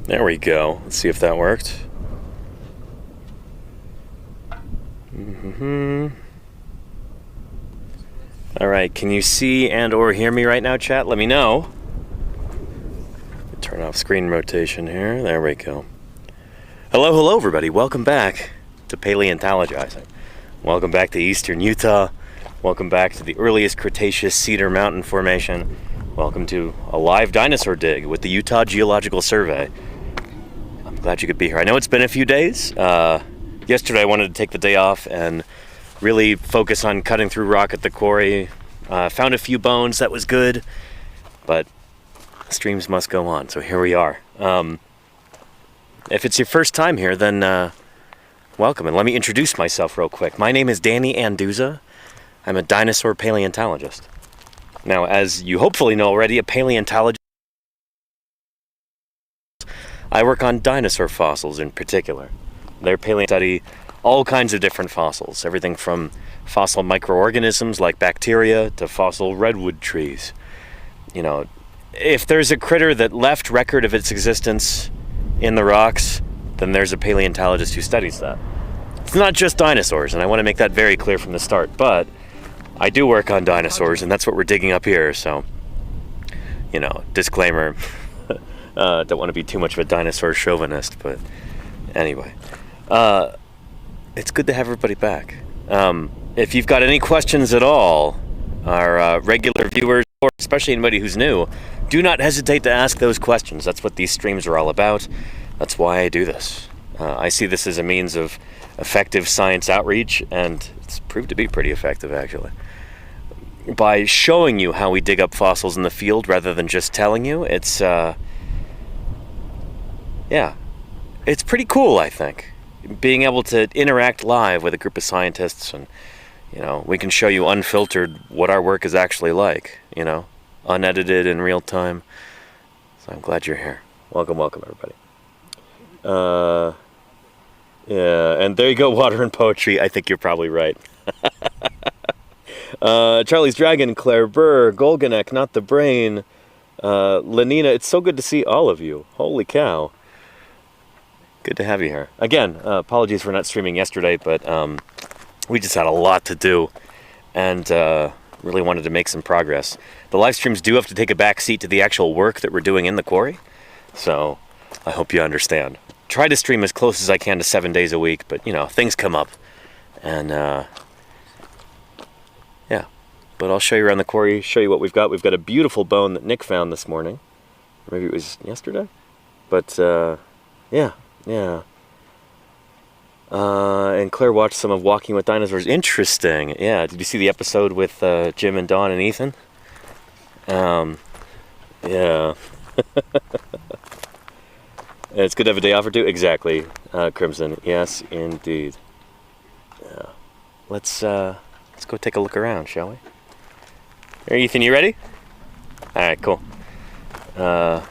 There we go. Let's see if that worked. Alright, can you see and or hear me right now, chat? Let me know. Turn off screen rotation here. There we go. Hello, everybody. Welcome back to Paleontologizing. Welcome back to Eastern Utah. Welcome back to the earliest Cretaceous Cedar Mountain Formation. Welcome to a live dinosaur dig with the Utah Geological Survey. I'm glad you could be here. I know it's been a few days. Yesterday I wanted to take the day off and really focus on cutting through rock at the quarry. Found a few bones, that was good, but streams must go on, so here we are. If it's your first time here, then welcome, and let me introduce myself real quick. My name is Danny Anduza. I'm a dinosaur paleontologist. Now, as you hopefully know already, a paleontologist, I work on dinosaur fossils in particular. They're study all kinds of different fossils, everything from fossil microorganisms like bacteria to fossil redwood trees. You know, if there's a critter that left record of its existence in the rocks, then there's a paleontologist who studies that. It's not just dinosaurs, and I want to make that very clear from the start, but I do work on dinosaurs, and that's what we're digging up here, so, you know, disclaimer, don't want to be too much of a dinosaur chauvinist, but anyway. It's good to have everybody back. If you've got any questions at all, our regular viewers, or especially anybody who's new, do not hesitate to ask those questions. That's what these streams are all about. That's why I do this. I see this as a means of effective science outreach, and it's proved to be pretty effective, actually. By showing you how we dig up fossils in the field rather than just telling you, it's pretty cool, I think. Being able to interact live with a group of scientists, and, you know, we can show you unfiltered what our work is actually like, you know, unedited in real time. So I'm glad you're here. Welcome, everybody. Yeah, and there you go, water and poetry. I think you're probably right. Charlie's Dragon, Claire Burr, Golganek, Not the Brain, Lenina, it's so good to see all of you. Holy cow. Good to have you here. Again, apologies for not streaming yesterday, but we just had a lot to do and really wanted to make some progress. The live streams do have to take a back seat to the actual work that we're doing in the quarry, so I hope you understand. Try to stream as close as I can to 7 days a week, but, you know, things come up. And, yeah. But I'll show you around the quarry, show you what we've got. We've got a beautiful bone that Nick found this morning. Maybe it was yesterday? But, yeah. And Claire watched some of Walking with Dinosaurs. Interesting. Yeah, did you see the episode with Jim and Dawn and Ethan? Yeah. It's good to have a day off or two. Exactly, Crimson. Yes, indeed. Yeah. Let's go take a look around, shall we? Here, Ethan, you ready? All right, cool. Yeah,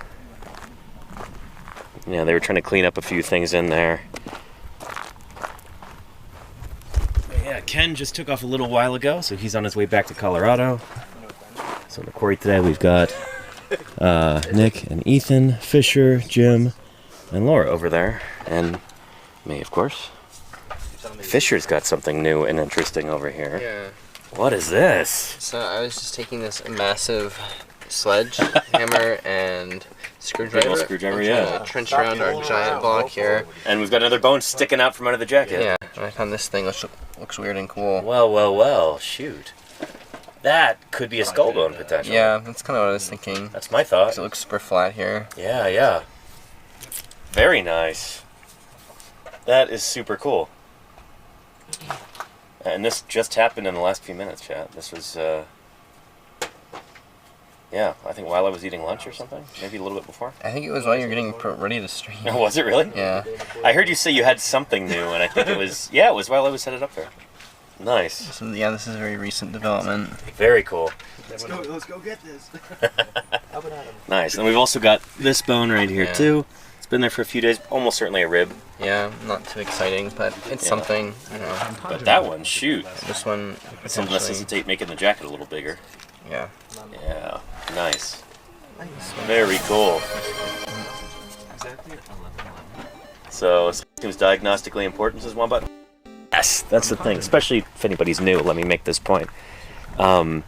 they were trying to clean up a few things in there. Yeah, Ken just took off a little while ago, so he's on his way back to Colorado. So in the quarry today, we've got Nick and Ethan, Fisher, Jim, and Laura over there, and me, of course. Fisher's got something new and interesting over here. Yeah. What is this? So I was just taking this massive sledgehammer and screwdriver, yeah. Trench around our giant block here. And we've got another bone sticking out from under the jacket. Yeah, and I found this thing which looks weird and cool. Well, shoot. That could be a skull bone, potentially. Yeah, that's kind of what I was thinking. That's my thought. 'Cause it looks super flat here. Yeah. Very nice. That is super cool. And this just happened in the last few minutes, chat. This was, yeah, I think while I was eating lunch or something. Maybe a little bit before. I think it was while you were getting ready to stream. Oh, was it really? Yeah. I heard you say you had something new, and I think it was, yeah, it was while I was headed up there. Nice. So, yeah, this is a very recent development. Very cool. Let's go get this. Nice. And we've also got this bone right here, too. It's been there for a few days. Almost certainly a rib. Yeah, not too exciting, but it's something, you know. But that one, shoot. This one, It's something that necessitates making the jacket a little bigger. Yeah. Yeah. Nice. Very cool. exactly? 11:11. So it seems diagnostically important, says Wombat. Yes, that's the thing. Especially if anybody's new, let me make this point. When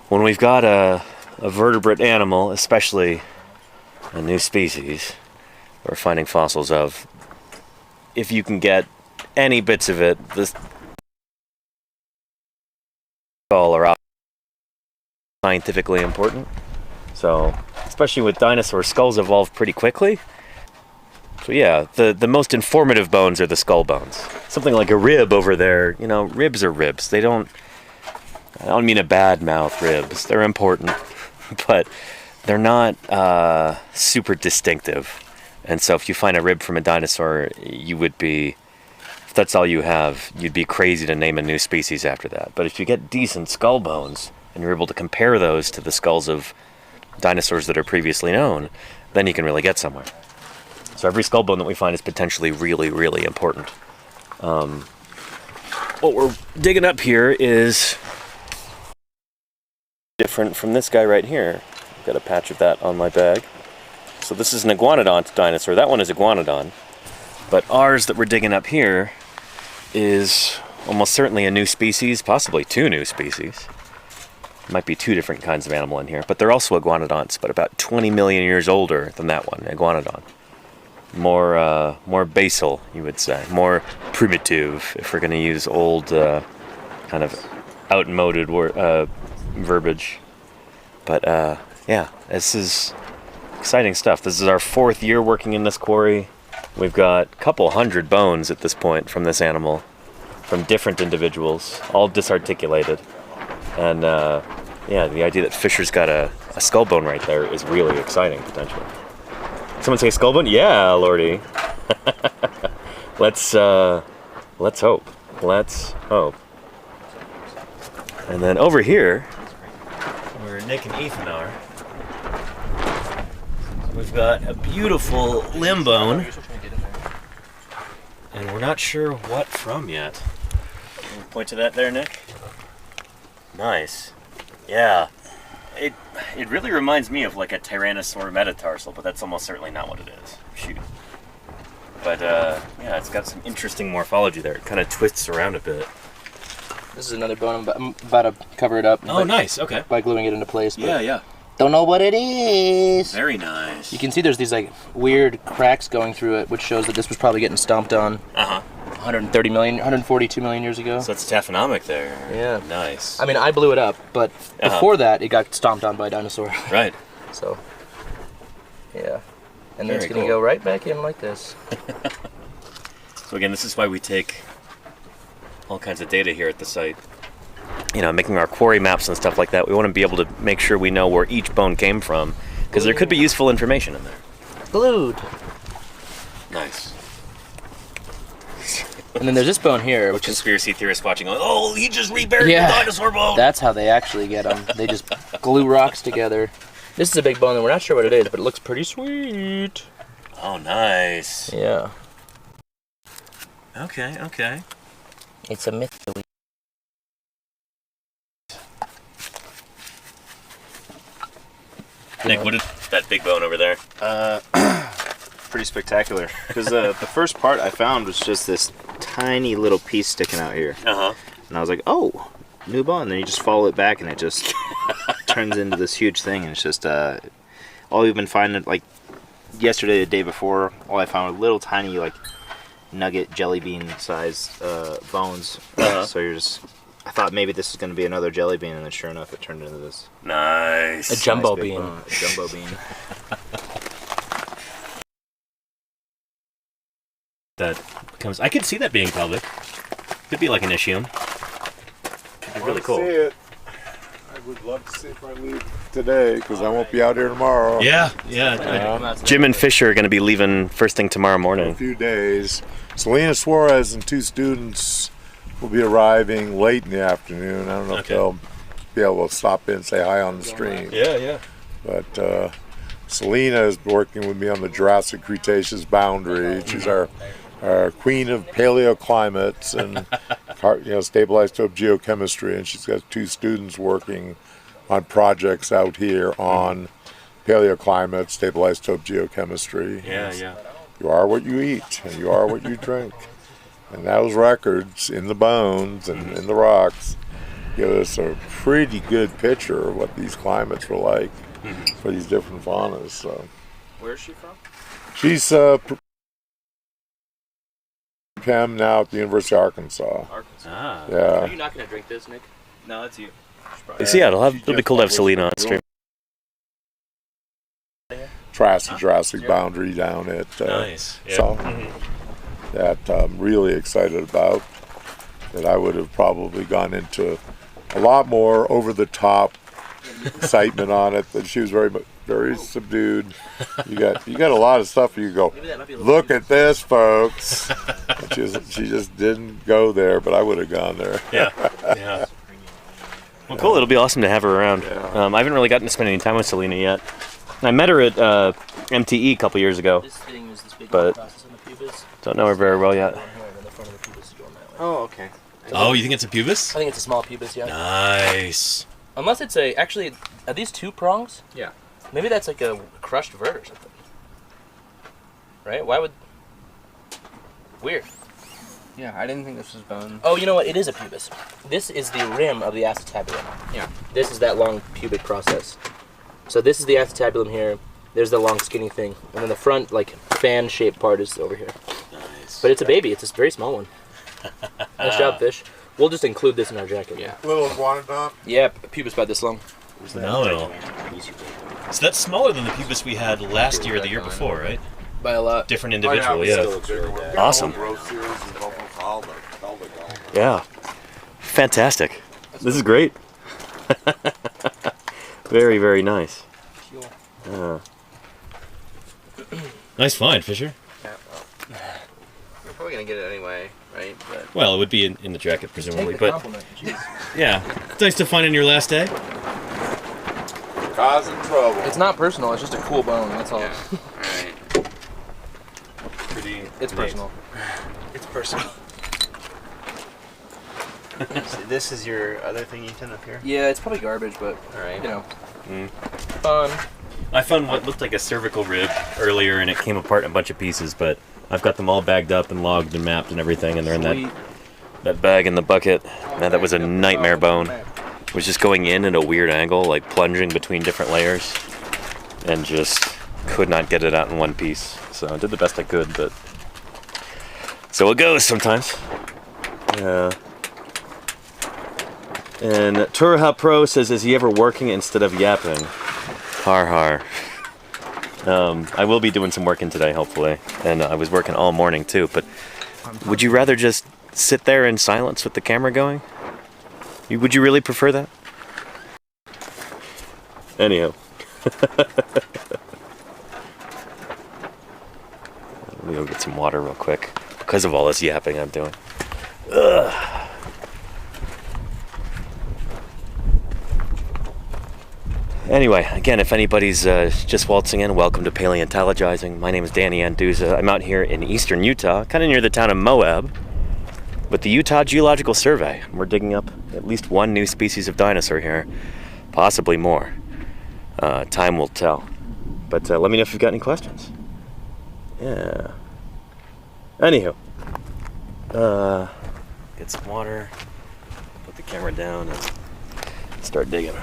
we've got a vertebrate animal, especially a new species, we're finding fossils of, if you can get any bits of it, the skull are scientifically important. So, especially with dinosaurs, skulls evolved pretty quickly. So yeah, the most informative bones are the skull bones. Something like a rib over there, you know, ribs are ribs. I don't mean a bad mouth ribs. They're important, but they're not super distinctive. And so if you find a rib from a dinosaur, you would be, if that's all you have, you'd be crazy to name a new species after that. But if you get decent skull bones, and you're able to compare those to the skulls of dinosaurs that are previously known, then you can really get somewhere. So every skull bone that we find is potentially really, really important. What we're digging up here is different from this guy right here. I've got a patch of that on my bag. So this is an iguanodont dinosaur. That one is iguanodon. But ours that we're digging up here is almost certainly a new species, possibly two new species. Might be two different kinds of animal in here, but they're also iguanodonts, but about 20 million years older than that one, iguanodon. More basal, you would say, more primitive, if we're going to use old kind of outmoded verbiage. But yeah, this is exciting stuff. This is our 4th year working in this quarry. We've got a couple hundred bones at this point from this animal, from different individuals, all disarticulated. And yeah, the idea that Fisher's got a skull bone right there is really exciting, potentially. Someone say skull bone? Yeah, Lordy. Let's hope. Let's hope. And then over here, where Nick and Ethan are, we've got a beautiful limb bone, and we're not sure what from yet. Can you point to that there, Nick? Nice. Yeah. It really reminds me of like a tyrannosaur metatarsal, but that's almost certainly not what it is. Shoot. But yeah, it's got some interesting morphology there. It kind of twists around a bit. This is another bone. I'm about to cover it up. Oh, nice. Okay. By gluing it into place. But Yeah. don't know what it is. Very nice. You can see there's these like weird cracks going through it, which shows that this was probably getting stomped on. 142 million years ago. So it's taphonomic there. Yeah. Nice. I mean, I blew it up, but before that, it got stomped on by a dinosaur. Right. So, yeah. And then Very it's going to cool. go right back in like this. So again, this is why we take all kinds of data here at the site. You know, making our quarry maps and stuff like that, we want to be able to make sure we know where each bone came from, because there could be useful information in there. Glued. Nice. And then there's this bone here, which is... Conspiracy theorists watching, going, oh, he just reburied Yeah. the dinosaur bone! That's how they actually get them. They just glue rocks together. This is a big bone, and we're not sure what it is, but it looks pretty sweet. Oh, nice. Yeah. Okay. It's a mystery. Nick, what is that big bone over there? Pretty spectacular. Because the first part I found was just this tiny little piece sticking out here. Uh-huh. And I was like, oh, new bone. And then you just follow it back and it just turns into this huge thing. And it's just, all we've been finding, like, yesterday, the day before, all I found were little tiny, like, nugget jelly bean size bones. So you're just... I thought maybe this was going to be another jelly bean, and then sure enough, it turned into this. Nice. A jumbo nice big bean. bone, a jumbo bean. That becomes... I could see that being public. Could be like an ischium. Could be really cool. See it. I would love to see if I leave today, because I won't be out here tomorrow. Yeah. Jim and Fisher are going to be leaving first thing tomorrow In a morning. few days. Selena Suarez and 2 students will be arriving late in the afternoon. I don't know if they'll be able to stop in and say hi on the stream. Yeah. But Selena is working with me on the Jurassic Cretaceous boundary. She's our queen of paleoclimates and stabilized to geochemistry, and she's got 2 students working on projects out here on paleoclimate, stable isotope geochemistry. Yeah. You are what you eat, and you are what you drink. And those records in the bones and in the rocks give us a pretty good picture of what these climates were like for these different faunas. So, Where is she from? she's Pem now at the University of Arkansas. Ah. Are Yeah. you not going to drink this, Nick? No, it's you. So yeah, it'll be cool to have Selena on stream. Triassic-Jurassic boundary down at Nice. Yeah. so that I'm really excited about. That I would have probably gone into a lot more over-the-top excitement on it. That she was very subdued. You got a lot of stuff. You go, look at this, folks. And she just didn't go there, but I would have gone there. Yeah. Well, cool. It'll be awesome to have her around. Yeah. I haven't really gotten to spend any time with Selena yet. I met her at MTE a couple years ago. This thing is this big But- process on the pubis. Don't know her very well yet. Going here, and then the front of the pubis is going that way. Oh, okay. Oh, you think it's a pubis? I think it's a small pubis, yeah. Nice. Unless it's a, actually, are these two prongs? Yeah. Maybe that's like a crushed vert or something. Right? Why would... Weird. Yeah, I didn't think this was bone. Oh, you know what? It is a pubis. This is the rim of the acetabulum. Yeah. This is that long pubic process. So this is the acetabulum here. There's the long skinny thing. And then the front, like, fan-shaped part is over here. Nice. But it's a baby. It's a very small one. Nice job, fish. We'll just include this in our jacket. Yeah. Little iguanodont. Yep, pubis about this long. Phenomenal. So that's smaller than the pubis we had last year or the year before, right? By a lot. Different individual, yeah. Awesome. Yeah. Fantastic. This is great. Very, very nice. Nice find, Fisher. Yeah, well, we're probably gonna get it anyway, right? But Well, it would be in the jacket, presumably, Take the but compliment. Jeez. yeah. It's nice to find in your last day. Causing trouble. It's not personal. It's just a cool bone. That's all. yeah. All right. Pretty. It's personal. It's personal. So this is your other thing you tin up here. Yeah, it's probably garbage, but All right. you know, fun. I found what looked like a cervical rib earlier, and it came apart in a bunch of pieces. But I've got them all bagged up and logged and mapped and everything, and they're in Sweet. that bag in the bucket. Man, that was a nightmare bone. It was just going in at a weird angle, like plunging between different layers, and just could not get it out in one piece. So I did the best I could, but so it goes sometimes. Yeah. And Turaha Pro says, is he ever working instead of yapping? Har har. I will be doing some working today, hopefully. And I was working all morning too, but would you rather just sit there in silence with the camera going? Would you really prefer that? Anyhow. Let me go get some water real quick because of all this yapping I'm doing. Ugh. Anyway, again, if anybody's just waltzing in, welcome to Paleontologizing. My name is Danny Anduza. I'm out here in eastern Utah, kind of near the town of Moab, with the Utah Geological Survey. We're digging up at least one new species of dinosaur here, possibly more. Time will tell. But let me know if you've got any questions. Yeah. Anywho, get some water, put the camera down, and start digging.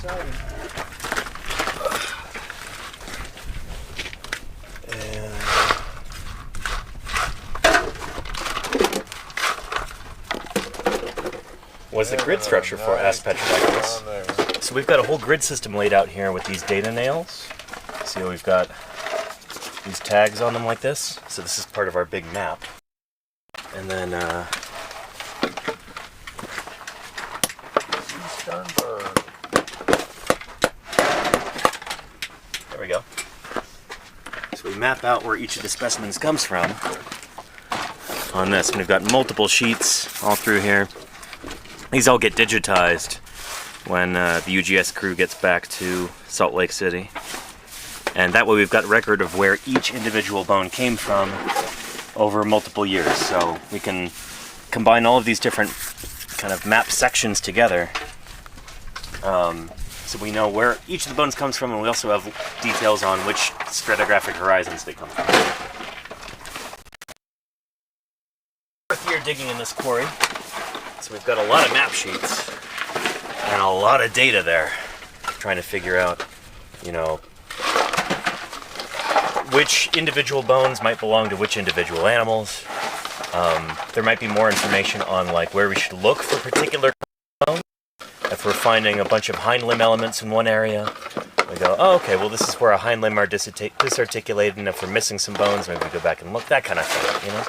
exciting. What's the grid structure for? Asked Petrovic. So we've got a whole grid system laid out here with these data nails. See how we've got these tags on them like this? So this is part of our big map. And then, there we go. So we map out where each of the specimens comes from on this. And we've got multiple sheets all through here. These all get digitized when the UGS crew gets back to Salt Lake City. And that way we've got record of where each individual bone came from over multiple years. So we can combine all of these different kind of map sections together. So we know where each of the bones comes from, and we also have details on which stratigraphic horizons they come from. Fourth year digging in this quarry. So we've got a lot of map sheets and a lot of data there, trying to figure out, you know, which individual bones might belong to which individual animals. There might be more information on like where we should look for particular bones. If we're finding a bunch of hind limb elements in one area, we go, oh, okay, well this is where a hind limb are disarticulated, and if we're missing some bones, maybe we go back and look, that kind of thing, you know?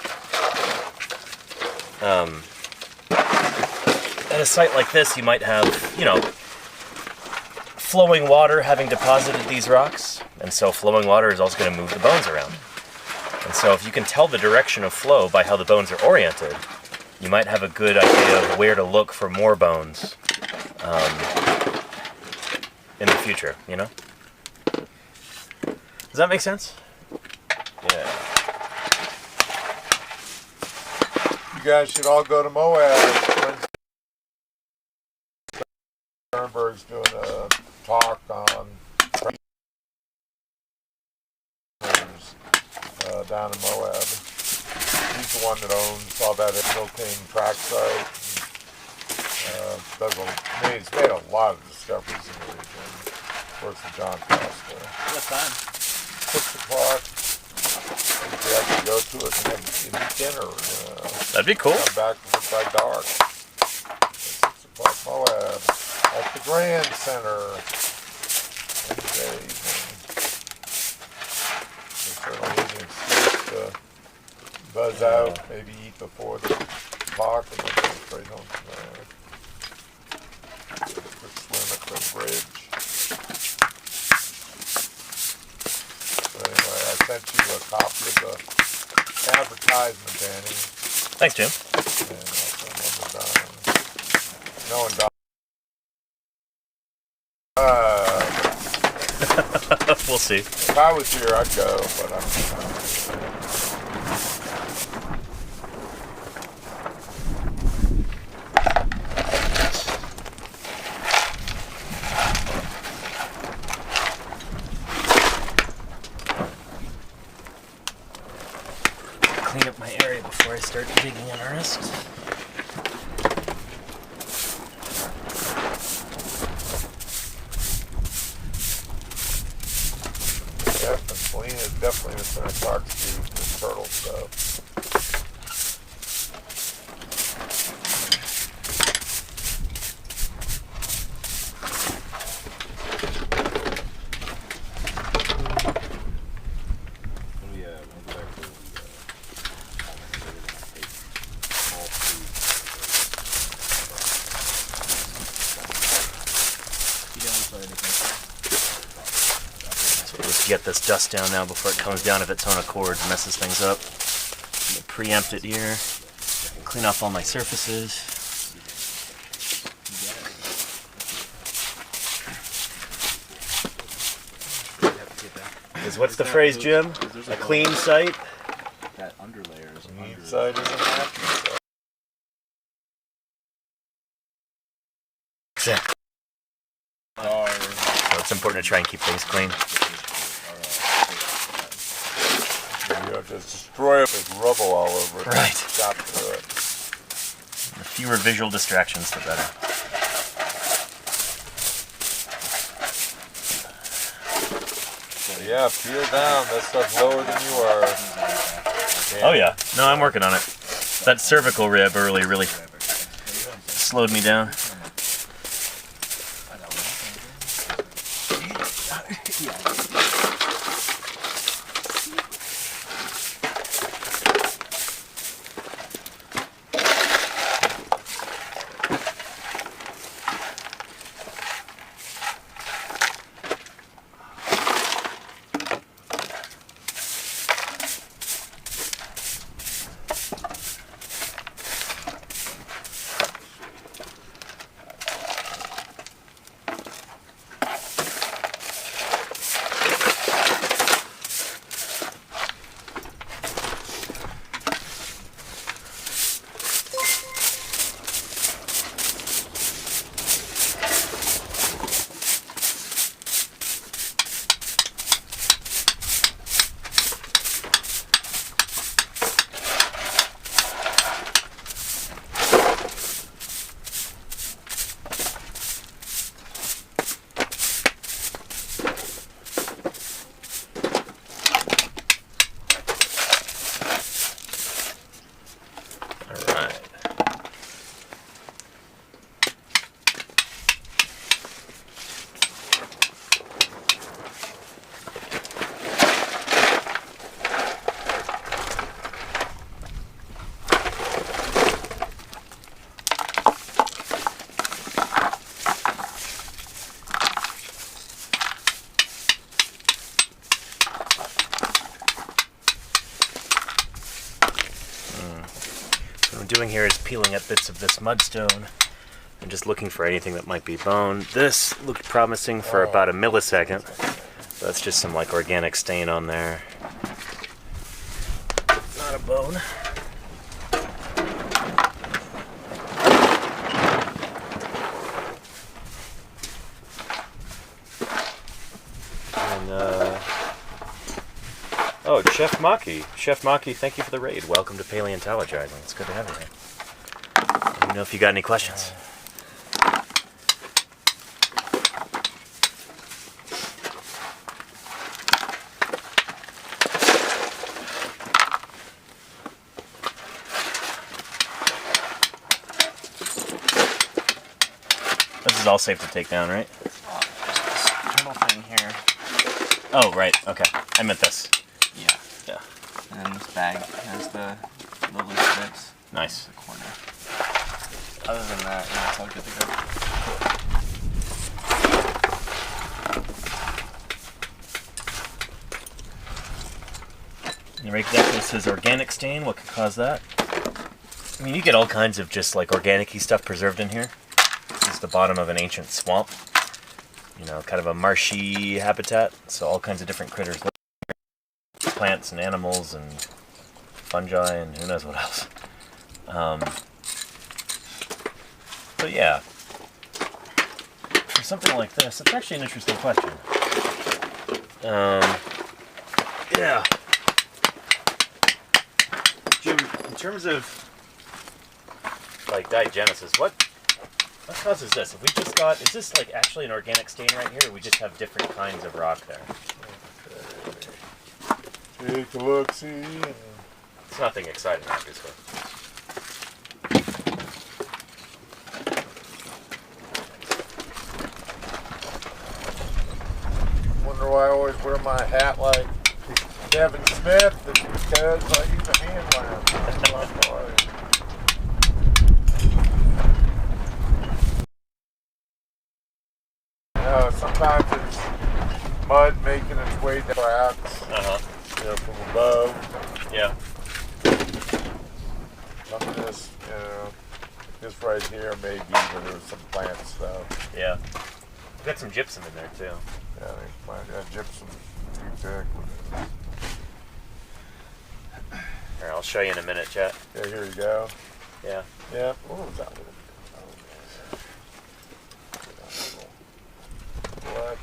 At a site like this, you might have, you know, flowing water having deposited these rocks, and so flowing water is also going to move the bones around. And so if you can tell the direction of flow by how the bones are oriented, you might have a good idea of where to look for more bones in the future, you know? Does that make sense? Yeah. You guys should all go to Moab. Sternberg's doing a talk on down in Moab. He's the one that owns all that Excavating track site. He's made a lot of discoveries in the region. Works with John Costa. What time? 6 o'clock. We could actually go to it and eat dinner. That'd be cool. Come back by dark. 6 o'clock Moab. At the Grand Center. Wednesday evening. It's certainly is an excuse to buzz out, maybe eat before the talk, and then go straight home from there. Quick swim at the bridge. So anyway, I sent you a copy of the advertisement, Danny. Thanks, Jim. And I'll send one to Don. No, and Don. We'll see. If I was here, I'd go, but I'm not. Clean up my area before I start digging in earnest. Definitely it's going to talk to the turtle stuff. Get this dust down now before it comes down of its own accord and messes things up. I'm gonna preempt it here. Clean off all my surfaces. Because what's the phrase, Jim? A clean site? That underlayer is Clean site is a natural site. Exactly. So it's important to try and keep things clean. You have to destroy it with rubble all over it. Right. Chop through it. The fewer visual distractions, the better. Yeah, peel down. That stuff's lower than you are. Oh yeah. No, I'm working on it. That cervical rib early really slowed me down. What I'm doing here is peeling up bits of this mudstone and just looking for anything that might be bone. This looked promising for about a millisecond. That's just some like organic stain on there. Not a bone. And oh, Chef Maki. Chef Maki, thank you for the raid. Welcome to Paleontologizing. It's good to have you here. Let me know if you got any questions. This is all safe to take down, right? This little thing here. Oh, right. Okay. I meant this. Yeah. Yeah. And then this bag has the little strips. Nice. The corner. Other than that, yeah, it's all good to go. You right there, this is organic stain. What could cause that? I mean, you get all kinds of just like organic-y stuff preserved in here. This is the bottom of an ancient swamp. You know, kind of a marshy habitat. So all kinds of different critters. Plants and animals and fungi and who knows what else. But yeah, for something like this, it's actually an interesting question. Yeah. Jim, in terms of like diagenesis, what causes this? If we just got, is this like actually an organic stain right here, or we just have different kinds of rock there? Take a look, see. It's nothing exciting, obviously. Wonder why I always wear my hat like Kevin Smith. It's because I use a hand lamp. That's why. Sometimes it's mud making its way down cracks, you know, from above. Yeah. Some of this, you know, this right here maybe, but there's some plant stuff. Yeah. We've got some gypsum in there too. Yeah, they might have gypsum too thick. Here, I'll show you in a minute, chat. Yeah, here you go. Yeah. Yeah. What was that little? Black.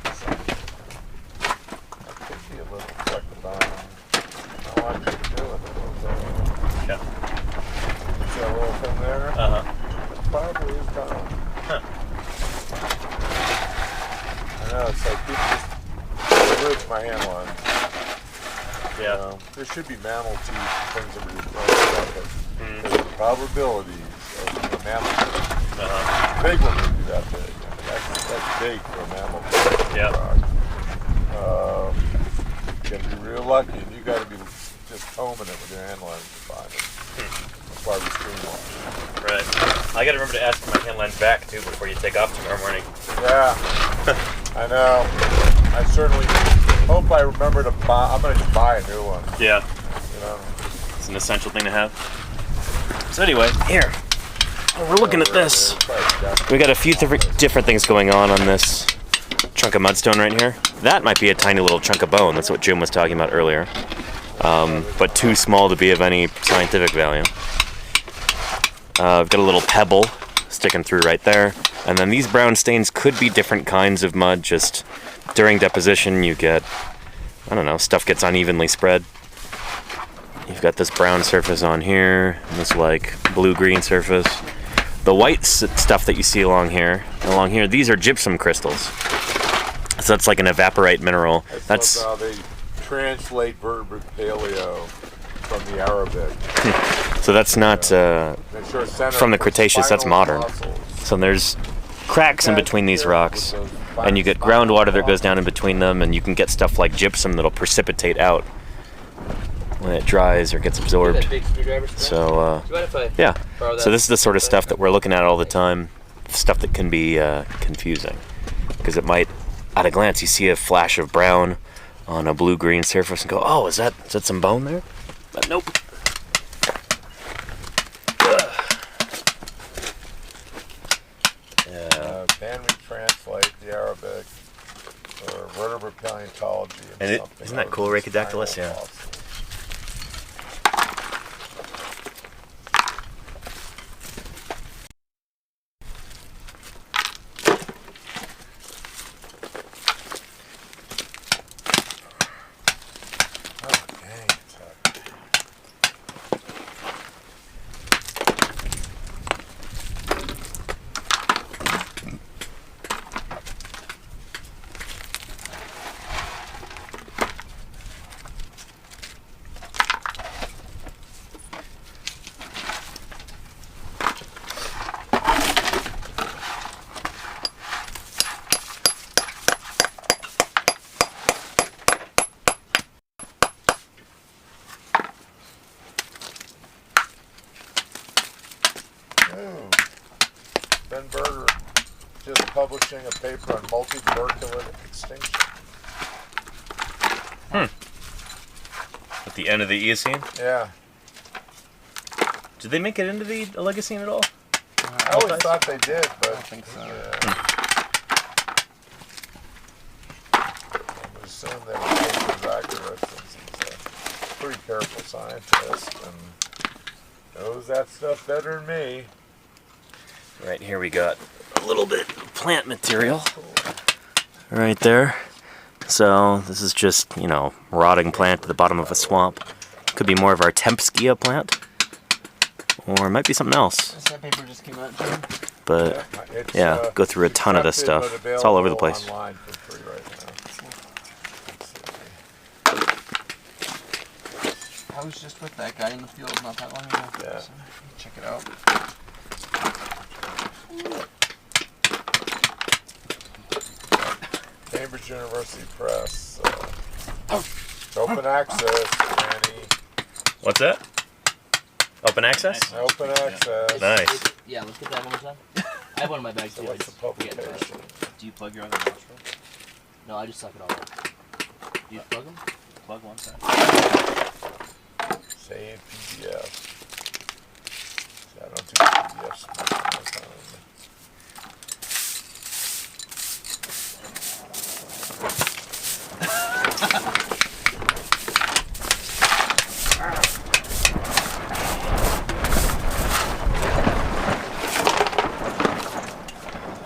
That could be a little fleck of iron. I like to do it. Yeah. See that little thing there? Uh-huh. It probably is gone. Huh. I know, it's like people just with my hand lines. Yeah. There should be mammal teeth and things that we but the probabilities of the mammal teeth, big one would be that big. That's big for a mammal teeth. Yeah. You gotta be real lucky, and you gotta be just combing it with your hand lines to find it. That's why we streamline. Right. I gotta remember to ask for my hand lines back too before you take off tomorrow morning. Yeah, I know. I certainly hope I remember to buy. I'm gonna just buy a new one. Yeah. You know. It's an essential thing to have. So anyway, here. We're looking at this. We got a few different things going on this chunk of mudstone right here. That might be a tiny little chunk of bone. That's what Jim was talking about earlier. But too small to be of any scientific value. I've got a little pebble sticking through right there. And then these brown stains could be different kinds of mud. Just during deposition, you get, I don't know, stuff gets unevenly spread. You've got this brown surface on here, and this like blue-green surface. The white stuff that you see along here, these are gypsum crystals. So that's like an evaporite mineral. That's how they translate vertebrate paleo from the Arabic. So that's not from the Cretaceous, that's modern. Fossils. So there's cracks in between these rocks, and you get groundwater that goes down in between them, and you can get stuff like gypsum that'll precipitate out when it dries or gets absorbed. So yeah, so this is the sort of stuff that we're looking at all the time, stuff that can be confusing, because it might, at a glance, you see a flash of brown on a blue-green surface and go, oh, is that some bone there? But nope. Can we translate the Arabic or vertebrate paleontology? And isn't that cool, Rhacodactylus? Yeah. Ben Berger just publishing a paper on multiverculate extinction. At the end of the Eocene? Yeah. Did they make it into the Oligocene at all? I always thought they did, but I think so. Yeah. I would assume that his paper's accurate since he's a pretty careful scientist and knows that stuff better than me. Right here we got a little bit of plant material right there. So this is just, rotting plant at the bottom of a swamp. Could be more of our Tempskia plant, or it might be something else. That paper just came out, Jim. But yeah, go through a ton of this stuff. It's all over the place. Online for free right now. I was just with that guy in the field not that long ago. Yeah. So check it out. Cambridge University Press. Open access, Annie. What's that? Open access? Open access. Nice. Yeah, let's get that one more time. I have one in my bag too. What's the publication? Do you plug your other nostril? No, I just suck it all up. Do you plug them? Plug one side. Save PDF. See, I don't do PDFs most of the time.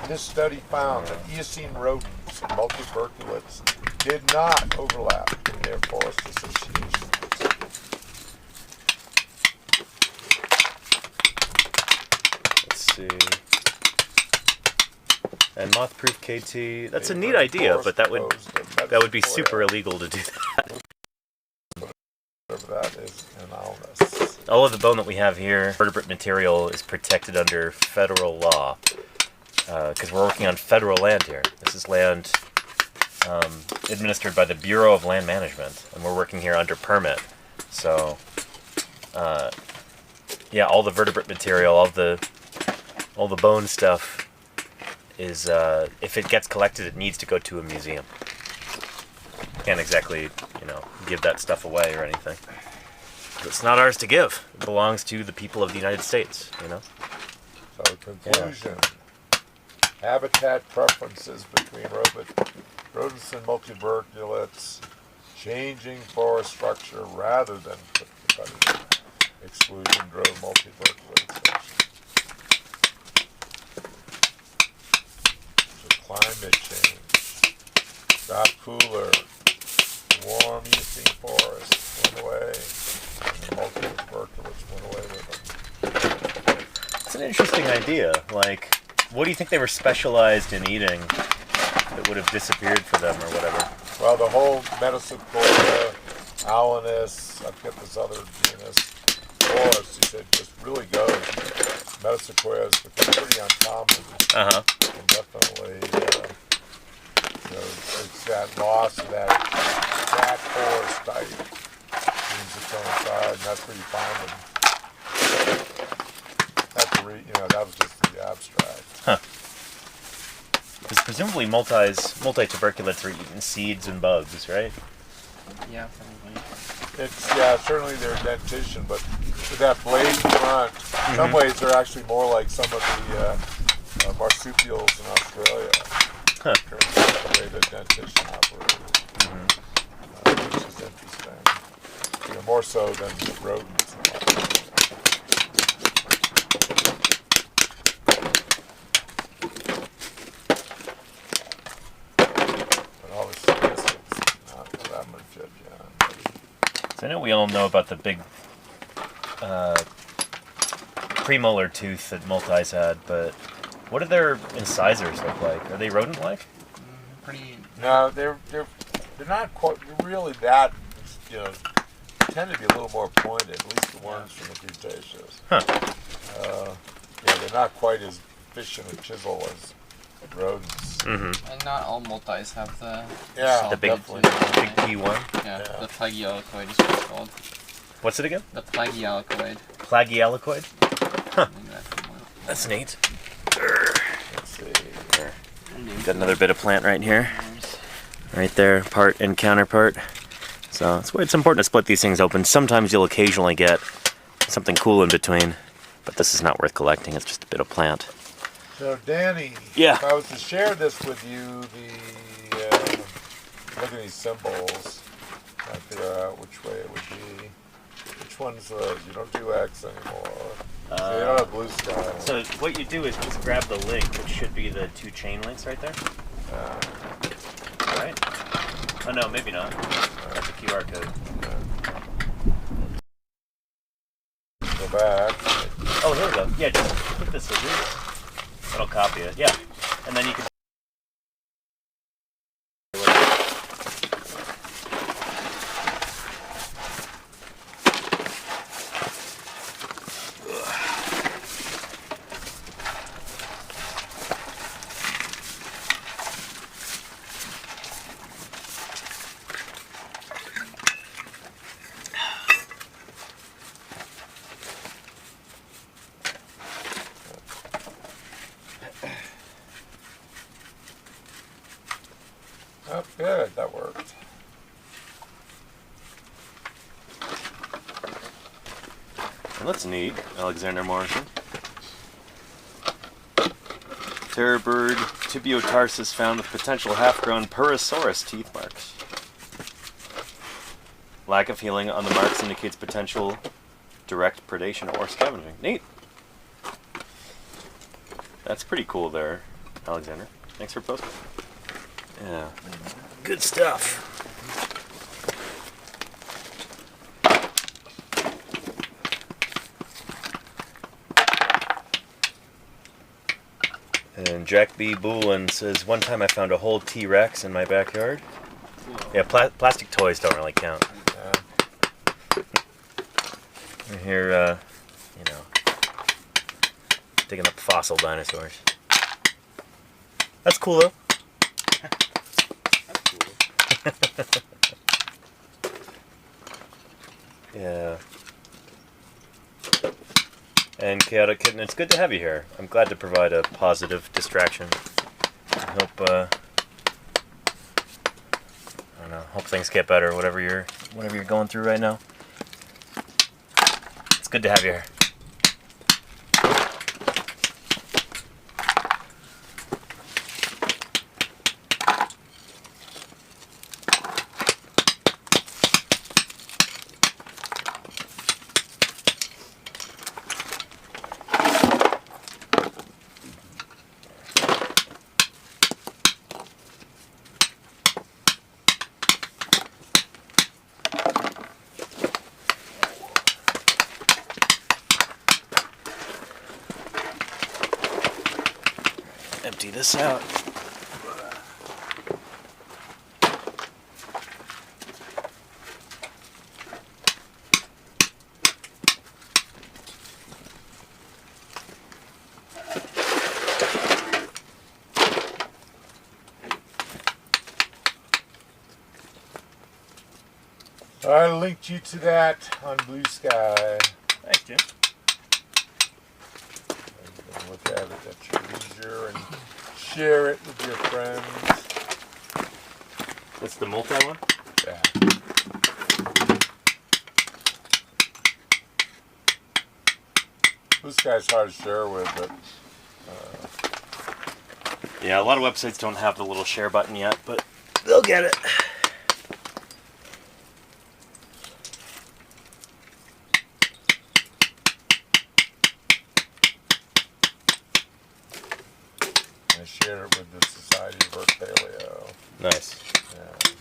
This study found that Eocene rodents and multiverculates did not overlap in their forest associations. Let's see. And moth-proof KT. That's a neat idea, but that would That would be super illegal to do that. Whatever that is in Alness. All of the bone that we have here, vertebrate material, is protected under federal law because we're working on federal land here. This is land administered by the Bureau of Land Management, and we're working here under permit. So, yeah, all the vertebrate material, all the bone stuff is, if it gets collected, it needs to go to a museum. Can't exactly, give that stuff away or anything. It's not ours to give. It belongs to the people of the United States, So conclusion. Habitat preferences between rodents and multivertebrates, changing forest structure rather than exclusion drove multivertebrates. So climate change got cooler, warm easing forests went away, and the multivertebrates went away with them. It's an interesting idea. Like, what do you think they were specialized in eating that would have disappeared for them or whatever? Well, the whole Metasequoia, Alanus, I forget this other genus, forest, he said, just really goes. Metasequoias become pretty uncommon. Uh-huh. And definitely, it's that loss of that forest type seems to coincide, and that's where you find them. That was just the abstract. Huh. Because presumably multi-tuberculates are eating seeds and bugs, right? Yeah, probably. It's certainly their dentition, but with that blade in front, in some ways they're actually more like some of the marsupials in Australia. Huh. In terms of the way the dentition operates, which is interesting. More so than rodents. So I know we all know about the big premolar tooth that multis had, but what do their incisors look like? Are they rodent-like? Pretty. No, they're not quite really that. Tend to be a little more pointed. At least the ones from the Cretaceous. Huh. They're not quite as efficient a chisel as rodents. Mm-hmm. And not all multis have the. Yeah, The big definitely. P1. Yeah, the plagialicoid is what it's called. What's it again? The plagialicoid. Plagialicoid? I think that's the one. That's neat. Let's see. Got another bit of plant right here. Right there, part and counterpart. So it's important to split these things open. Sometimes you'll occasionally get something cool in between, but this is not worth collecting. It's just a bit of plant. So, Danny, Yeah. if I was to share this with you, look at these symbols, trying to figure out which way it would be. Which one's you don't do X anymore. So you don't have blue sky. So what you do is just grab the link, which should be the two chain links right there. Right? Oh no, maybe not. That's a QR code. Go back. Oh, here we go. Yeah, just put the scissors. It'll copy it. Yeah. And then you can... Oh, good, that worked. Well, that's neat, Alexander Morrison. Terror bird, tibiotarsus found with potential half-grown Purasaurus teeth marks. Lack of healing on the marks indicates potential direct predation or scavenging. Neat. That's pretty cool there, Alexander. Thanks for posting. Yeah. Good stuff. And Jack B. Boolin says, one time I found a whole T-Rex in my backyard. Yeah, plastic toys don't really count. We're here, digging up fossil dinosaurs. That's cool though. Yeah. And Chaotic Kitten, it's good to have you here. I'm glad to provide a positive distraction. I hope, I don't know, hope things get better, whatever you're going through right now. It's good to have you here. Empty this out. I linked you to that on Blue Sky. Thanks, Jim. You can look at it at your leisure and share it with your friends. That's the multi one? Yeah. Blue Sky's hard to share with, but Yeah, a lot of websites don't have the little share button yet, but they'll get it. I share it with the Society of Earth Paleo. Nice. Yeah.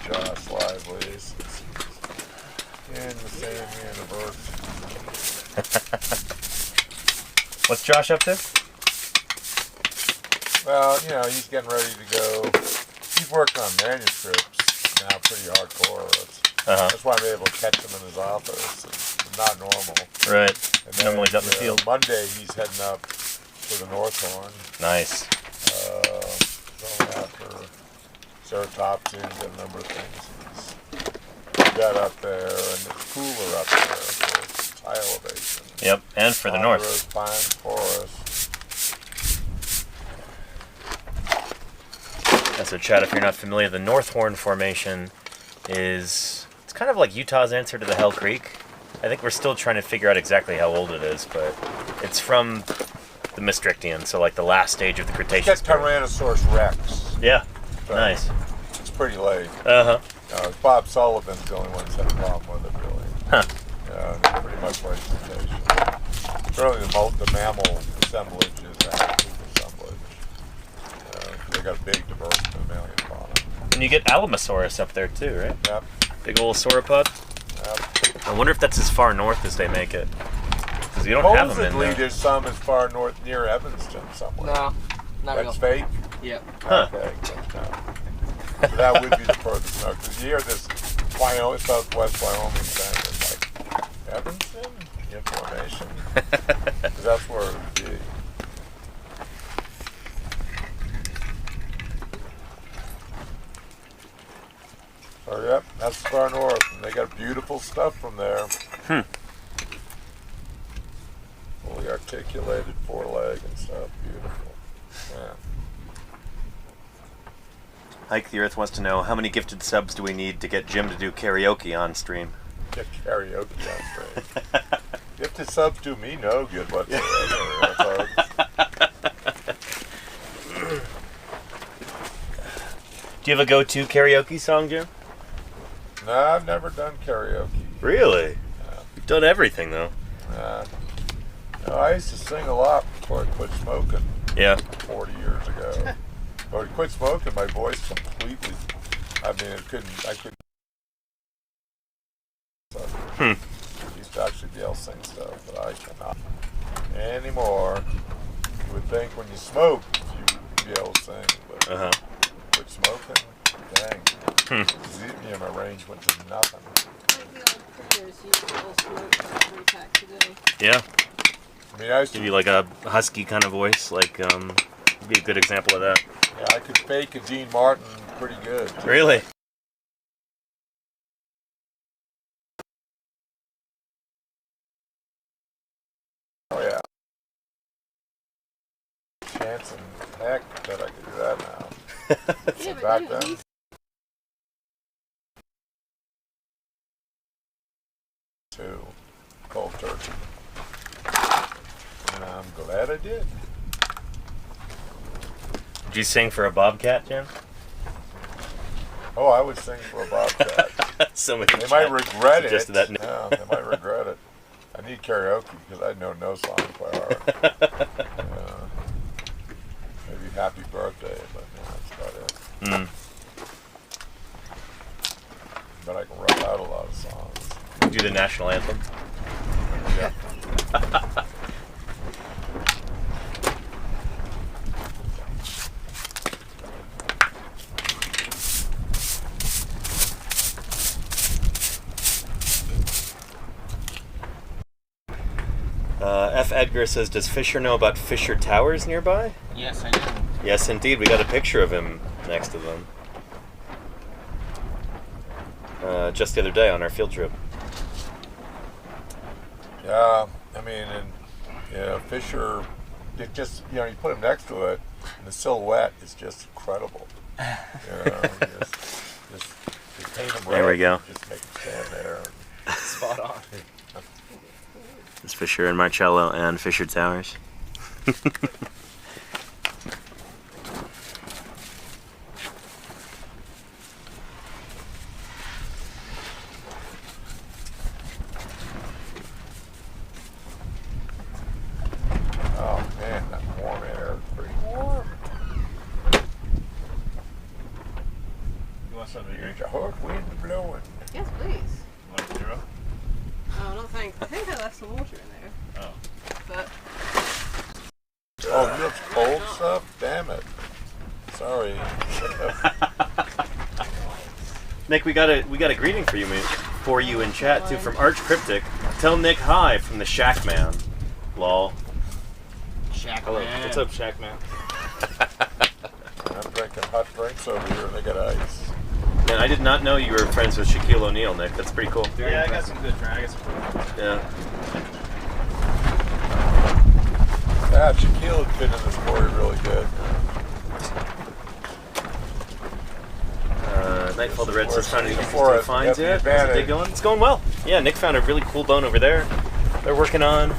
Josh Lively's in the same universe. What's Josh up to? Well, you know, he's getting ready to go. He's working on manuscripts now, pretty hardcore. That's why I'm able to catch him in his office. It's not normal. Right. And then, Normally he's out in the field. Monday, he's heading up to the North Horn. Nice. Going after ceratopsians and a number of things he's got up there, and it's cooler up there, so it's high elevation. Yep, and for the north. Ponderosa pine forest. Yeah, so Chad, if you're not familiar, the North Horn Formation it's kind of like Utah's answer to the Hell Creek. I think we're still trying to figure out exactly how old it is, but it's from the Maastrichtian, so like the last stage of the Cretaceous. It's got period. Tyrannosaurus Rex. Yeah, So nice. It's pretty late. Uh-huh. Bob Sullivan's the only one that's had a problem with it, really. Huh. Yeah, pretty much like cetacean. Certainly the mammal assemblage is a active assemblage. They got a big diverse mammalian fauna. And you get Alamosaurus up there too, right? Yep. Big old sauropod. Yep. I wonder if that's as far north as they make it. Because you don't have them in Supposedly there. there's some as far north near Evanston somewhere. No, not That's real. fake? Yep. Huh. Okay. No. So that would be the furthest north. Because you hear this Wyoming, southwest Wyoming thing, it's like, Evanston? Information? Because that's where it would be. So, yep, that's far north. And they got beautiful stuff from there. Fully articulated foreleg and stuff. Beautiful. Yeah. Hike the Earth wants to know, how many gifted subs do we need to get Jim to do karaoke on stream? Get karaoke on stream. Gifted subs do me no good whatsoever. Do you have a go-to karaoke song, Jim? No, I've never done karaoke. Really? You've done everything, though. No, I used to sing a lot before I quit smoking Yeah. 40 years ago. But I quit smoking, my voice completely I mean, I couldn't. Used to actually be able to sing stuff, but I cannot anymore. You would think when you smoke, you'd be able to sing, but quit smoking, dang. Zenium arrangements is nothing. Like the old critters used to all smoke about 3 packs a day. Yeah. I mean, I used Give to, you like a husky kind of voice, like be a good example of that. yeah, I could fake a Dean Martin pretty good. Really? Oh yeah. Chance and heck that I could do that now. Yeah, Back but you then. used Too. Cold turkey. And I'm glad I did. Did you sing for a bobcat, Jim? Oh, I would sing for a bobcat. Somebody They might regret it. suggested that. Yeah, they might regret it. I need karaoke because I know no songs by heart. Maybe Happy Birthday, but yeah, that's about it. But I can rub out a lot of songs. Do the national anthem. Yeah. F. Edgar says, does Fisher know about Fisher Towers nearby? Yes, I do. Yes, indeed. We got a picture of him next to them. Just the other day on our field trip. Yeah, I mean, and Fisher, it just, you put him next to it, and the silhouette is just incredible. Just paint him red. There we go. Just make him stand there. Spot on. It's Fisher and Marcello and Fisher Towers. Oh man, that warm air is pretty warm. You want something to There's a hot wind blowing. Yes, please. Want zero? Oh, no thanks. I think I left some water in there. Oh. But Oh, you have cold stuff? Damn it. Sorry. Nick, we got a greeting for you in chat too from Arch Cryptic. Tell Nick hi from the Shack Man. Lol. Shack Hello. Man. What's up, Shack Man? I'm drinking hot drinks over here and they got ice. Man, I did not know you were friends with Shaquille O'Neal, Nick. That's pretty cool. Yeah, I got some good dragons. Yeah. Yeah, Shaquille had been in the story really good. Nightfall the Red says found any Before interesting it, finds you yet? got the How's the dig advantage. going? It's going well. Yeah, Nick found a really cool bone over there. They're working on.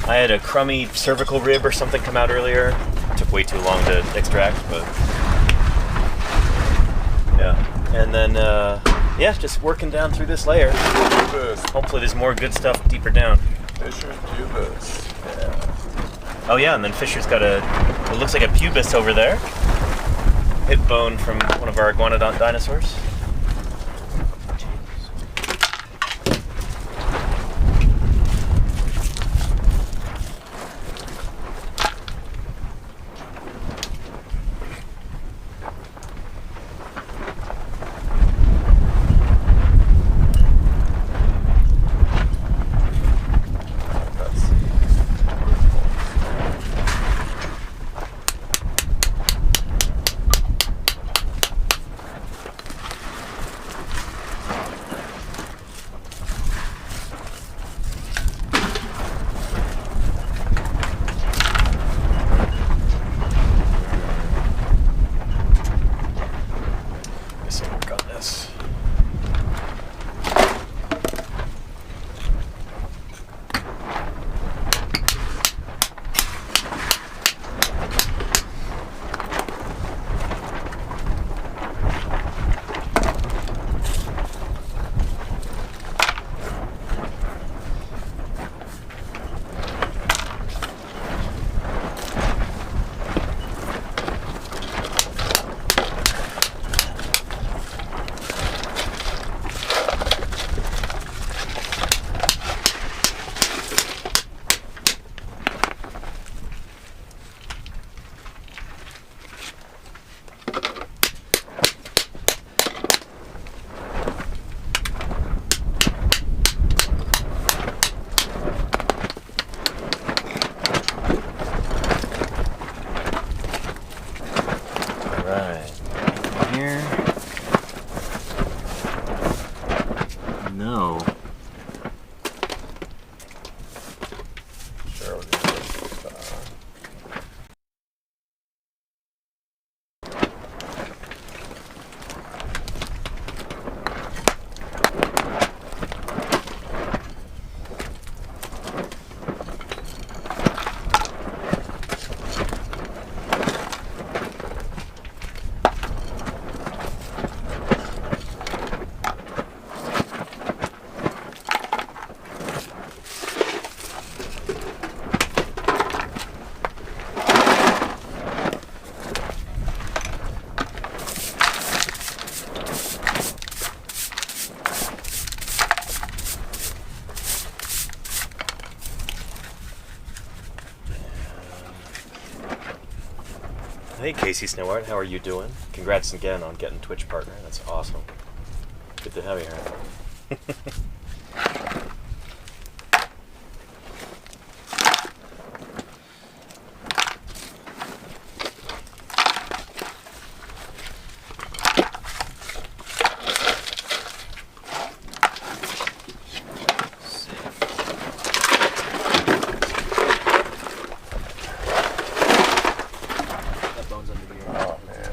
I had a crummy cervical rib or something come out earlier. Took way too long to extract, but yeah. And then yeah, just working down through this layer. Do this. Hopefully, there's more good stuff deeper down. Fisher, do this. Oh yeah, and then Fisher's got it looks like a pubis over there. Hip bone from one of our iguanodont dinosaurs. Guess I'll work on this. Hey, Casey Snowart, how are you doing? Congrats again on getting Twitch partner. That's awesome. Good to have you here. That bone's under here. Oh man.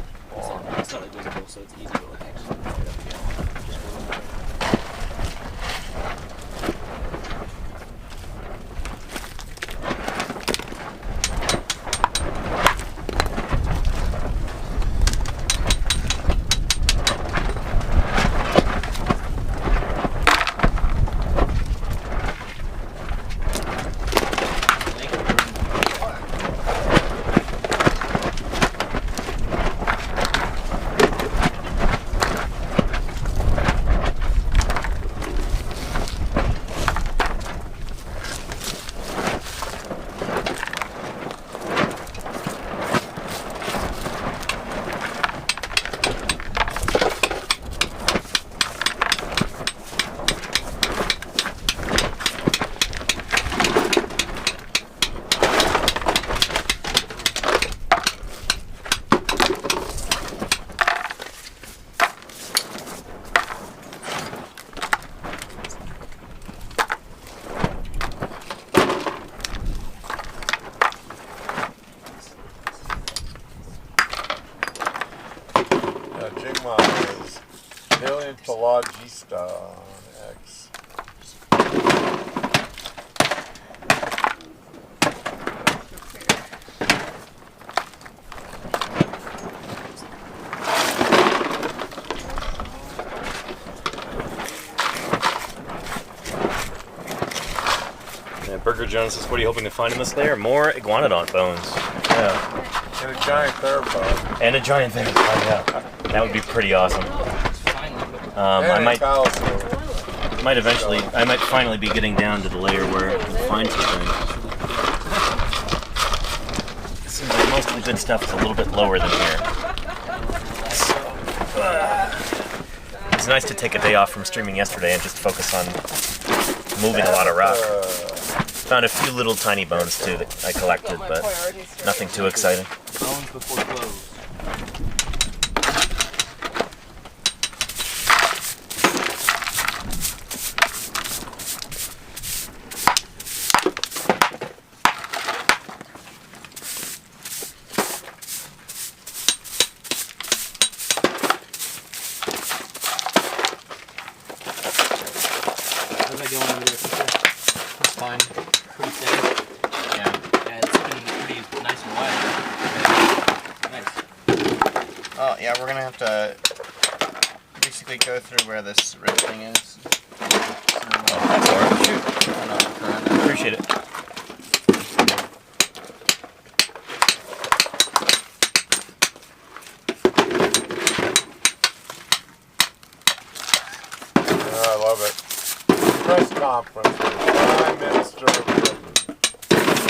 It's not like visible, so it's easy to like actually pick it up again. Just roll it over. Jigma is Paleontologista on X. Yeah, Burger Jones says, what are you hoping to find in this layer? More iguanodont bones. Yeah. And a giant theropod. And a giant thing. Oh, yeah. That would be pretty awesome. I might finally be getting down to the layer where I can find something. It seems like most of the good stuff is a little bit lower than here. It's nice to take a day off from streaming yesterday and just focus on moving a lot of rock. Found a few little tiny bones too that I collected, but nothing too exciting. Bones before clothes. How's that going over there? It's fine. Pretty steady. Yeah, it's been pretty nice and wide. Nice. Oh yeah, we're gonna have to basically go through where this ridge thing is. Appreciate it. I love it. Press conference with the Prime Minister of Britain,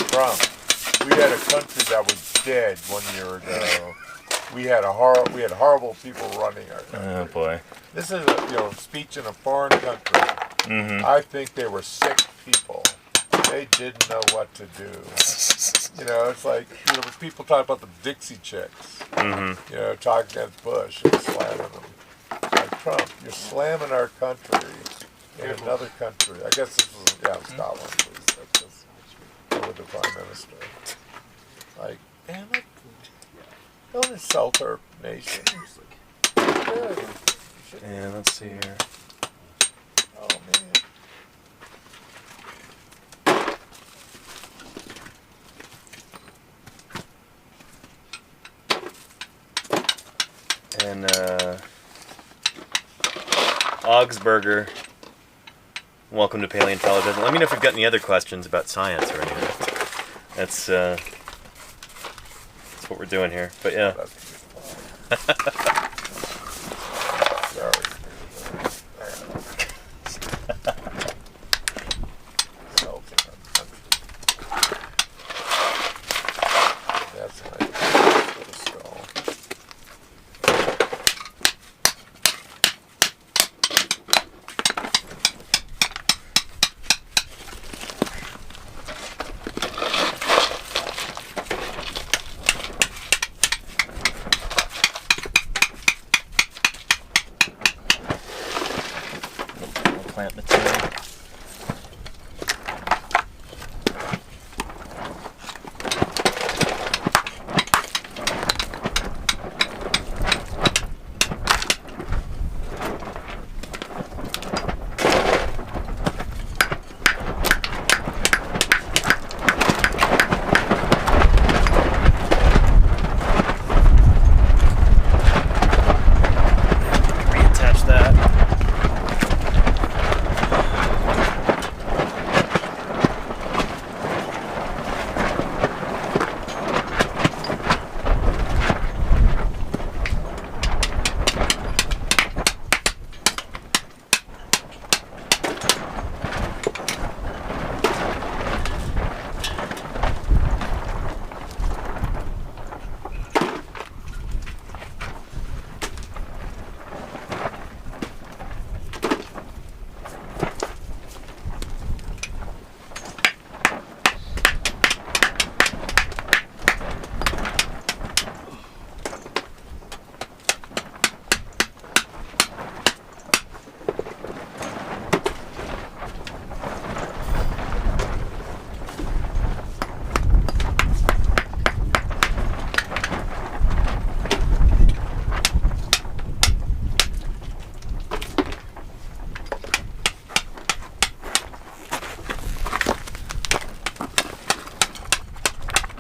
Trump. We had a country that was dead 1 year ago. We had horrible people running our country. Oh boy. This is a speech in a foreign country. Mm-hmm. I think they were sick people. They didn't know what to do. It's like people talk about the Dixie Chicks. Mm-hmm. Talking against Bush and slamming them. Like Trump, you're slamming our country in another country. I guess this was Scotland. With the Prime Minister. Like, damn it. Don't insult our nation. And let's see here. Oh, man. And Augsburger, welcome to Paleontologizing. Let me know if you've got any other questions about science or anything. That's what we're doing here. But yeah. Sorry. That's nice. plant material. Reattach that.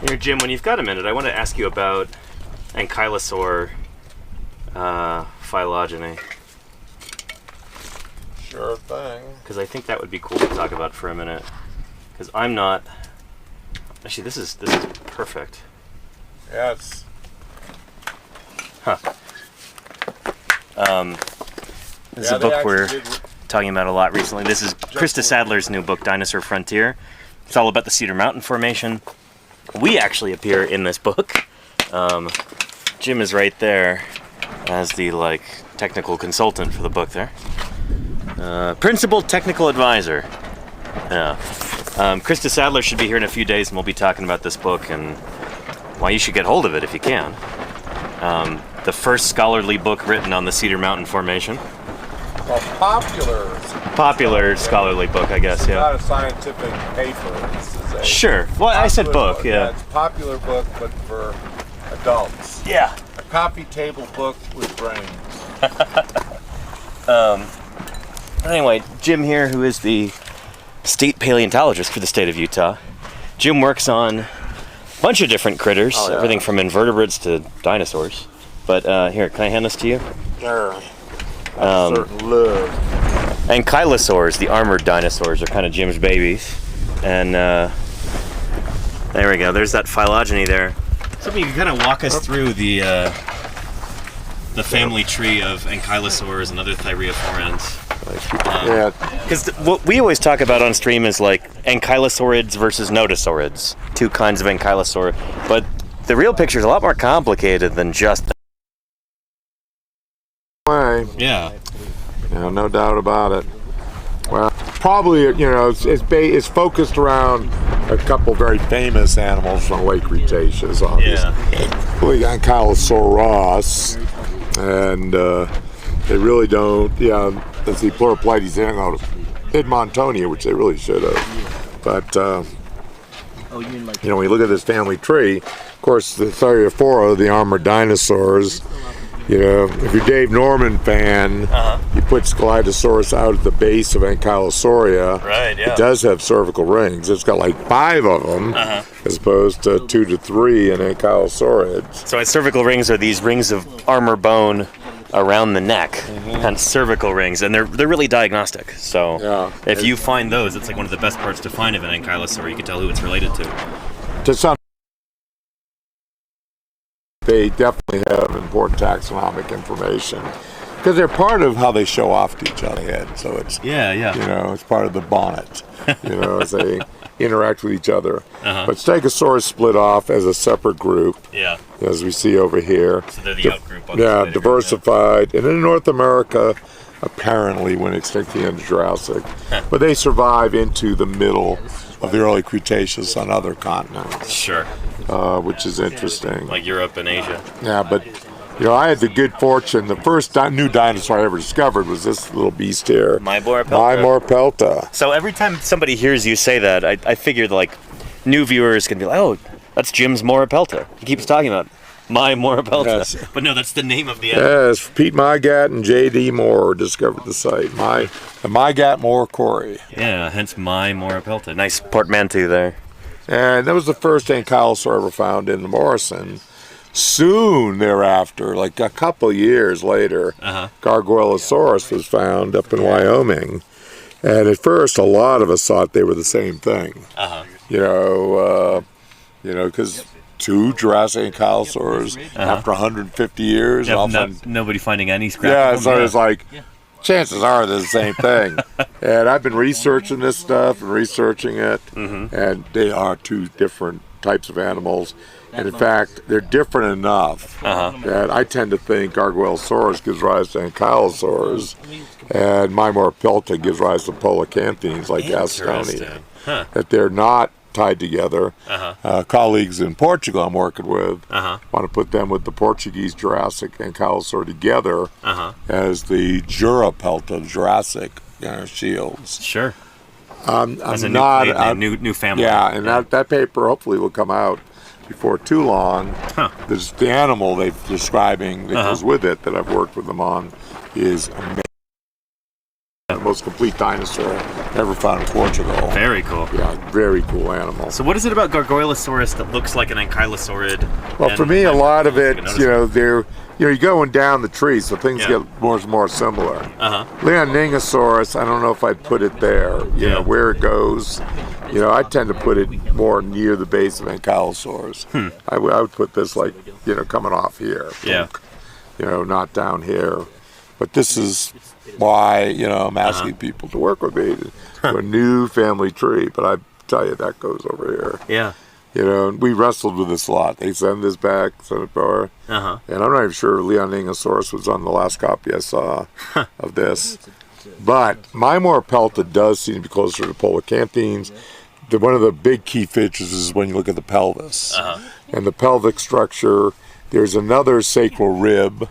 Here, Jim, when you've got a minute, I want to ask you about Ankylosaur phylogeny, Sure thing. because I think that would be cool to talk about for a minute. Because I'm not. Actually, this is perfect. Yeah, it's This is a book we're talking about a lot recently. This is Krista Sadler's new book, Dinosaur Frontier. It's all about the Cedar Mountain Formation. We actually appear in this book. Jim is right there as the technical consultant for the book there. Principal technical advisor. Yeah. Krista Sadler should be here in a few days, and we'll be talking about this book and why you should get hold of it if you can. The first scholarly book written on the Cedar Mountain Formation. well, Popular scholarly book, I guess. It's Yeah. not a scientific paper. This is a Sure. Well, I said popular book. Yeah. It's a popular book, but for adults. Yeah. A coffee table book with brains. Anyway, Jim here, who is the state paleontologist for the state of Utah. Jim works on a bunch of different critters, Oh, yeah. everything from invertebrates to dinosaurs. But here, can I hand this to you? Sure. Certain love. Ankylosaurs, the armored dinosaurs, are kind of Jim's babies. And there we go. There's that phylogeny there. So you can kind of walk us through the family tree of ankylosaurs and other thyreophorans. Yeah. Because what we always talk about on stream is ankylosaurids versus nodosaurids, two kinds of ankylosaur. But the real picture is a lot more complicated than just. Way. Yeah. Yeah, no doubt about it. Well, probably, it's focused around a couple very famous animals from late Cretaceous, obviously. Yeah. Ankylosaurus, and they really don't, let's see, Pleuropleides, they don't go to Edmontonia, which they really should have. But, when you look at this family tree, of course, the Thyreophora, the armored dinosaurs, if you're a Dave Norman fan, you put Scelidosaurus out at the base of Ankylosauria. Right, yeah. It does have cervical rings. It's got 5 of them, as opposed to 2 to 3 in Ankylosaurids. So cervical rings are these rings of armor bone around the neck, hence cervical rings, and they're really diagnostic. So if you find those, it's one of the best parts to find of an ankylosaur. You can tell who it's related to. To some, they definitely have important taxonomic information because they're part of how they show off to each other. So it's it's part of the bonnet. As they interact with each other. But Stegosaurus split off as a separate group. Yeah. As we see over here. So they're the outgroup. Yeah, diversified. And in North America, apparently went extinct at the end of Jurassic. But they survive into the middle of the early Cretaceous on other continents. Sure. Which is interesting. Like Europe and Asia. Yeah, but You know, I had the good fortune. The first new dinosaur I ever discovered was this little beast here. Morpelta. So every time somebody hears you say that, I figured like new viewers can be like, oh, that's Jim's Morpelta. He keeps talking about my Morpelta. Yes. But no, that's the name of the animal. Yes, Pete Mygat and J.D. Moore discovered the site. Mygat Moore Quarry. Yeah, hence my Morpelta. Nice portmanteau there. And that was the first ankylosaur ever found in the Morrison. Soon thereafter, like a couple years later, Gargoylosaurus was found up in Wyoming. And at first, a lot of us thought they were the same thing. You know, because two Jurassic ankylosaurs after 150 years. Nobody finding any scratch. Yeah, so it's like, chances are they're the same thing. And I've been researching this stuff and researching it, and they are two different types of animals. And in fact, they're different enough that I tend to think Gargoylosaurus gives rise to ankylosaurs, and Morpelta gives rise to polacanthines like Gastonia. That they're not tied together. Colleagues in Portugal I'm working with want to put them with the Portuguese Jurassic ankylosaur together as the Jurapelta Jurassic shields. Sure. I'm As a not new family. Yeah, and that paper hopefully will come out before too long. There's the animal they're describing that goes with it that I've worked with them on is amazing. The most complete dinosaur ever found in Portugal. Very cool. Yeah, very cool animal. So what is it about Gargoylosaurus that looks like an ankylosaurid? Well, for me, a lot of it, they're you're going down the tree, so things get more and more similar. Leoningosaurus, I don't know if I'd put it there. You know where it goes. You know, I tend to put it more near the base of ankylosaurs. I would put this like coming off here. Yeah. You know, not down here. But this is why I'm asking people to work with me to a new family tree. But I tell you, that goes over here. Yeah. You know, and we wrestled with this a lot. They send this back, send it forward. And I'm not even sure Leoningosaurus was on the last copy I saw of this. But my Morpelta does seem to be closer to polacanthines. One of the big key features is when you look at the pelvis. And the pelvic structure, there's another sacral rib.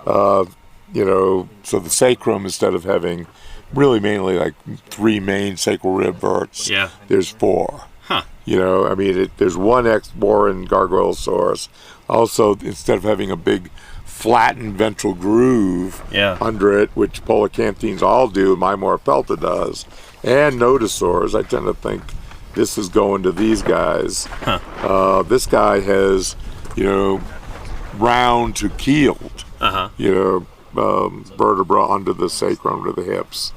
So the sacrum, instead of having really mainly like 3 main sacral rib verts, there's 4. There's one more in Gargoylosaurus. Also, instead of having a big flattened ventral groove under it, which polacanthines all do, my Morpelta does, and nodosaurs, I tend to think this is going to these guys. This guy has, round to keeled, vertebra under the sacrum, under the hips.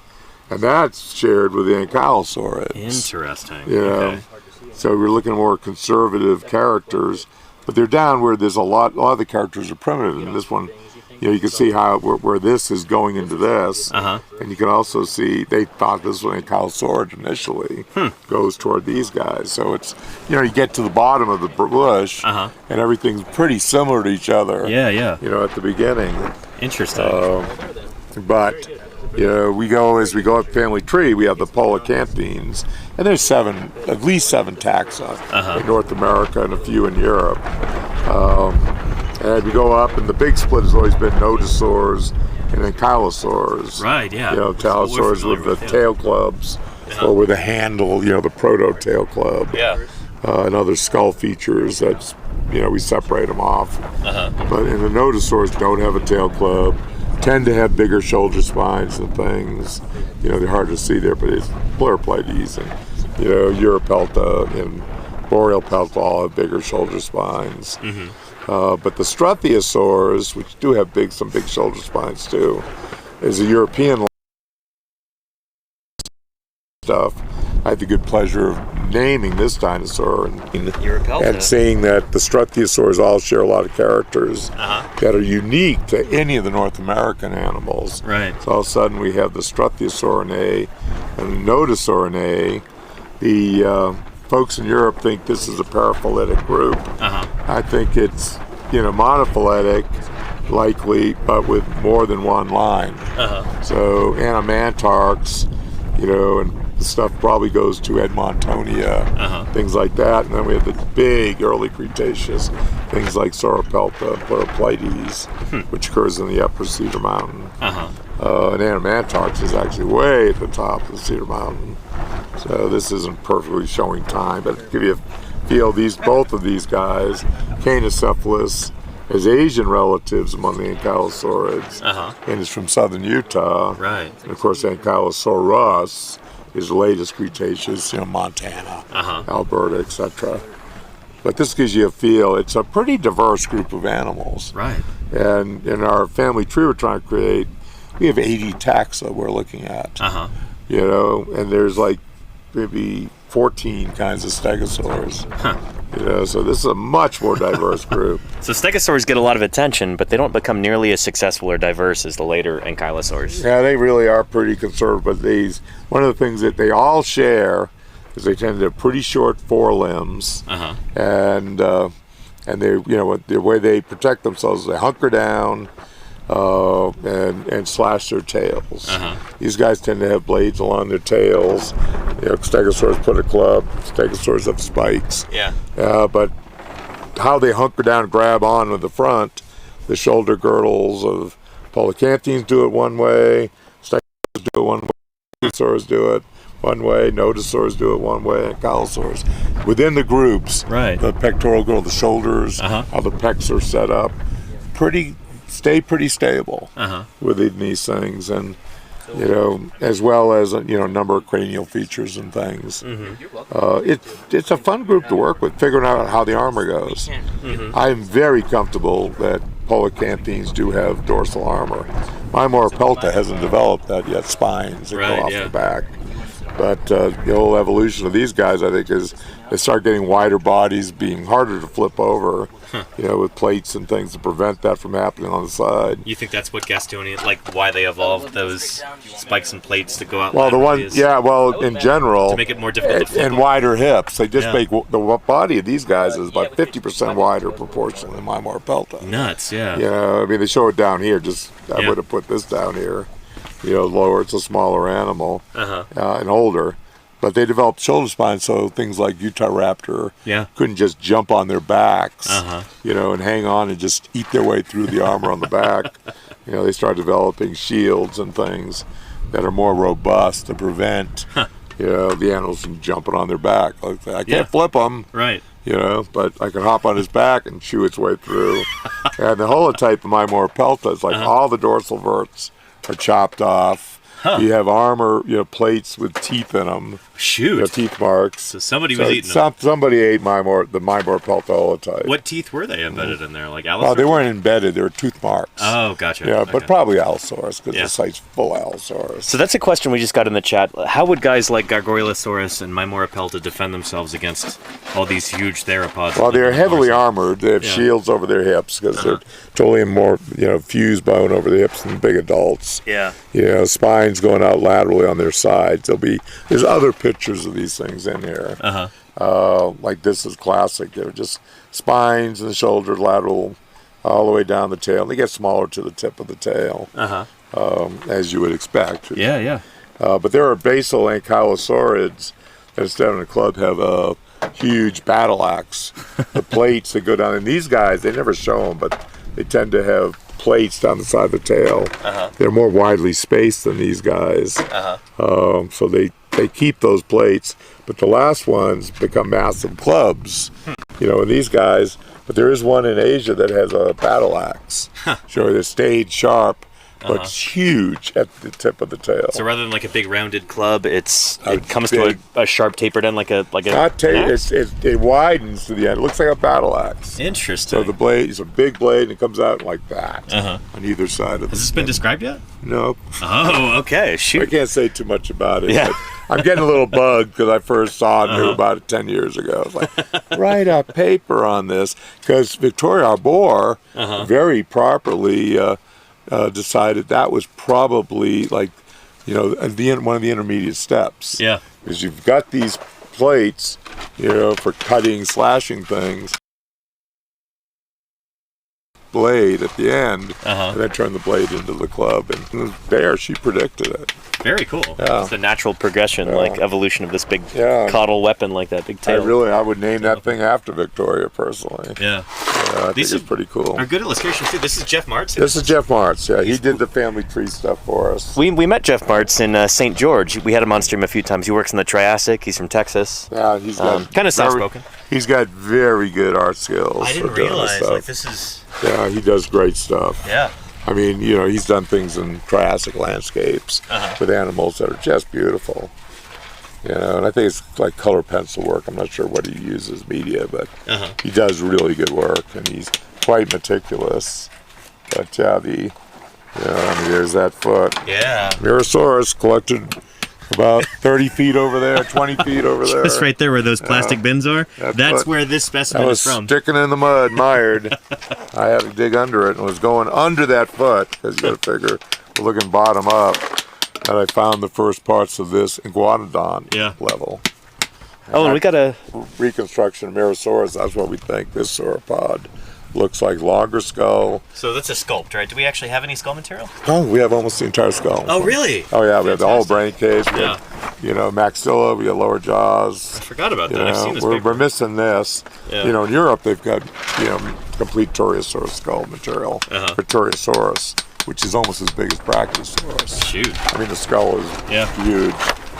And that's shared with the ankylosaurids. Interesting. Okay. So we're looking at more conservative characters, but they're down where there's a lot of the characters are primitive. And this one, you can see how where this is going into this. And you can also see they thought this was an ankylosaurid initially, goes toward these guys. So it's, you get to the bottom of the bush, and everything's pretty similar to each other. At the beginning. Interesting. But as we go up family tree, we have the polacanthines, and there's at least 7 taxa in North America and a few in Europe. And we go up, and the big split has always been nodosaurs and ankylosaurs. Right, yeah. Ankylosaurs with the tail clubs, or with a handle, the proto-tail club. And other skull features that's, we separate them off. But the nodosaurs don't have a tail club, tend to have bigger shoulder spines and things. They're hard to see there, but it's Pleuropleides and, Europelta and Borealpelta all have bigger shoulder spines. But the Struthiosaurs, which do have some big shoulder spines too, is a European stuff. I had the good pleasure of naming this dinosaur and seeing that the Struthiosaurs all share a lot of characters that are unique to any of the North American animals. Right. So all of a sudden we have the Struthiosaurinae and the Nodosaurinae. The folks in Europe think this is a paraphyletic group. I think it's monophyletic, likely, but with more than one line. So Anamantarchs, and the stuff probably goes to Edmontonia, things like that. And then we have the big early Cretaceous, things like Sauropelta, Pleuropleides, which occurs in the upper Cedar Mountain. And Anamantox is actually way at the top of the Cedar Mountain. So this isn't perfectly showing time, but to give you a feel, both of these guys, Cainocephalus, has Asian relatives among the Ankylosaurids, and is from southern Utah. Right. And of course, Ankylosaurus is the latest Cretaceous, Montana, Alberta, etc. But this gives you a feel. It's a pretty diverse group of animals. Right. And in our family tree we're trying to create, we have 80 taxa we're looking at. And there's like maybe 14 kinds of stegosaurs. So this is a much more diverse group. So stegosaurs get a lot of attention, but they don't become nearly as successful or diverse as the later ankylosaurs. Yeah, they really are pretty conservative. But one of the things that they all share is they tend to have pretty short forelimbs, and they, the way they protect themselves is they hunker down and slash their tails. These guys tend to have blades along their tails. Stegosaurs put a club. Stegosaurs have spikes. But how they hunker down and grab on with the front, the shoulder girdles of Polycanthines do it one way, Stegosaurs do it one way, Dinosaurs do it one way, Nodosaurs do it one way, Ankylosaurs. Within the groups, the pectoral girdle, the shoulders, how the pecs are set up, stay pretty stable within these things, and as well as a number of cranial features and things. It's a fun group to work with, figuring out how the armor goes. I'm very comfortable that Polycanthines do have dorsal armor. Maiamauropelta hasn't developed that yet, spines that go off the back. But the whole evolution of these guys, I think, is they start getting wider bodies, being harder to flip over, with plates and things to prevent that from happening on the side. You think that's what Gastonia, like why they evolved those spikes and plates to go out? In general, to make it more difficult to flip and wider hips. They just make the body of these guys is about 50% wider proportionally than Maiamauropelta. Nuts, they show it down here. I would have put this down here. Lower, it's a smaller animal and older. But they developed shoulder spines, so things like Utah Raptor couldn't just jump on their backs, and hang on and just eat their way through the armor on the back. They start developing shields and things that are more robust to prevent, the animals from jumping on their back. Like I can't flip them, but I can hop on his back and chew its way through. And the holotype of Maiamauropelta is like all the dorsal verts are chopped off. You have armor, plates with teeth in them. Shoot. Teeth marks. So somebody was eating them. Somebody ate the Maiamauropelta holotype. What teeth were they embedded in there? Like Allosaurus? Well, they weren't embedded. They were tooth marks. Oh, gotcha. But probably Allosaurus, because the site's full of Allosaurus. So that's a question we just got in the chat. How would guys like Gargoylosaurus and Maiamauropelta defend themselves against all these huge theropods? Well, they're heavily armored. They have shields over their hips, because they're totally more, fused bone over the hips than big adults. Spines going out laterally on their sides. There's other pictures of these things in here. Like this is classic. They're just spines and the shoulder lateral all the way down the tail. They get smaller to the tip of the tail, as you would expect. But there are basal ankylosaurids that instead of a club have a huge battle axe. The plates that go down. And these guys, they never show them, but they tend to have plates down the side of the tail. They're more widely spaced than these guys. So they keep those plates, but the last ones become massive clubs. And these guys, but there is one in Asia that has a battle axe. So they stayed sharp, but it's huge at the tip of the tail. So rather than like a big rounded club, it comes to a sharp tapered end, like a not it widens to the end. It looks like a battle axe. Interesting. So the blade is a big blade, and it comes out like that on either side of. Has this been described yet? No. Oh, okay. Shoot. I can't say too much about it. But I'm getting a little bugged because I first saw it knew about it 10 years ago. I was like, write a paper on this, because Victoria Arbor very properly decided that was probably like, one of the intermediate steps. Because you've got these plates, for cutting, slashing things. Blade at the end, and then turn the blade into the club. And there, she predicted it. Very cool. Yeah. It's the natural progression, like evolution of this big Yeah. caudal weapon like that, big tail. I would name that thing after Victoria personally. Yeah. I think These it's pretty cool. Are good illustrations too. This is Jeff Martz. This is Jeff Martz. Yeah, he did the family tree stuff for us. We met Jeff Martz in St. George. We had him on stream a few times. He works in the Triassic. He's from Texas. Yeah, he's got kind of soft-spoken. He's got very good art skills. I didn't for doing this realize, stuff. like, this is... Yeah, he does great stuff. Yeah. I mean, he's done things in Triassic landscapes with animals that are just beautiful. And I think it's like color pencil work. I'm not sure what he uses media, but he does really good work, and he's quite meticulous. But yeah, there's that foot. Yeah. Mirasaurus collected about 30 feet over there, 20 feet over there. Just right there where those plastic bins are. That's where this specimen is from. Sticking in the mud, mired. I had to dig under it and was going under that foot, because you got to figure, looking bottom up, and I found the first parts of this iguanodont level. And we got a reconstruction of Mirasaurus. That's what we think this sauropod looks like. Longer skull. So that's a sculpt, right? Do we actually have any skull material? Oh, we have almost the entire skull. Oh, really? Oh, yeah. We have the whole brain case. We have, maxilla. We have lower jaws. I forgot about that. I've seen this we're missing this. Yeah. In Europe, they've got, complete Toriosaurus skull material for Toriosaurus, which is almost as big as Brachiosaurus. Shoot. I mean, the skull is huge.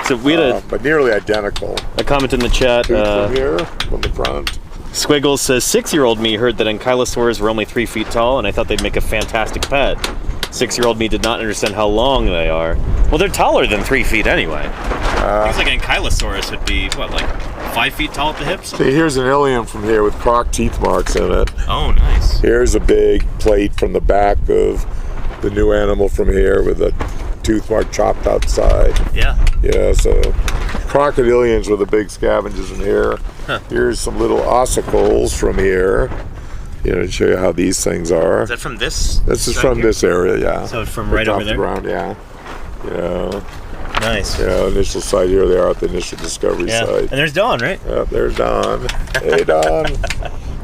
So we had but nearly identical. a comment in the chat. From here, from the front. Squiggles says, 6-year-old me heard that ankylosaurs were only 3 feet tall, and I thought they'd make a fantastic pet. 6-year-old me did not understand how long they are. Well, they're taller than 3 feet anyway. Things like ankylosaurus would be, what, like 5 feet tall at the hips? See, here's an ilium from here with croc teeth marks in it. Oh, nice. Here's a big plate from the back of the new animal from here with a tooth mark chopped outside. Yeah. Yeah, so crocodilians were the big scavengers in here. Here's some little ossicles from here, to show you how these things are. Is that from this? This is from this area, yeah. So from right over there? The ground, yeah. Nice. Yeah, initial site here, they are at the initial discovery site. And there's Dawn, right? Yeah, there's Don. Hey, Don.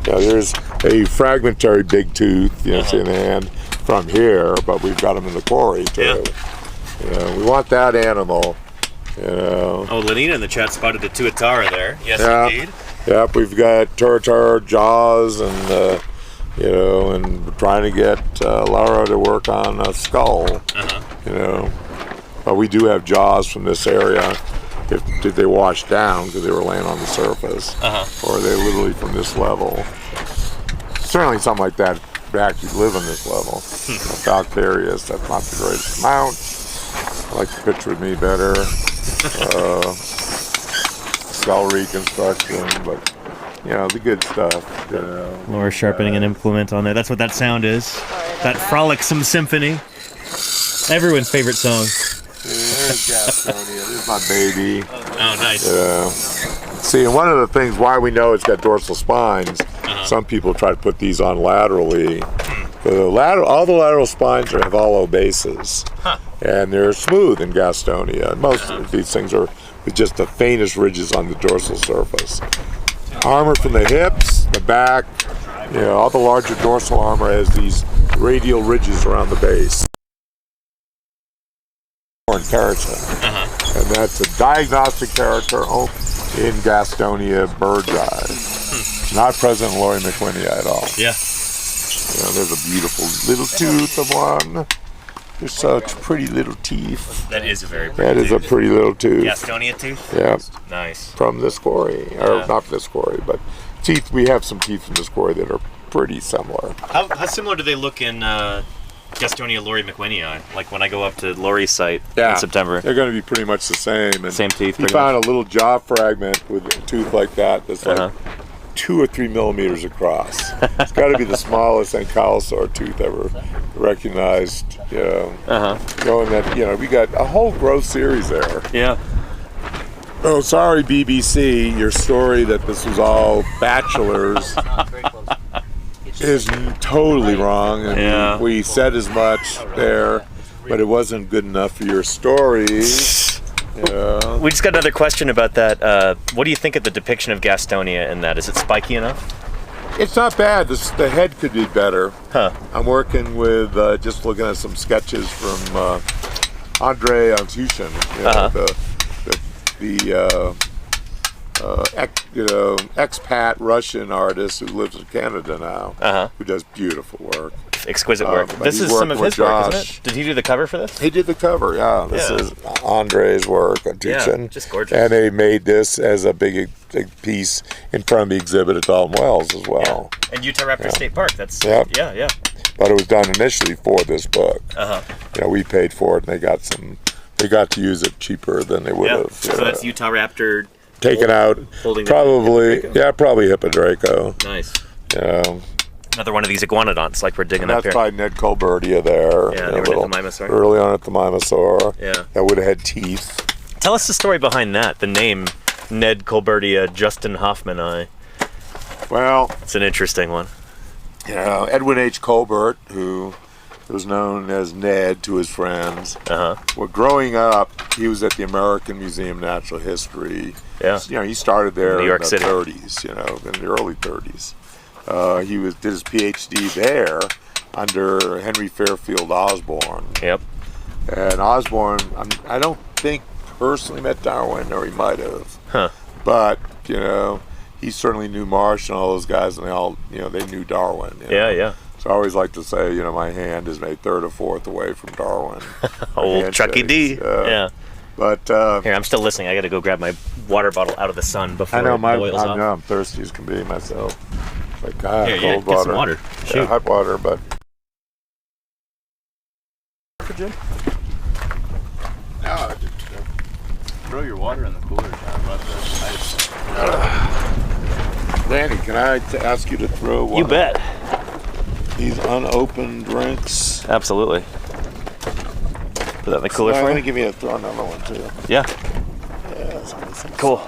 There's a fragmentary big tooth, see in the hand from here, but we've got them in the quarry too. We want that animal. Oh, Lenina in the chat spotted the tuatara there. Yes, indeed. Yep, we've got tuatara jaws, and and we're trying to get Laura to work on a skull. But we do have jaws from this area. If they wash down because they were laying on the surface, or they literally from this level. Certainly something like that would actually live on this level. Falcarius, that's not the greatest amount. I like the picture with me better. Skull reconstruction, but the good stuff. Laura sharpening an implement on there. That's what that sound is. That frolicsome symphony. Everyone's favorite song. There's Gastonia. There's my baby. Oh, nice. See, and one of the things why we know it's got dorsal spines, some people try to put these on laterally. All the lateral spines have hollow bases, and they're smooth in Gastonia. Most of these things are with just the faintest ridges on the dorsal surface. Armor from the hips, the back, all the larger dorsal armor has these radial ridges around the base. Keratin, and that's a diagnostic character in Gastonia bird's eye. Not present in Lori McWhinney at all. Yeah. There's a beautiful little tooth of one. They're such pretty little teeth. That is a very pretty That is a pretty little tooth. Gastonia tooth? Yeah. Nice. From this quarry. Or not from this quarry, but teeth. We have some teeth from this quarry that are pretty similar. How similar do they look in Gastonia Lori McWhinney eye? Like when I go up to Lori's site in September. They're going to be pretty much the same. And same teeth. He found a little jaw fragment with a tooth like that that's like 2 or 3 millimeters across. It's got to be the smallest ankylosaur tooth ever recognized. Showing that we got a whole growth series there. Yeah. Oh, sorry, BBC. Your story that this was all bachelors is totally wrong. And we said as much there, but it wasn't good enough for your story. We just got another question about that. What do you think of the depiction of Gastonia in that? Is it spiky enough? It's not bad. The head could be better. I'm working with just looking at some sketches from Andre Antushin, expat Russian artist who lives in Canada now, who does beautiful work. Exquisite work. But This he's is some of working his with work, Josh. isn't it? Did he do the cover for this? He did the cover, yeah. This is Andre's work, Antushin. Yeah, just gorgeous. And they made this as a big piece in front of the exhibit at Dalton Wells as well. Yeah. And Utah Raptor State Park. That's Yep. yeah. But it was done initially for this book. Uh-huh. We paid for it, and they got to use it cheaper than they would Yeah. have. So that's Utah Raptor taken out. holding the Probably, Hippodraco. probably Hippodraco. Nice. Yeah. Another one of these iguanodonts like we're digging up That's here. probably Ned Colbertia there. Yeah, they were at the Mimosaur. Early on at the Mimosaur. Yeah. That would have had teeth. Tell us the story behind that. The name Ned Colbertia, Justin Hoffman. Well, It's an interesting one. Edwin H. Colbert, who was known as Ned to his friends. Well, growing up, he was at the American Museum of Natural History. Yeah. He started there New York in the City. 30s, in the early 30s. He did his PhD there under Henry Fairfield Osborn. Yep. And Osborn, I don't think personally met Darwin, or he might have. Huh. But, he certainly knew Marsh and all those guys, and they all, they knew Darwin. Yeah. So I always like to say, my hand is made third or fourth away from Darwin. Old Chucky D. Yeah. But Here, I'm still listening. I got to go grab my water bottle out of the sun before I know it boils off. I'm thirsty as can be myself. Like, Here, cold get some water. Yeah, Shoot. hot water, but No, throw your water in the cooler, John. Let the ice. Danny, can I ask you to throw one You bet. of these unopened drinks? Absolutely. Put that in the cooler I'm for going to you? give you throw another one too. Yeah. Yeah, some Cool.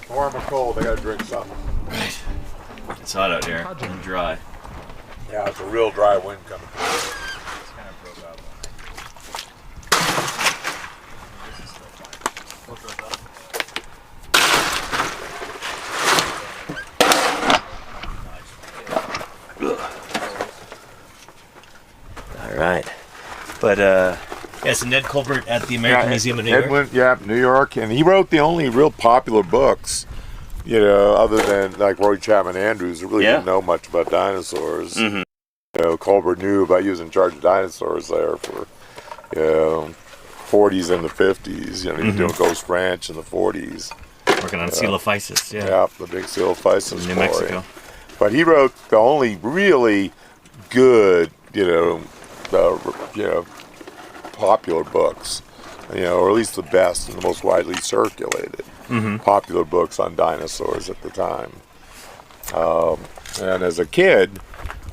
Warm or cold, I got to drink something. It's hot out here and dry. Yeah, it's a real dry wind coming through. All right. But, yeah, so Ned Colbert at the American Museum of New York. Edwin, New York, and he wrote the only real popular books, other than like Roy Chapman Andrews, who really didn't know much about dinosaurs. Colbert knew about using charge of dinosaurs there for, 40s and the 50s. He was doing Ghost Ranch in the 40s. Working on Coelophysis, Yeah, the big Coelophysis New boy. Mexico. But he wrote the only really good, popular books, or at least the best and the most widely circulated popular books on dinosaurs at the time. And as a kid,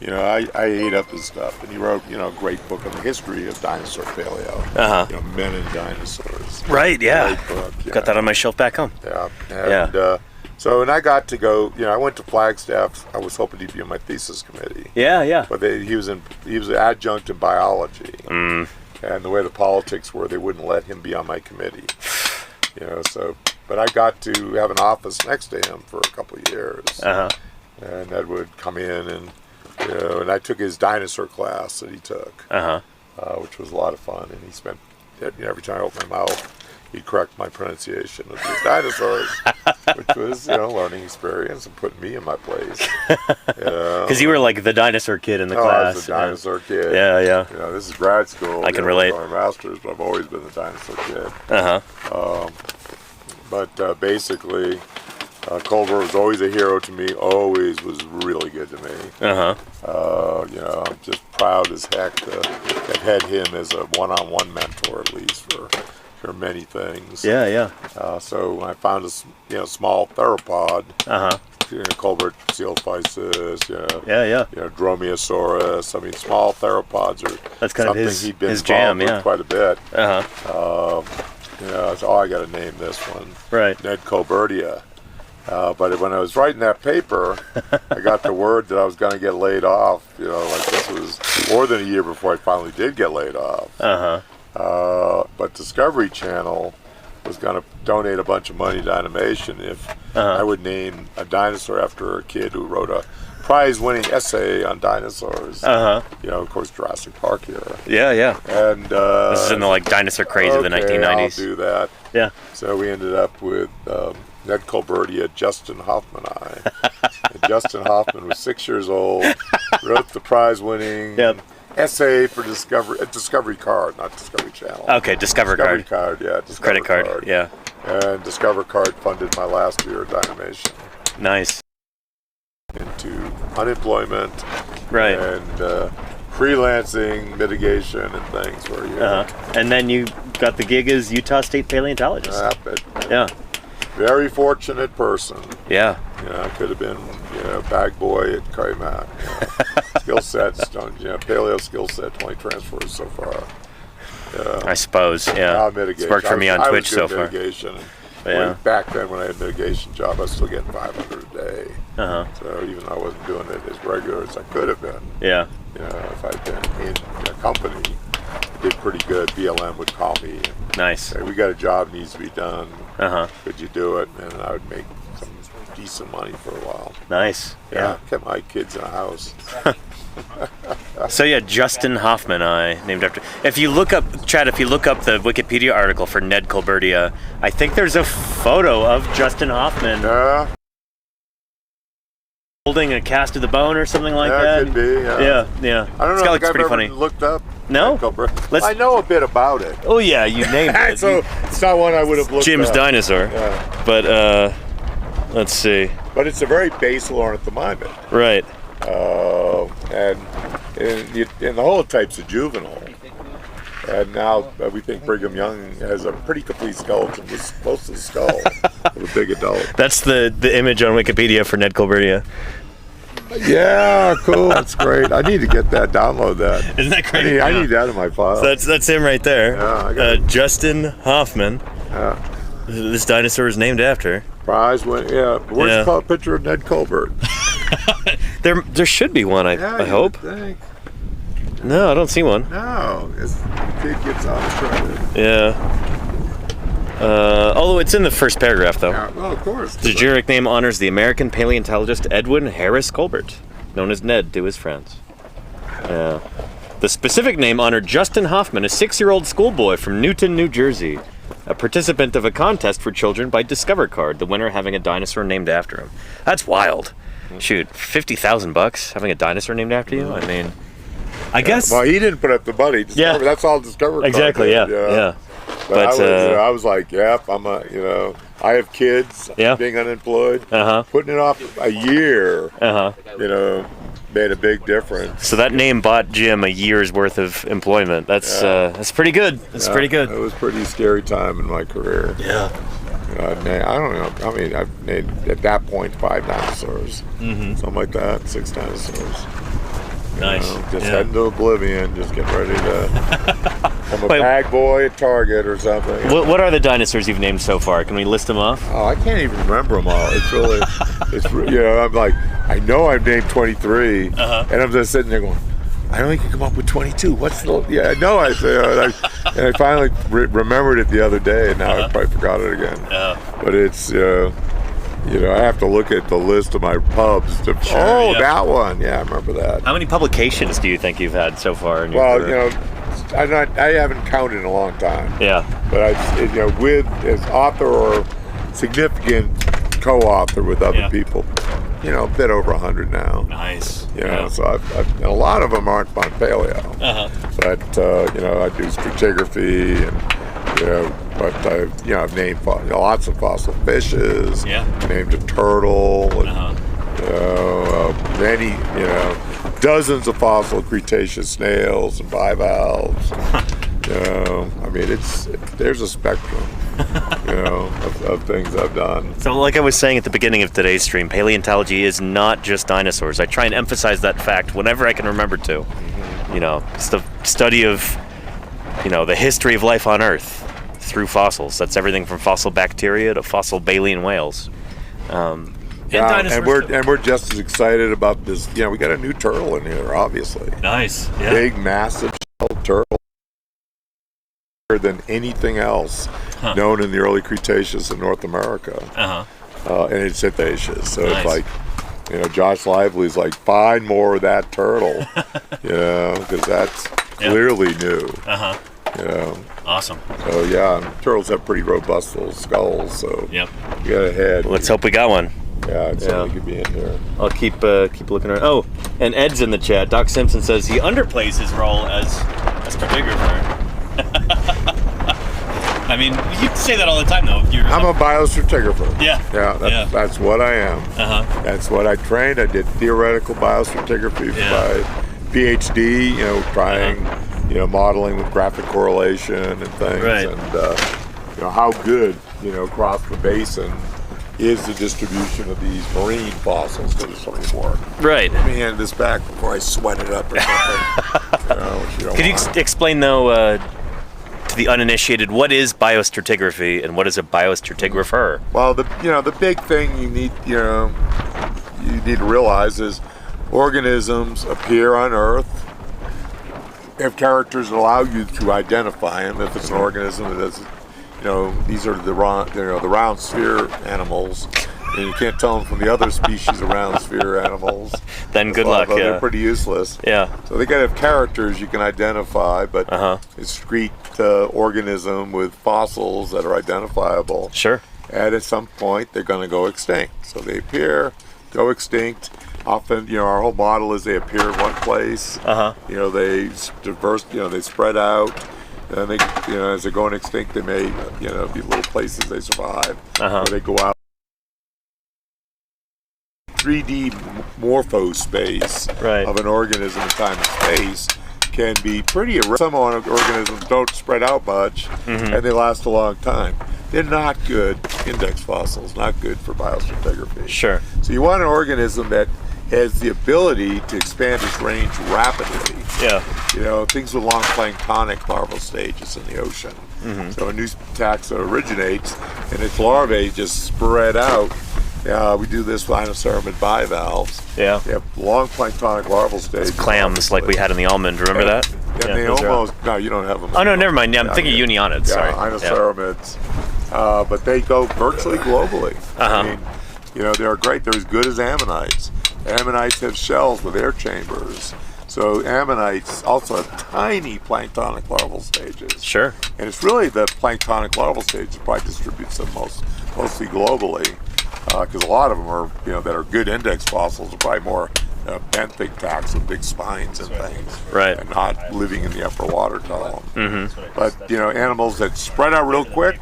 I ate up his stuff, and he wrote, a great book on the history of dinosaur paleo. Men and Dinosaurs. Right, yeah. Great book. Got that on my shelf back home. Yeah. And, so, and I got to go, I went to Flagstaff. I was hoping he'd be on my thesis committee. Yeah. But he was an adjunct in biology. And the way the politics were, they wouldn't let him be on my committee. But I got to have an office next to him for a couple of years. And Ed would come in and, and I took his dinosaur class that he took, which was a lot of fun. And he spent, every time I opened my mouth, he'd correct my pronunciation of these dinosaurs, which was, learning experience and putting me in my place. Because you were like the dinosaur kid in the class. I was a dinosaur kid. Yeah. This is grad school. I can relate. My master's, but I've always been the dinosaur kid. But basically, Colbert was always a hero to me. Always was really good to me. I'm just proud as heck to have had him as a one-on-one mentor, at least for many things. Yeah. So when I found a small theropod, Colbert Coelophysis, Dromaeosaurus. I mean, small theropods are That's kind of something his, he'd been his jam, involved with quite a bit. So I got to name this one. Right. Ned Colbertia. But when I was writing that paper, I got the word that I was going to get laid off. This was more than a year before I finally did get laid off. But Discovery Channel was going to donate a bunch of money to animation if I would name a dinosaur after a kid who wrote a prize-winning essay on dinosaurs. You know, of course, Jurassic Park era. Yeah. And This is in the like dinosaur craze of the 1990s. I'll do that. Yeah. So we ended up with Ned Colbertia, Justin Hoffman. And Justin Hoffman was 6 years old, wrote the prize-winning essay for Discovery Card, not Discovery Channel. Okay, Discover Discovery Card. Card, yeah. Credit card, yeah. And Discover Card funded my last year of animation. Nice. Into unemployment Right. and freelancing, mitigation, and things where you And then you got the gig as Utah State Paleontologist. Yeah. very fortunate person. Yeah. You know, I could have been, bag boy at Kaymat. Skill sets, paleo skill set, 20 transfers so far. I suppose, yeah. Mitigation. It's worked for me on Twitch so far. Mitigation. Yeah. Back then when I had a mitigation job, I was still getting 500 a day. So even though I wasn't doing it as regular as I could have been, Yeah. if I'd been in a company, I did pretty good. BLM would call me and Nice. say, we got a job needs to be done. Uh-huh. Could you do it? And I would make some decent money for a while. Nice. Yeah. Kept my kids in a house. So yeah, Justin Hoffman, named after. If you look up, Chad, if you look up the Wikipedia article for Ned Colbertia, I think there's a photo of Justin Hoffman holding a cast of the bone or something like that. Could be. Yeah. I don't know. Looks I've pretty ever funny. looked up. No? I know a bit about it. Oh yeah, you named it. So it's not one I would have looked Jim's up. dinosaur. Yeah. But let's see. But it's a very basal ornithomimid. Right. And the holotype's a juvenile. And now we think Brigham Young has a pretty complete skeleton with most of the skull of a big adult. That's the image on Wikipedia for Ned Colbertia. Yeah, cool. That's great. I need to get that. Download that. Isn't that great? I need that in my file. So that's him right there. Yeah, I got it. Justin Hoffman. Yeah. This dinosaur is named after. Prize win. Yeah. Where's the picture of Ned Colbert? There should be one. I hope. Think. No, I don't see one. No, the kid gets on the credit. Yeah. Although it's in the first paragraph, though. Yeah, well, of course. The generic name honors the American paleontologist Edwin Harris Colbert, known as Ned to his friends. The specific name honored Justin Hoffman, a 6-year-old schoolboy from Newton, New Jersey, a participant of a contest for children by Discover Card, the winner having a dinosaur named after him. That's wild. Shoot, $50,000 having a dinosaur named after you? I mean, I guess. Well, he didn't put up the money. Discover, that's all Discover Card. Exactly. Did, Yeah. But I was like, yep, I have kids, being unemployed, putting it off a year, made a big difference. So that name bought Jim a year's worth of employment. That's pretty good. That's pretty good. It was a pretty scary time in my career. Yeah. I don't know. I mean, I've made, at that point, 5 dinosaurs. Something like that, 6 dinosaurs. Nice. Just heading to oblivion, just getting ready to become a bag boy at Target or something. What are the dinosaurs you've named so far? Can we list them off? Oh, I can't even remember them all. It's really, I'm like, I know I've named 23, and I'm just sitting there going, I only can come up with 22. What's the? Yeah, I know. And I finally remembered it the other day, and now I probably forgot it again. But it's, I have to look at the list of my pubs to. That one. Yeah, I remember that. How many publications do you think you've had so far in your career? I haven't counted in a long time. Yeah. But with as author or significant co-author with other people. A bit over 100 now. Nice. So and a lot of them aren't on paleo. But I do stratigraphy and but I've named lots of fossil fishes. Named a turtle. And, many dozens of fossil Cretaceous snails and bivalves. I mean, there's a spectrum, of things I've done. So like I was saying at the beginning of today's stream, paleontology is not just dinosaurs. I try and emphasize that fact whenever I can remember to. It's the study of, the history of life on Earth through fossils. That's everything from fossil bacteria to fossil baleen whales. And we're just as excited about this. We got a new turtle in here, obviously. Nice. Big, massive shelled turtle. Than anything else known in the early Cretaceous in North America. And it's Cretaceous. So Nice. it's like, you know, Josh Lively's like, find more of that turtle, you know, because that's clearly new. You know, Awesome. so yeah, and turtles have pretty robust little skulls, so Yep. you got a head. Let's hope we got one. Yeah, it's something could be in here. I'll keep looking around. Oh, and Ed's in the chat. Doc Simpson says he underplays his role as stratigrapher. I mean, you say that all the time, though. I'm a biostratigrapher. Yeah. Yeah, that's what I am. That's what I trained. I did theoretical biostratigraphy for my PhD, you know, trying, you know, modeling with graphic correlation and things. Right. And, you know, how good, you know, across the basin is the distribution of these marine fossils, because there's so many more. Right. Let me hand this back before I sweat it up or something. You know, which you don't Could you want. explain, though, to the uninitiated, what is biostratigraphy and what is a biostratigrapher? Well, the big thing you need to realize is organisms appear on Earth. They have characters that allow you to identify them. If it's an organism that does, you know, these are the round sphere animals, and you can't tell them from the other species of round sphere animals. Then good luck. They're Yeah. pretty useless. Yeah. So they gotta have characters you can identify, but a discrete organism with fossils that are identifiable. Sure. And at some point, they're going to go extinct. So they appear, go extinct. Often, you know, our whole model is they appear in one place. You know, they diverse. You know, they spread out. And they, you know, as they're going extinct, they may, you know, be little places they survive. Or they go out. 3D morphospace of an organism in time and space can be pretty irregular. Some organisms don't spread out much, and they last a long time. They're not good index fossils, not good for biostratigraphy. Sure. So you want an organism that has the ability to expand its range rapidly. Yeah. You know, things with long planktonic larval stages in the ocean. So a new taxa originates, and its larvae just spread out. We do this with inoceramid bivalves. Yeah. They have long planktonic larval stages. Clams like we had in the almond. Remember that? And they those are- almost, no, you don't have them. Oh, no, never mind. Yeah, I'm thinking unionids. Sorry. Inoceramids. But they go virtually globally. I mean, you know, they're great. They're as good as ammonites. Ammonites have shells with air chambers. So ammonites also have tiny planktonic larval stages. Sure. And it's really the planktonic larval stage that probably distributes them mostly globally. Because a lot of them are, you know, that are good index fossils are probably more benthic taxa with big spines and things. Right. And not living in the upper water column. But, you know, animals that spread out real quick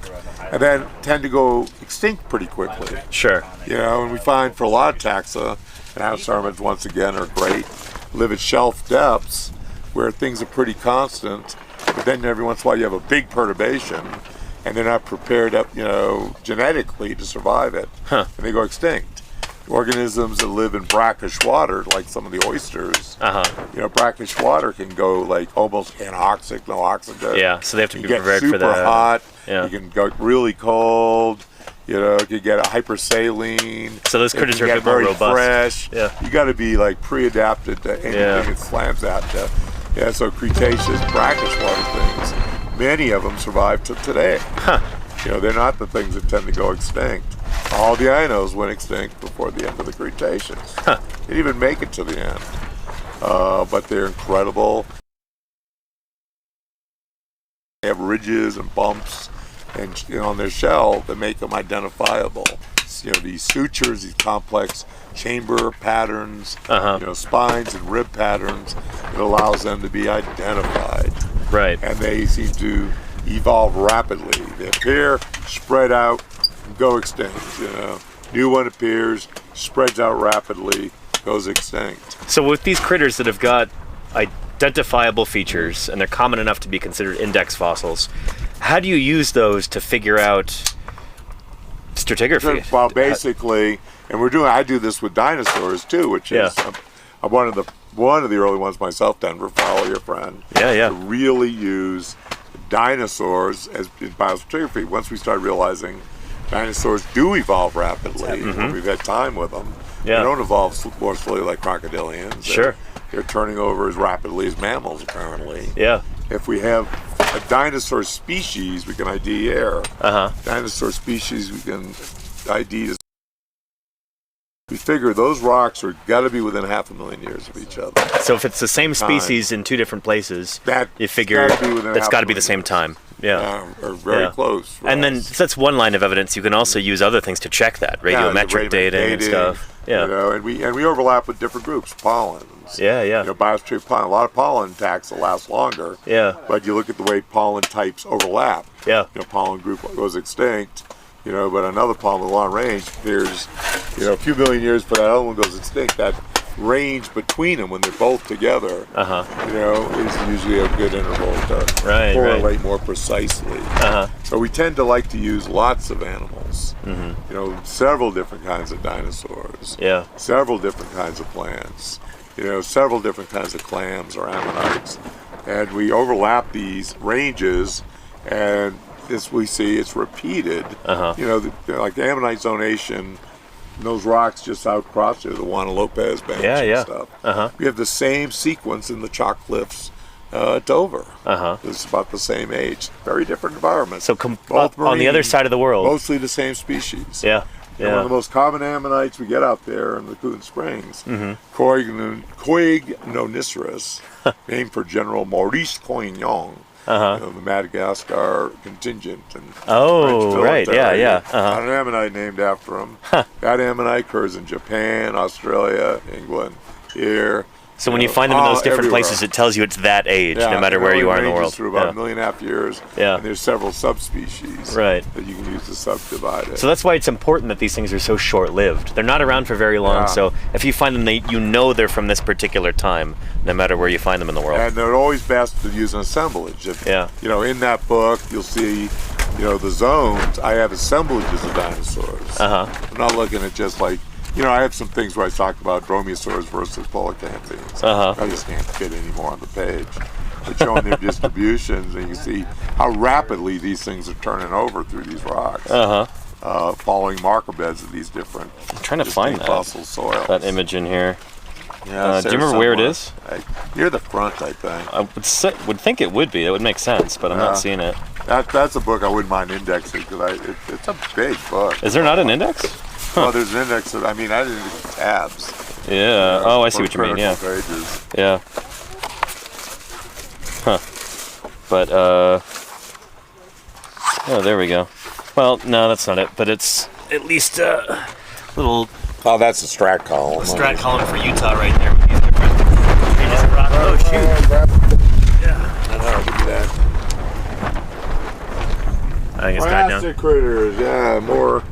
and then tend to go extinct pretty quickly. Sure. You know, and we find for a lot of taxa, and inoceramids once again are great, live at shelf depths where things are pretty constant, but then every once in a while you have a big perturbation and they're not prepared up, you know, genetically to survive it, and they go extinct. Organisms that live in brackish water, like some of the oysters, you know, brackish water can go like almost anoxic, no oxygen. Yeah, so they have to be You get prepared for super that. hot. Yeah. You can go really cold. You know, you get a hypersaline. So those critters you are a get bit more very robust. fresh. Yeah. You got to be like pre-adapted to anything that slams at you. Yeah, so Cretaceous brackish water things, many of them survive to today. You know, they're not the things that tend to go extinct. All the inos went extinct before the end of the Cretaceous. They didn't even make it to the end. But they're incredible. They have ridges and bumps and, you know, on their shell that make them identifiable. You know, these sutures, these complex chamber patterns, you know, spines and rib patterns, it allows them to be identified. Right. And they seem to evolve rapidly. They appear, spread out, and go extinct. You know, new one appears, spreads out rapidly, goes extinct. So with these critters that have got identifiable features and they're common enough to be considered index fossils, how do you use those to figure out stratigraphy? Well, basically, and I do this with dinosaurs too, which is I'm one of the early ones myself, Denver Fowler, your friend. Yeah. To really use dinosaurs as in biostratigraphy. Once we start realizing dinosaurs do evolve rapidly, when we've had time with them. Yeah. They don't evolve more slowly like crocodilians. Sure. They're turning over as rapidly as mammals, apparently. Yeah. If we have a dinosaur species we can ID here. Dinosaur species we can ID. We figure those rocks are got to be within 500,000 years of each other. So if it's the same species in two different places, you figure that's got to be the same time. Yeah. Or very close. And then that's one line of evidence. You can also use other things to check that, radiometric dating and stuff. Yeah. You know, and we overlap with different groups, pollens. Yeah. You know, biosphere pollen. A lot of pollen attacks will last longer. Yeah. But you look at the way pollen types overlap. Yeah. You know, pollen group goes extinct. You know, but another pollen with long range, there's, you know, a few billion years before that other one goes extinct. That range between them when they're both together, you know, is usually a good interval to correlate more precisely. So we tend to like to use lots of animals. You know, several different kinds of dinosaurs. Several different kinds of plants. You know, several different kinds of clams or ammonites, and we overlap these ranges and. This we see it's repeated. You know, like the Ammonite zonation, those rocks just out across there, the Juan Lopez Bench and stuff. We have the same sequence in the chalk cliffs at Dover. It's about the same age. Very different environments. So both on the other side of the world. Mostly the same species. Yeah. One of the most common ammonites we get out there in the Coon Springs, Coignoniceros, named for General Maurice Coignon. You know, the Madagascar contingent and French military. Got an ammonite named after him. That ammonite occurs in Japan, Australia, England, here. So when you find them in those different places, it tells you it's that age, no matter where you are in the world. Through about 1.5 million years, and there's several subspecies that you can use to subdivide it. So that's why it's important that these things are so short-lived. They're not around for very long, so if you find them, you know they're from this particular time, no matter where you find them in the world. And they're always best to use an assemblage. If, you know, in that book, you'll see, you know, the zones. I have assemblages of dinosaurs. I'm not looking at just like. You know, I have some things where I talk about dromaeosaurs versus polycanthines. I just can't fit anymore on the page. But showing their distributions, and you can see how rapidly these things are turning over through these rocks, following marker beds of these different. I'm trying to find fossil soils. That image in here. Yeah, do you remember where it is? Near the front, I think. I would think it would be. It would make sense, but I'm not seeing it. That's a book I wouldn't mind indexing because it's a big book. Is there not an index? Well, there's an index. I mean, I didn't do tabs. Yeah. Oh, I see what you mean. Yeah. Pages. Yeah. But oh, there we go. Well, no, that's not it. But it's at least a little. Oh, that's a strat column. A strat column for Utah right there with these different rock. Oh shoot. Yeah. I know. Look at that. I think it's died down. Plastic critters. Yeah, more.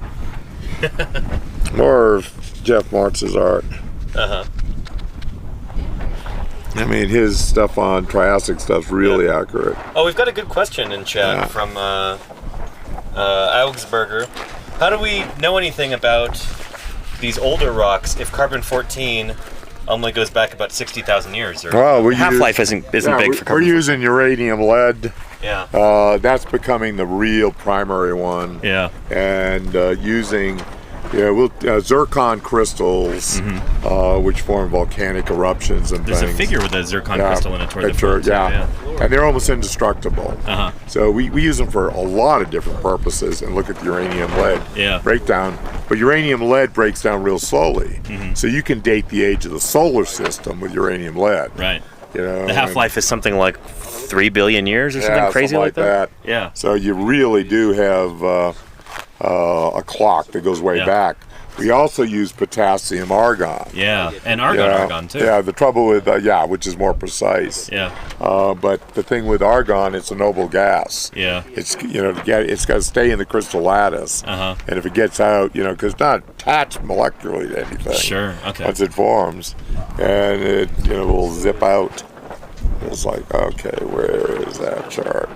More of Jeff Martz's art. I mean, his stuff on Triassic stuff's really accurate. Oh, we've got a good question in chat from Augsburger. How do we know anything about these older rocks if carbon-14 only goes back about 60,000 years? Or half-life isn't big for carbon. We're using uranium lead. Yeah. That's becoming the real primary one. Yeah. And using zircon crystals, which form volcanic eruptions and There's things. a figure with a zircon crystal in it toward the front. And they're almost indestructible. So we use them for a lot of different purposes and look at the uranium lead breakdown. But uranium lead breaks down real slowly. So you can date the age of the solar system with uranium lead. Right. You know, the half-life is something like 3 billion years or something crazy like that. Yeah. So you really do have a clock that goes way back. We also use potassium argon. Yeah, and argon too. Yeah, the trouble with which is more precise. Yeah. But the thing with argon, it's a noble gas. Yeah. It's it's got to stay in the crystal lattice. And if it gets out, because it's not attached molecularly to anything. Sure. Okay. Once it forms, and it will zip out. It's like, okay, where is that chart?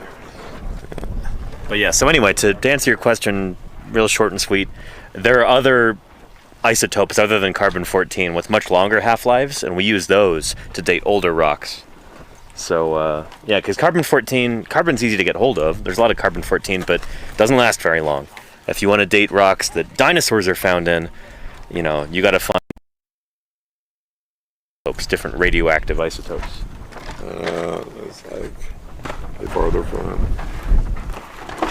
But yeah. So anyway, to answer your question, real short and sweet, there are other isotopes other than carbon-14 with much longer half-lives, and we use those to date older rocks. So because carbon's easy to get hold of. There's a lot of carbon-14, but it doesn't last very long. If you want to date rocks that dinosaurs are found in, you got to find different radioactive isotopes. It's like farther from.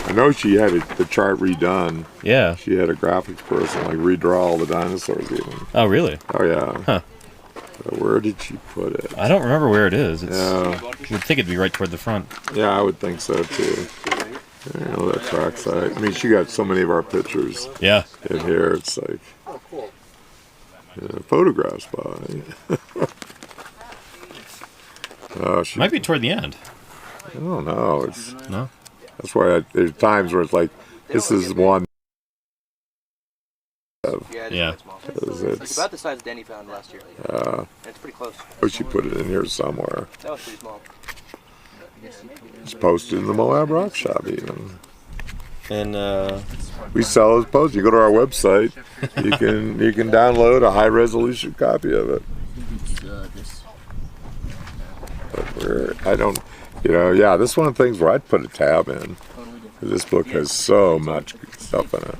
I know she had the chart redone. Yeah. She had a graphics person like redraw all the dinosaurs even. Oh, really? Oh yeah. Huh. Where did she put it? I don't remember where it is. Yeah. You'd think it'd be right toward the front. Yeah, I would think so too. You know, that track site. I mean, she got so many of our pictures Yeah. in here. It's like photographs by. She, Might be toward the end. I don't know. No? That's why there's times where it's like, this is one. Yeah. It's about the size Danny found last year. It's pretty close. Oh, she put it in here somewhere. That was pretty small. It's posted in the Moab Rock Shop even. And We sell it posted. You go to our website, you can download a high resolution copy of it. But I don't, yeah, this is one of the things where I'd put a tab in. This book has so much good stuff in it.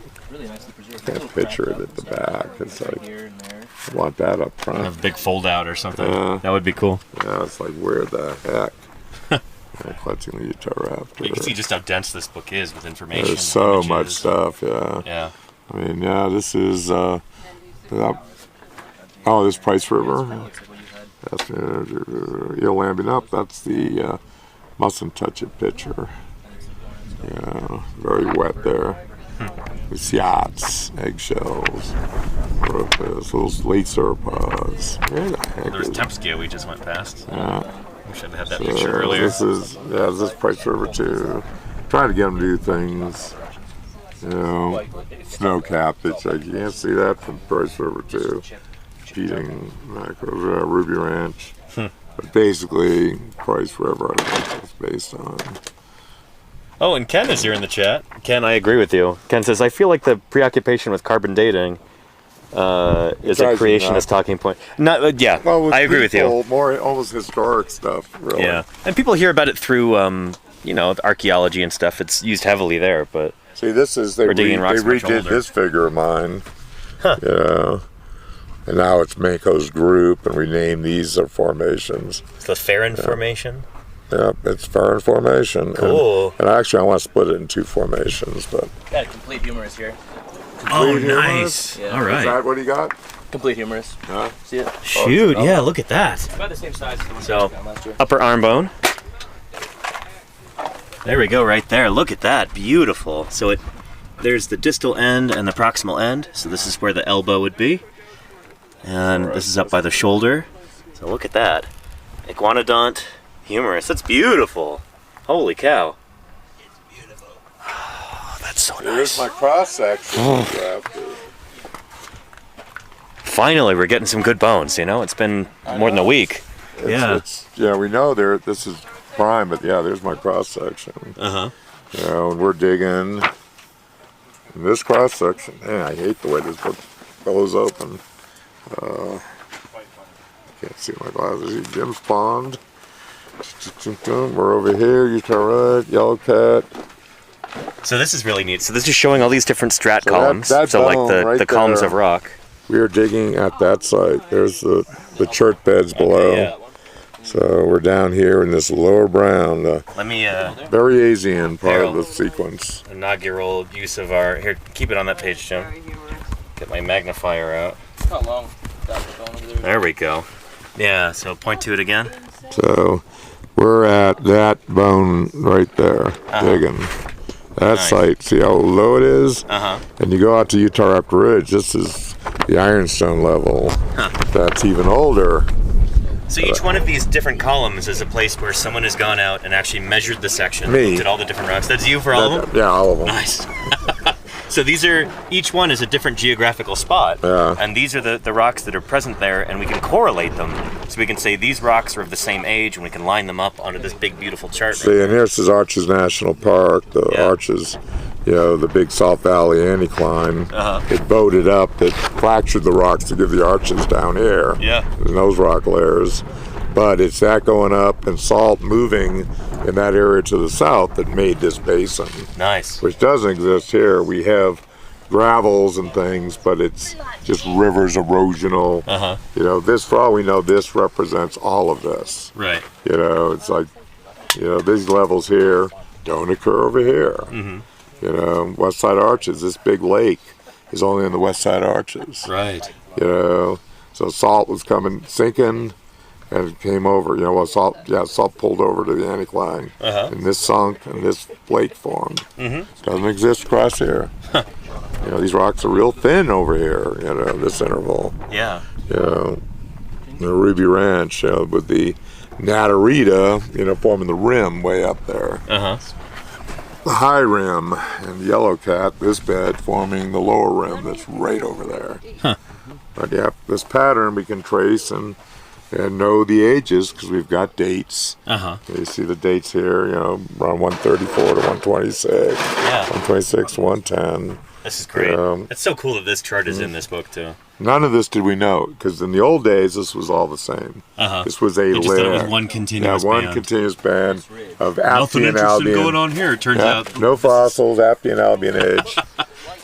I can't picture it at the back. It's like, I want that up front. a big fold out or something. That would be cool. Yeah, it's like, where the heck? Collecting the Utah Raptor. You can see just how dense this book is with information. There's so images. much stuff, yeah. Yeah. I mean, yeah, this is, this Price River. That's, you'll lambing up. That's the mustn't touch it picture. Yeah, very wet there. With yachts, eggshells, those late sauropods. Where the heck There's is Tempskia we just went past. yeah. We should have had that picture earlier. This is Price River too. Try to get them to do things. Snow cap. It's like you can't see that from Price River too. Feeding macros, Ruby Ranch. But basically, Price River, I don't know what it's based on. Oh, and Ken is here in the chat. Ken, I agree with you. Ken says, I feel like the preoccupation with carbon dating is a Drives you creationist nuts. talking point. Yeah, Well, I agree with you. More almost historic stuff, really. Yeah, and people hear about it through, archaeology and stuff. It's used heavily there, but See, this is they We're digging rocks much redid older. this figure of mine. Yeah. And now it's Mako's group, and we name these formations. It's the Farron Formation. Yep, it's Farron Formation. Cool. And actually, I want to split it in two formations, but Got a complete humorous here. Oh, Complete nice. Yeah. All is right. that what you got? Complete humorous. Huh? See it? Shoot, yeah, look at that. About the same size as the one So- you found last year. upper arm bone. There we go, right there. Look at that. Beautiful. So there's the distal end and the proximal end. So this is where the elbow would be. And this is up by the shoulder. So look at that. Iguanodont, humerus. That's beautiful. Holy cow. Oh, that's so Here's nice. my cross section. Finally, we're getting some good bones. It's been more than a week. Yeah. We know this is prime, but yeah, there's my cross section. Uh-huh. And we're digging in this cross section. Man, I hate the way this book goes open. Can't see my glasses. Jim's Pond. We're over here. Utah Red, Yellow Cat. So this is really neat. So this is showing all these different strat So columns. that so like bone right the columns there. of rock. We are digging at that site. There's the chert beds below. Yeah. So we're down here in this lower brown, Let me very Asian part of There. the sequence. inaugural use of our here. Keep it on that page, Jim. Get my magnifier out. How long that bone over there? There we go. Yeah. So point to it again. So we're at that bone right there, digging. That Nice. site, see how low it is? Uh huh. And you go out to Utah Raptor Ridge, this is the ironstone level. That's even older. So each one of these different columns is a place where someone has gone out and actually measured the section, Me. looked at all the different rocks. That's you for all of them? Yeah, all of them. Nice. So each one is a different geographical spot. Yeah. And these are the rocks that are present there, and we can correlate them. So we can say these rocks are of the same age, and we can line them up onto this big, beautiful chart. See, and here's is Arches National Park, the Yeah. Arches, the big South Valley anticline. It voted up, it fractured the rocks to give the arches down here. Yeah. In those rock layers. But it's that going up and salt moving in that area to the south that made this basin, Nice. which doesn't exist here. We have gravels and things, but it's just rivers, erosional. Uh-huh. This, for all we know, this represents all of this. Right. It's like You know, these levels here don't occur over here. You know, West Side Arches, this big lake is only in the West Side Arches. Right. You know, so salt was sinking, and it came over. You know, well, salt pulled over to the anticline, and this sunk, and this lake formed. Doesn't exist across here. You know, these rocks are real thin over here. You know, this interval. Yeah. You know, the Ruby Ranch, you know, with the Natarita, you know, forming the rim way up there. The high rim, and the Yellow Cat, this bed forming the lower rim that's right over there. But yeah, this pattern we can trace and know the ages because we've got dates. You see the dates here, you know, around 134 to 126, 126 to 110. This is great. It's so cool that this chart is in this book too. None of this did we know because in the old days this was all the same. This was a You just thought it was layer. one continuous one band. continuous band of Nothing Aptian interesting Albion. going on here, it turns out. No fossils, Aptian Albion age,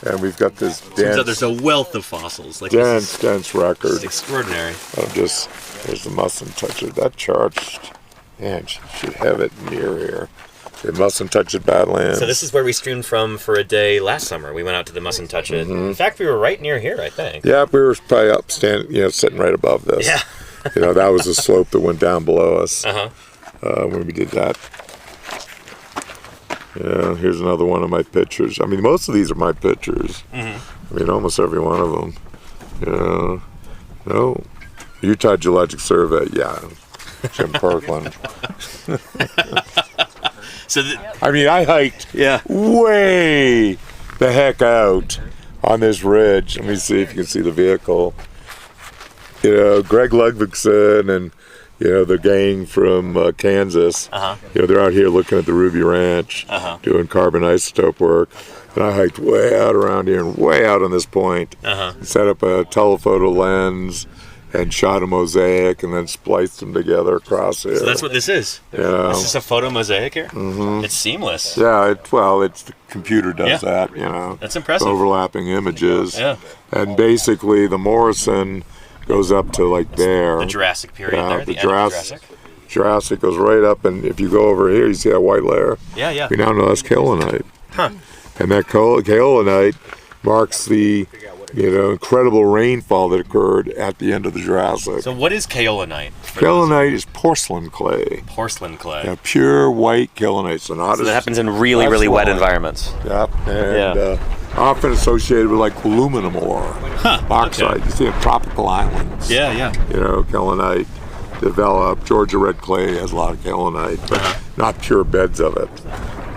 and we've got this Turns out dense, there's a wealth of fossils. Like this dense is record. extraordinary. There's the mustn't touch it. That chart, man, should have it near here. It mustn't touch it, Badlands. So this is where we streamed from for a day last summer. We went out to the Mustn't Touch It. In fact, we were right near here, I think. Yeah, we were probably up, sitting right above this. Yeah. You know, that was the slope that went down below us when we did that. Yeah, here's another one of my pictures. I mean, most of these are my pictures. I mean, almost every one of them. You know, Utah Geological Survey, yeah. Jim Perkland. So I mean, I hiked way the heck out on this ridge. Let me see if you can see the vehicle. You know, Greg Ludvigson and, you know, the gang from Kansas, you know, they're out here looking at the Ruby Ranch, doing carbon isotope work. And I hiked way out around here and way out on this point. Set up a telephoto lens and shot a mosaic and then spliced them together across here. So that's what this is. Yeah. Is this a photo mosaic here? It's seamless. Yeah, it's the computer does that, you know. That's impressive. Overlapping images. Yeah. And basically the Morrison goes up to like there. The Jurassic period there, the the end of Jurassic. Jurassic goes right up, and if you go over here, you see that white layer. Yeah. We now know that's kaolinite. And that kaolinite marks the, you know, incredible rainfall that occurred at the end of the Jurassic. So what is kaolinite? Kaolinite is porcelain clay. Porcelain clay. Yeah, pure white kaolinite. So not So that happens in really, really wet environments. Yep, and often associated with like aluminum ore, bauxite. You see in tropical islands. Yeah. You know, kaolinite developed. Georgia red clay has a lot of kaolinite, but not pure beds of it.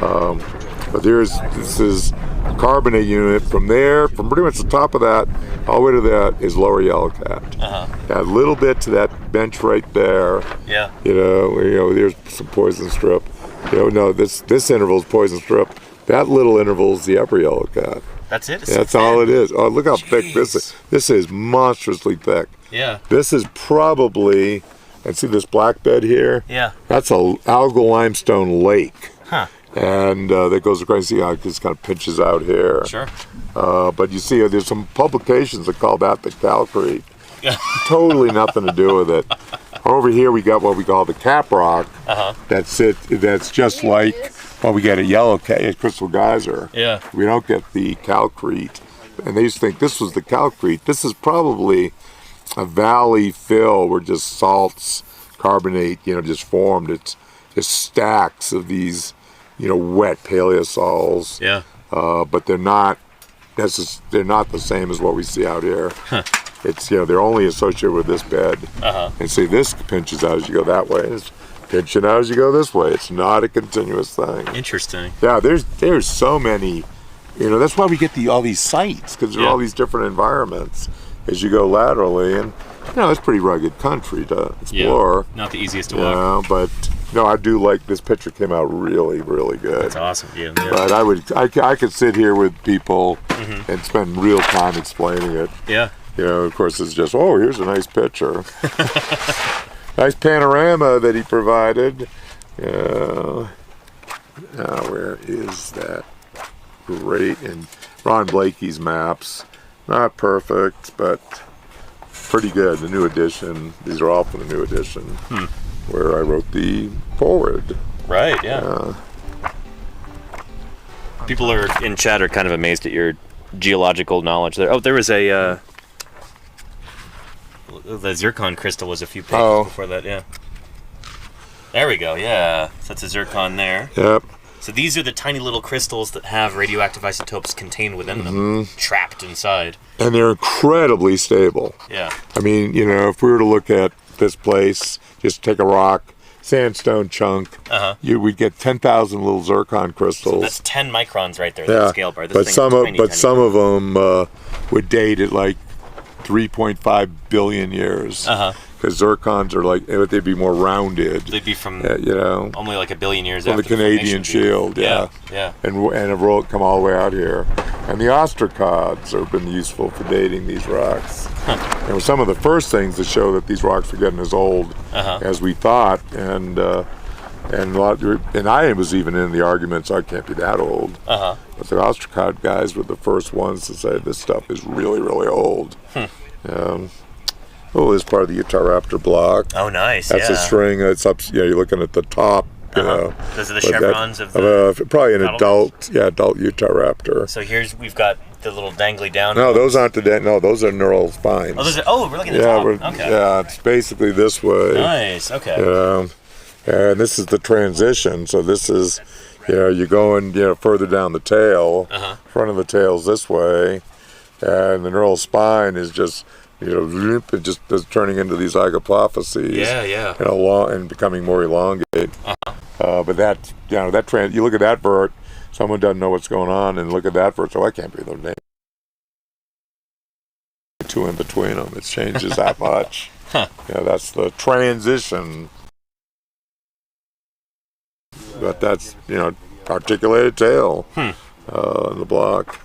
But this is a carbonate unit. From there, from pretty much the top of that, all the way to that is Lower Yellow Cat. Add a little bit to that bench right there. Yeah. You know, there's some poison strip. You know, no, this interval is poison strip. That little interval is the Upper Yellow Cat. That's it? That's all it is. Oh, look how thick this is. This is monstrously thick. Yeah. This is probably, and see this black bed here? Yeah. That's a algal limestone lake. And that goes across, see how it just kind of pinches out here. Sure. But you see, there's some publications that call that the calcrete. Totally nothing to do with it. Over here we got what we call the cap rock. That's just like what we get at Yellow Cat, Crystal Geyser. Yeah. We don't get the calcrete. And they used to think this was the calcrete. This is probably a valley fill where just salts, carbonate, you know, just formed. It's just stacks of these, you know, wet paleosols. Yeah. But they're not the same as what we see out here. It's, you know, they're only associated with this bed. And see, this pinches out as you go that way. It's pinching out as you go this way. It's not a continuous thing. Interesting. Yeah, there's so many, you know, that's why we get all these sites, because there are all these different environments as you go laterally, and you know, it's pretty rugged country to explore. Not the easiest to walk. But no, I do like this picture. Came out really, really good. That's awesome. Yeah. But I could sit here with people and spend real time explaining it. Yeah. You know, of course, it's just, oh, here's a nice picture. Nice panorama that he provided. Now, where is that? Great. And Ron Blakey's maps. Not perfect, but pretty good. The new edition. These are all from the new edition, where I wrote the forward. Right, yeah. People are in chat are kind of amazed at your geological knowledge there. Oh, there was a the zircon crystal was a few pages before that, yeah. There we go, yeah. So that's a zircon there. Yep. So these are the tiny little crystals that have radioactive isotopes contained within them, trapped inside. And they're incredibly stable. Yeah. I mean, you know, if we were to look at this place, just take a rock, sandstone chunk, we'd get 10,000 little zircon crystals. So that's 10 microns right there, that scale bar. This but thing's some tiny, of tiny. some of them would date at like 3.5 billion years. Because zircons are like, they'd be more rounded. They'd be from you know, only like a billion years from after the Canadian formation, dude. Shield, yeah. And have rolled come all the way out here. And the ostracods have been useful for dating these rocks. And were some of the first things to show that these rocks were getting as old as we thought. And I was even in the argument, so I can't be that old. But the ostracod guys were the first ones to say this stuff is really, really old. Oh, this part of the Utah Raptor block. Oh, nice. That's a string. It's up. Yeah, you're looking at the top. You know, those are the chevrons of the probably an adult Utah Raptor. So we've got the little dangly down. No, those aren't no, those are neural spines. Oh, we're looking at the top. Okay. Yeah, it's basically this way. Nice. Okay. You know, and this is the transition. So this is, you know, you're going, you know, further down the tail. Front of the tail's this way, and the neural spine is just, you know, it just is turning into these zygapophyses. Yeah. And becoming more elongate. But that, you know, you look at that vert, someone doesn't know what's going on, and look at that vert, so I can't be the name. Two in between them, it changes that much. Yeah, that's the transition. But that's, you know, articulated tail in the block.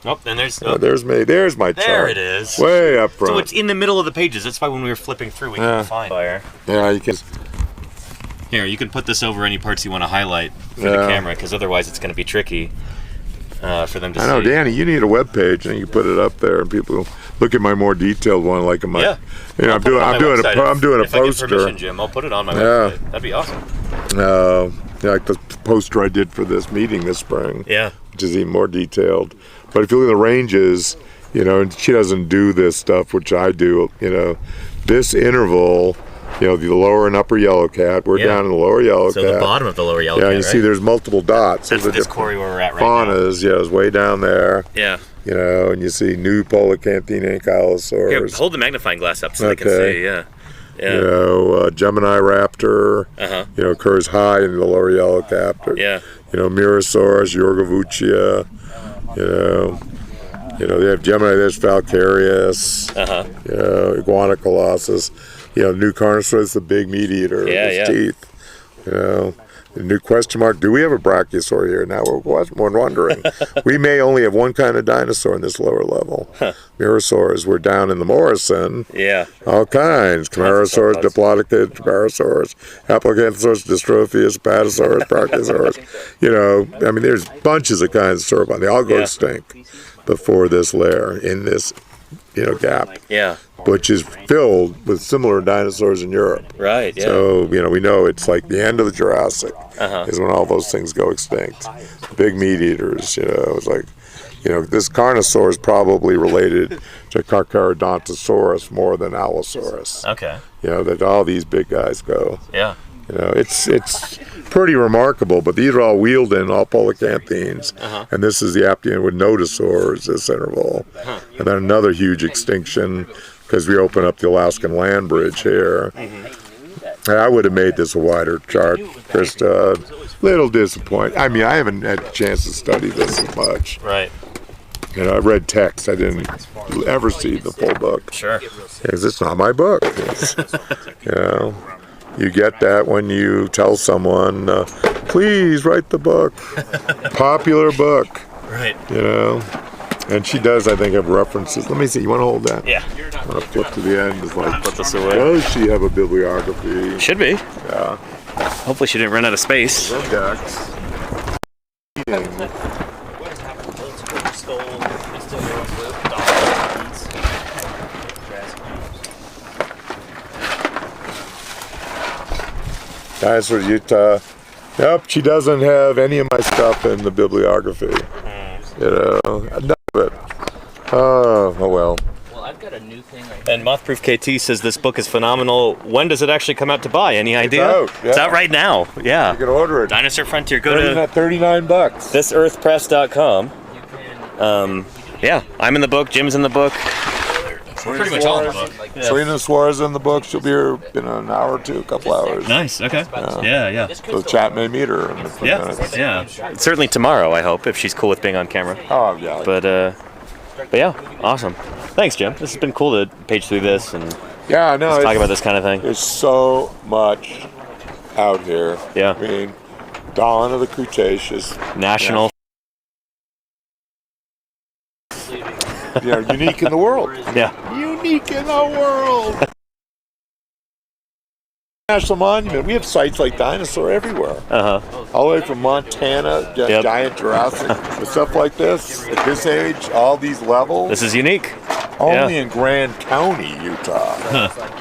Oh, and there's my chart. There it is. Way up front. So it's in the middle of the pages. That's why when we were flipping through, we couldn't find fire. Yeah, you can. Here, you can put this over any parts you want to highlight for the camera, because otherwise it's going to be tricky for them to see. I know, Danny, you need a web page, and you can put it up there, and people look at my more detailed one, like in my. Yeah. You know, I'm doing a if I poster. get permission, Jim, I'll put it on my website. That'd be awesome. Like the poster I did for this meeting this spring. Yeah. Which is even more detailed. But if you look at the ranges, you know, and she doesn't do this stuff, which I do, you know, this interval, you know, the lower and upper yellow cat, we're down in the lower yellow cat. So the bottom of the lower yellow cat, you see there's multiple dots. That's this quarry where we're at right faunas, now. Yeah, it's way down there. Yeah. You know, and you see new Polacanthine ankylosaurs. Here, hold the magnifying glass up so they can see, yeah. You know, Gemini raptor, you know, occurs high in the lower yellow cat. Yeah. You know, Mirasaurus, Yorgavuchia, you know, they have Gemini, there's Falcarius, you know, Iguana colossus, you know, new Carnosaurus, the big meat eater with his teeth, you know. The new question mark, do we have a brachiosaur here? Now we're wondering. We may only have one kind of dinosaur in this lower level. Mirasaurs, we're down in the Morrison. Yeah. All kinds. Camarasaurus, Diplodocus, Camarasaurus, Aplocanthrosaurus, Dystrophius, Patasaurus, Brachiosaurus. You know, I mean, there's bunches of kinds of sauropod. They all go extinct before this layer in this, you know, gap. Yeah. Which is filled with similar dinosaurs in Europe. Right, yeah. So, you know, we know it's like the end of the Jurassic is when all those things go extinct. The big meat eaters, you know, it's like, you know, this Carnosaur is probably related to Carcharodontosaurus more than Allosaurus. Okay. You know, that all these big guys go. Yeah. You know, it's pretty remarkable, but these are all wheeled in, all Polacanthines. And this is the Aptian with Nodosaurs, this interval. And then another huge extinction, because we open up the Alaskan land bridge here. I would have made this a wider chart, just a little disappointed. I mean, I haven't had a chance to study this as much. Right. You know, I read text. I didn't ever see the full book. Sure. Because it's not my book. You know, you get that when you tell someone, please write the book. Popular book. Right. You know. And she does, I think, have references. Let me see. You want to hold that? Yeah. I'm going to flip to the end. It's like, put this away. Does she have a bibliography? Should be. Yeah. Hopefully she didn't run out of space. Index. Dinosaurs, Utah. Nope, she doesn't have any of my stuff in the bibliography. You know, none of it. Oh well. Well, I've got a new thing right And Mothproof KT says this book is phenomenal. When does it actually come out to buy? Any idea? out, yeah. It's out right now. Yeah. You can order it. Dinosaur Frontier. Go to $39. thisearthpress.com. You can. Yeah, I'm in the book. Jim's in the book. Pretty much all in the book. Selena Suarez in the book. She'll be here in an hour or two, a couple hours. Nice. Okay. Yeah. So the chat may meet her in a few minutes. Yeah. Certainly tomorrow, I hope, if she's cool with being on camera. Oh yeah. But yeah, awesome. Thanks, Jim. This has been cool to page through this and yeah, no. talk about this kind of thing. There's so much out here. Yeah. I mean, dawn of the Cretaceous. National. Yeah, unique in the world. Yeah. Unique in the world. National Monument. We have sites like dinosaur everywhere. All the way from Montana, giant Jurassic, with stuff like this at this age, all these levels. This is unique. Only in Grand County, Utah.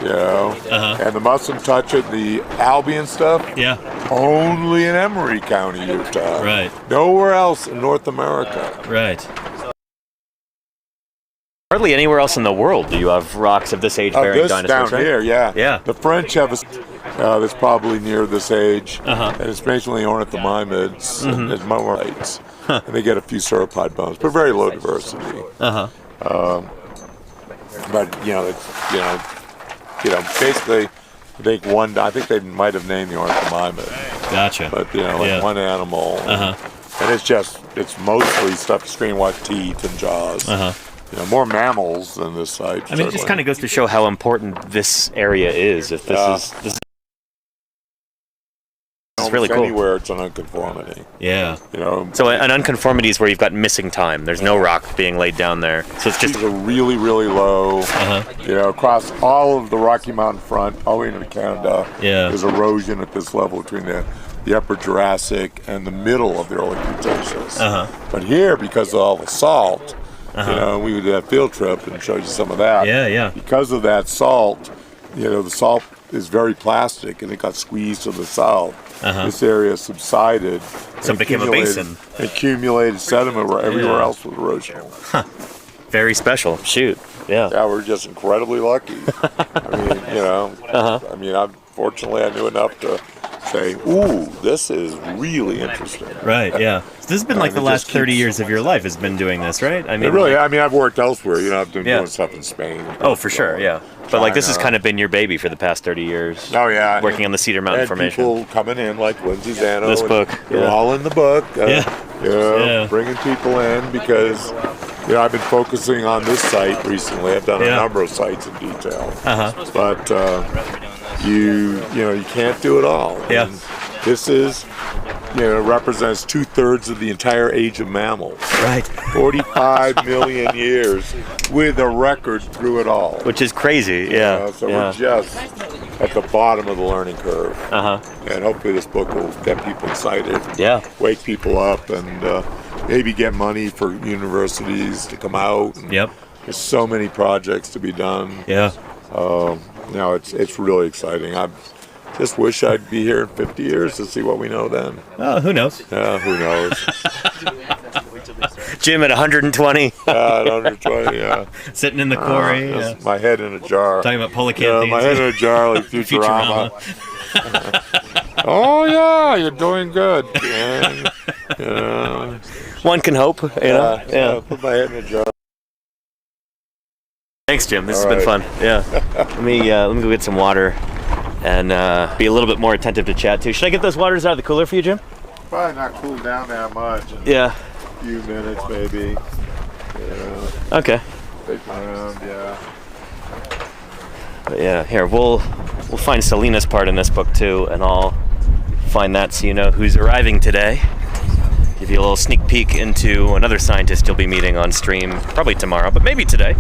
You know, and the Mustn't Touch It, the Albion stuff. Yeah. Only in Emery County, Utah. Right. Nowhere else in North America. Right. Hardly anywhere else in the world do you have rocks of this age bearing This dinosaurs, down right? here, yeah. Yeah. The French have a that's probably near this age, Uh-huh. and it's mainly ornithomimids and moarites, and they get a few sauropod bones, but very low diversity. Uh-huh. But it's basically, I think they might have named the ornithomimid, Gotcha. but one animal, and it's mostly stuff screen white teeth and jaws. More mammals than this site. I mean, it just kind of goes to show how important this area is. If this is really cool. Anywhere it's an unconformity. Yeah. So an unconformity is where you've got missing time. There's no rock being laid down there. So it's just These are really, really low. Across all of the Rocky Mountain front, all the way into Canada. Yeah. There's erosion at this level between the upper Jurassic and the middle of the early Cretaceous. But here, because of all the salt, we would do a field trip and show you some of that. Yeah. Because of that salt, the salt is very plastic and it got squeezed to the south. This area subsided. So it became a basin. Accumulated sediment where everywhere else was erosional. very special. Shoot. Yeah. Yeah, we're just incredibly lucky. Fortunately I knew enough to say, ooh, this is really interesting. Right, yeah. So this has been like the last 30 years of your life has been doing this, right? I mean, I've worked elsewhere. I've been doing stuff in Spain. Oh, for sure, yeah. But like this has kind of been your baby for the past 30 years. Oh, yeah. Working on the Cedar Mountain and Formation. People coming in like Lindsay Zano. This book. They're all in the book. Yeah. Bringing people in because I've been focusing on this site recently. I've done a number of sites in detail. But you can't do it all. Yeah. And this is, represents 2/3 of the entire age of mammals. Right. 45 million years with a record through it all. Which is crazy, yeah. So we're just at the bottom of the learning curve. And hopefully this book will get people excited. Yeah. Wake people up and maybe get money for universities to come out. Yep. There's so many projects to be done. Yeah. It's really exciting. I just wish I'd be here in 50 years to see what we know then. Oh, who knows? Yeah, who knows? Jim at 120. At 120, yeah. Sitting in the quarry. Just my head in a jar. Talking about polycanthes. My head in a jar like Futurama. Oh, yeah, you're doing good. One can hope, Yeah. Put my head in a jar. Thanks, Jim. This has All been right. fun. Yeah. Let me go get some water and be a little bit more attentive to chat too. Should I get those waters out of the cooler for you, Jim? Probably not cooled down that much. Yeah. A few minutes, maybe. Okay. Take my around, yeah. But yeah, here we'll find Selena's part in this book too, and I'll find that so you know who's arriving today. Give you a little sneak peek into another scientist you'll be meeting on stream, probably tomorrow, but maybe today.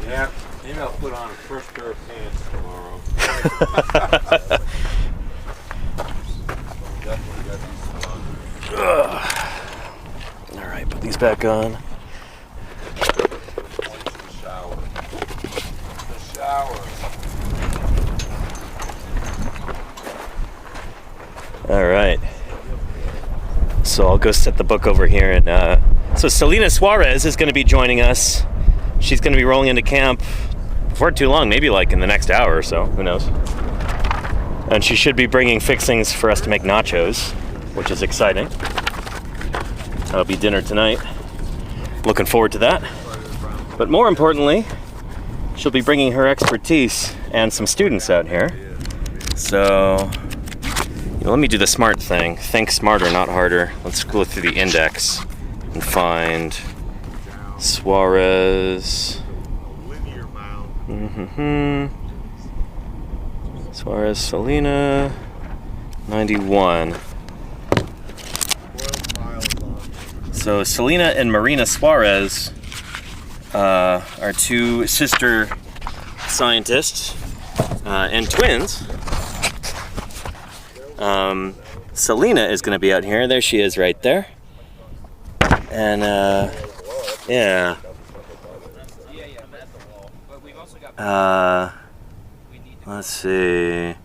Yeah, maybe I'll put on a fresh pair of pants tomorrow. All right. headphones back on. All right. So I'll go set the book over here, and so Selena Suarez is going to be joining us. She's going to be rolling into camp before too long, maybe like in the next hour or so. Who knows? And she should be bringing fixings for us to make nachos, which is exciting. That'll be dinner tonight. Looking forward to that. But more importantly, she'll be bringing her expertise and some students out here. So, let me do the smart thing. Think smarter, not harder. Let's go through the index and find Suarez. Suarez Selena 91. So Selena and Marina Suarez are two sister scientists and twins. Selena is going to be out here. There she is right there. And yeah. Let's see.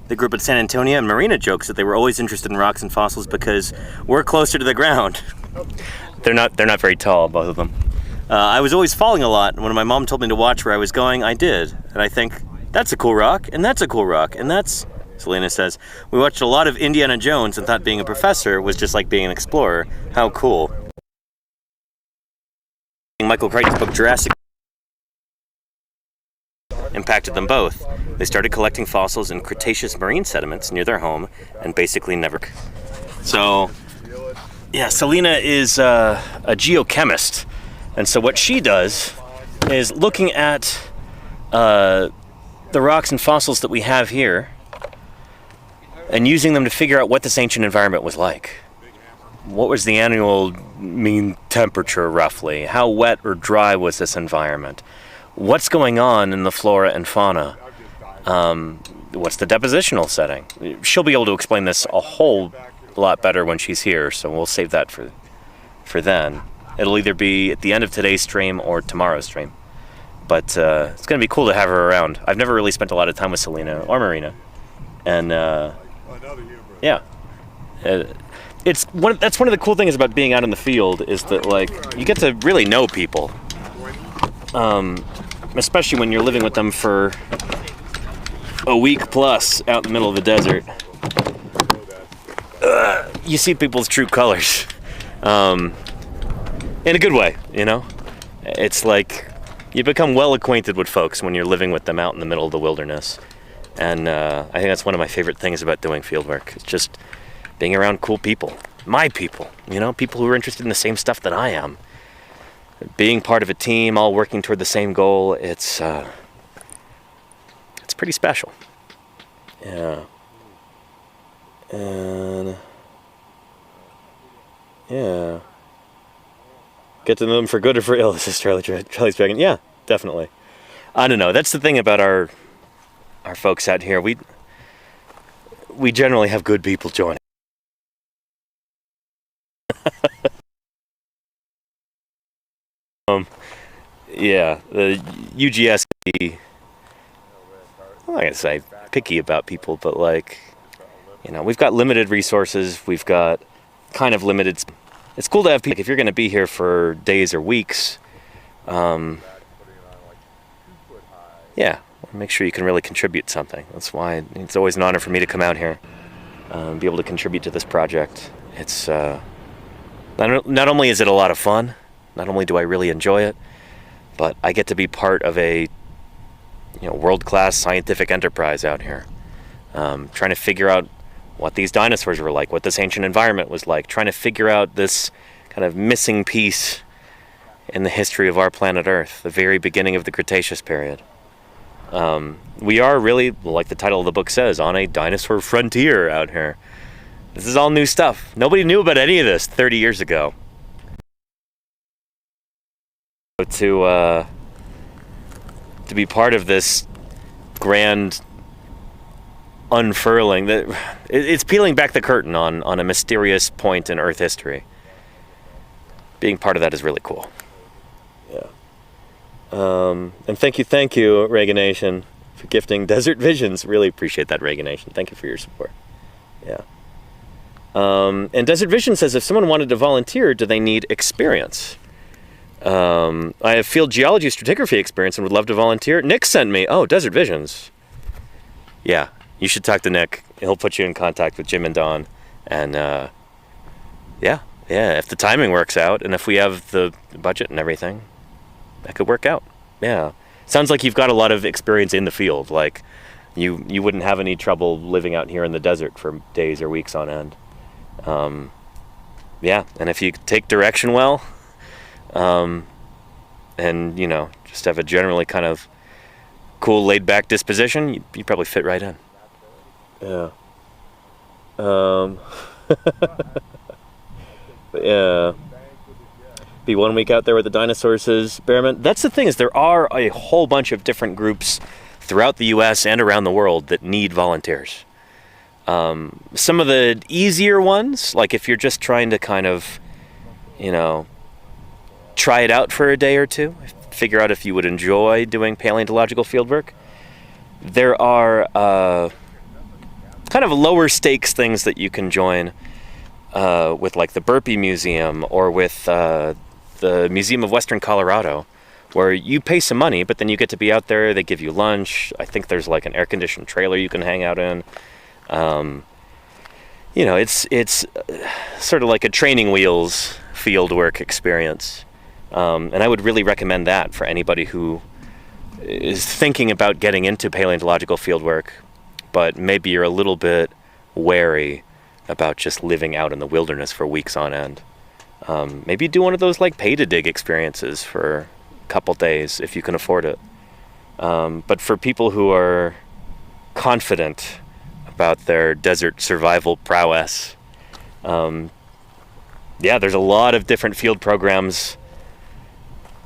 They grew up in San Antonio, and Marina jokes that they were always interested in rocks and fossils because we're closer to the ground. They're not very tall, both of them. I was always falling a lot, and when my mom told me to watch where I was going, I did. And I think, that's a cool rock, and that's a cool rock, and that's... Selena says, we watched a lot of Indiana Jones and thought being a professor was just like being an explorer. How cool. Michael Crichton's book Jurassic impacted them both. They started collecting fossils in Cretaceous marine sediments near their home and basically never... So, yeah, Selena is a geochemist. And so what she does is looking at the rocks and fossils that we have here and using them to figure out what this ancient environment was like. What was the annual mean temperature, roughly? How wet or dry was this environment? What's going on in the flora and fauna? What's the depositional setting? She'll be able to explain this a whole lot better when she's here, so we'll save that for then. It'll either be at the end of today's stream or tomorrow's stream. But it's going to be cool to have her around. I've never really spent a lot of time with Selena or Marina. And yeah. That's one of the cool things about being out in the field is that, like, you get to really know people. Especially when you're living with them for a week plus out in the middle of the desert. You see people's true colors. In a good way, you know? It's like you become well acquainted with folks when you're living with them out in the middle of the wilderness. And I think that's one of my favorite things about doing field work. It's just being around cool people. My people, you know? People who are interested in the same stuff that I am. Being part of a team, all working toward the same goal, it's pretty special. Yeah. And yeah. Get to know them for good or for ill, this is Charlie's Dragon. Yeah, definitely. I don't know. That's the thing about our folks out here. We generally have good people joining. Yeah, the UGS, I'm not gonna say picky about people, but, like, you know, we've got limited resources, we've got kind of limited. It's cool to have people. If you're gonna be here for days or weeks, yeah, make sure you can really contribute something. That's why it's always an honor for me to come out here, be able to contribute to this project. It's not only is it a lot of fun, not only do I really enjoy it, but I get to be part of a world-class scientific enterprise out here, trying to figure out what these dinosaurs were like, what this ancient environment was like, trying to figure out this kind of missing piece in the history of our planet Earth, the very beginning of the Cretaceous period. We are really, like the title of the book says, on a dinosaur frontier out here. This is all new stuff. Nobody knew about any of this 30 years ago. To be part of this grand unfurling, it's peeling back the curtain on a mysterious point in Earth history. being part of that is really cool. Yeah. And thank you, Reagan Nation, for gifting Desert Visions. Really appreciate that, Reagan Nation. Thank you for your support. Yeah. And Desert Vision says, if someone wanted to volunteer, do they need experience? I have field geology stratigraphy experience and would love to volunteer. Nick sent me, Desert Visions. Yeah, you should talk to Nick. He'll put you in contact with Jim and Don. And yeah, if the timing works out and if we have the budget and everything, that could work out. Yeah. Sounds like you've got a lot of experience in the field. Like you wouldn't have any trouble living out here in the desert for days or weeks on end. Yeah, and if you take direction well, and just have a generally kind of cool, laid-back disposition, you probably fit right in. Yeah. Yeah. Be 1 week out there with the dinosaurs, says Bearman. That's the thing, is there are a whole bunch of different groups throughout the U.S. and around the world that need volunteers. Some of the easier ones, like if you're just trying to kind of, try it out for a day or two, figure out if you would enjoy doing paleontological fieldwork, there are kind of lower stakes things that you can join with, like the Burpee Museum or with the Museum of Western Colorado, where you pay some money, but then you get to be out there. They give you lunch. I think there's like an air-conditioned trailer you can hang out in. It's sort of like a training wheels fieldwork experience. And I would really recommend that for anybody who is thinking about getting into paleontological fieldwork, but maybe you're a little bit wary about just living out in the wilderness for weeks on end. Maybe do one of those like pay-to-dig experiences for a couple days if you can afford it. But for people who are confident about their desert survival prowess, there's a lot of different field programs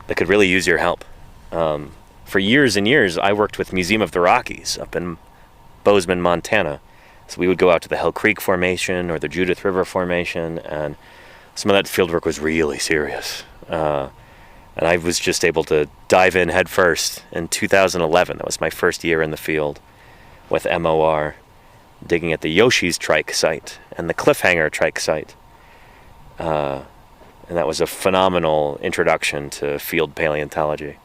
that could really use your help. For years and years, I worked with Museum of the Rockies up in Bozeman, Montana. So we would go out to the Hell Creek Formation or the Judith River Formation, and some of that fieldwork was really serious. And I was just able to dive in head first in 2011. That was my first year in the field with MOR, digging at the Yoshi's Trike site and the Cliffhanger Trike site. And that was a phenomenal introduction to field paleontology.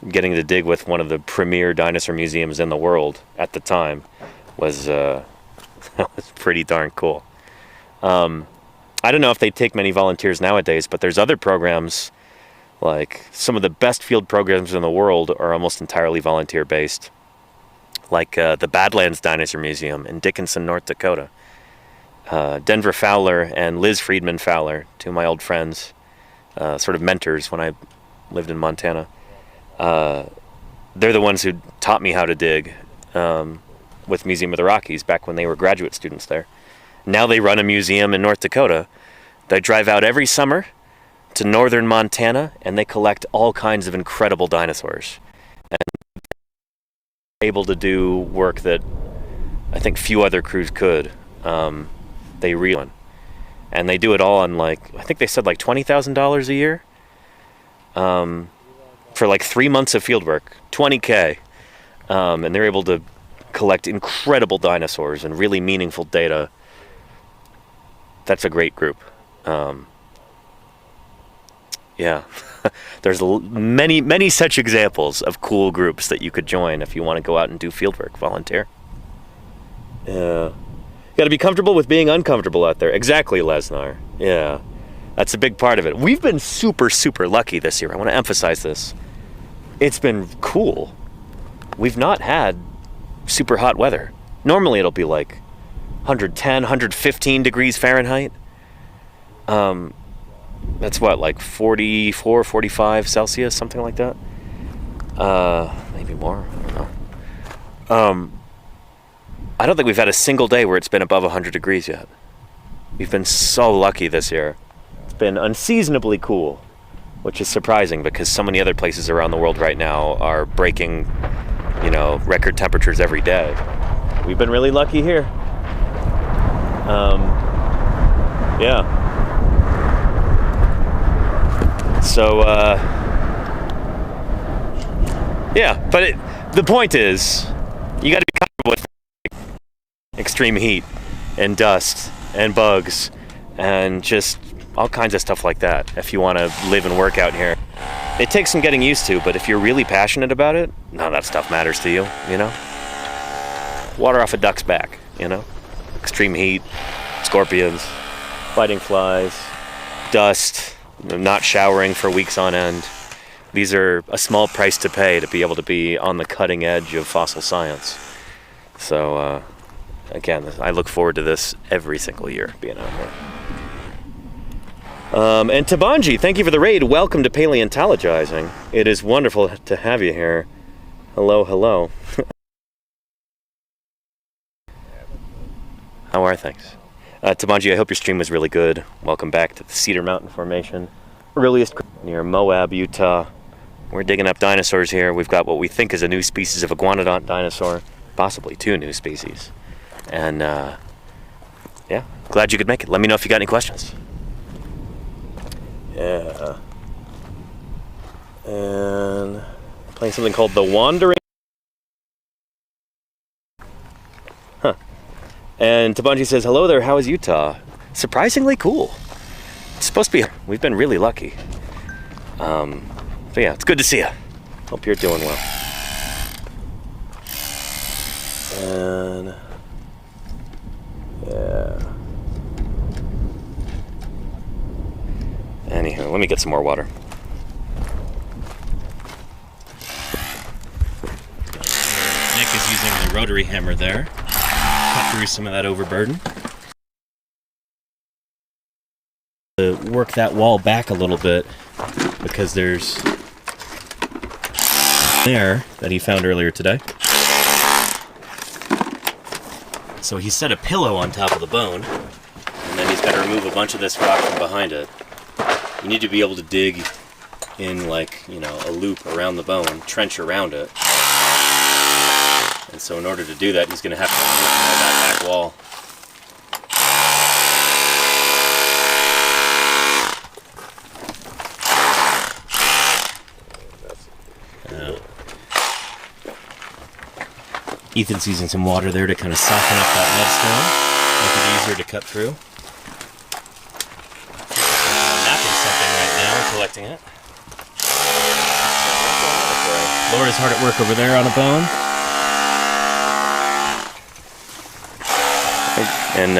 Getting to dig with one of the premier dinosaur museums in the world at the time was that was pretty darn cool. I don't know if they take many volunteers nowadays, but there's other programs, like some of the best field programs in the world are almost entirely volunteer-based, like the Badlands Dinosaur Museum in Dickinson, North Dakota. Denver Fowler and Liz Friedman Fowler, two of my old friends, sort of mentors when I lived in Montana. They're the ones who taught me how to dig with Museum of the Rockies back when they were graduate students there. Now they run a museum in North Dakota. They drive out every summer to northern Montana and they collect all kinds of incredible dinosaurs. And able to do work that I think few other crews could. They really, and they do it all on I think they said $20,000 a year for 3 months of fieldwork, $20K, and they're able to collect incredible dinosaurs and really meaningful data. That's a great group. There's many such examples of cool groups that you could join if you want to go out and do fieldwork, volunteer. Yeah. You got to be comfortable with being uncomfortable out there. Exactly, Lesnar. Yeah. That's a big part of it. We've been super, super lucky this year. I want to emphasize this. It's been cool. We've not had super hot weather. Normally it'll be 110, 115 degrees Fahrenheit. That's what, 44, 45 Celsius, something like that? Maybe more. I don't know. I don't think we've had a single day where it's been above 100 degrees yet. We've been so lucky this year. It's been unseasonably cool, which is surprising because so many other places around the world right now are breaking, record temperatures every day. We've been really lucky here. So, yeah, but the point is, you got to be comfortable with extreme heat and dust and bugs and just all kinds of stuff like that if you want to live and work out here. It takes some getting used to, but if you're really passionate about it, none of that stuff matters to you, you know? Water off a duck's back, you know? Extreme heat, scorpions, fighting flies, dust, not showering for weeks on end. These are a small price to pay to be able to be on the cutting edge of fossil science. So, again, I look forward to this every single year, being out here. And Tabanji, thank you for the raid. Welcome to Paleontologizing. It is wonderful to have you here. Hello, hello. How are things? Tabanji, I hope your stream was really good. Welcome back to the Cedar Mountain Formation. Earliest near Moab, Utah. We're digging up dinosaurs here. We've got what we think is a new species of iguanodont dinosaur. Possibly 2 new species. And, yeah, glad you could make it. Let me know if you got any questions. Yeah. And playing something called The Wandering. Huh. And Tabanji says, hello there, how is Utah? Surprisingly cool. It's supposed to be, we've been really lucky. So yeah, it's good to see you. Hope you're doing well. And yeah. Anyhow, let me get some more water. Nick is using the rotary hammer there. Cut through some of that overburden. Work that wall back a little bit because there's there that he found earlier today. So he set a pillow on top of the bone, and then he's got to remove a bunch of this rock from behind it. You need to be able to dig in, like, you know, a loop around the bone, trench around it. And so in order to do that, he's going to have to remove that back wall. Ethan's using some water there to kind of soften up that mudstone, make it easier to cut through. Napping something right now, collecting it. Laura's hard at work over there on a bone. And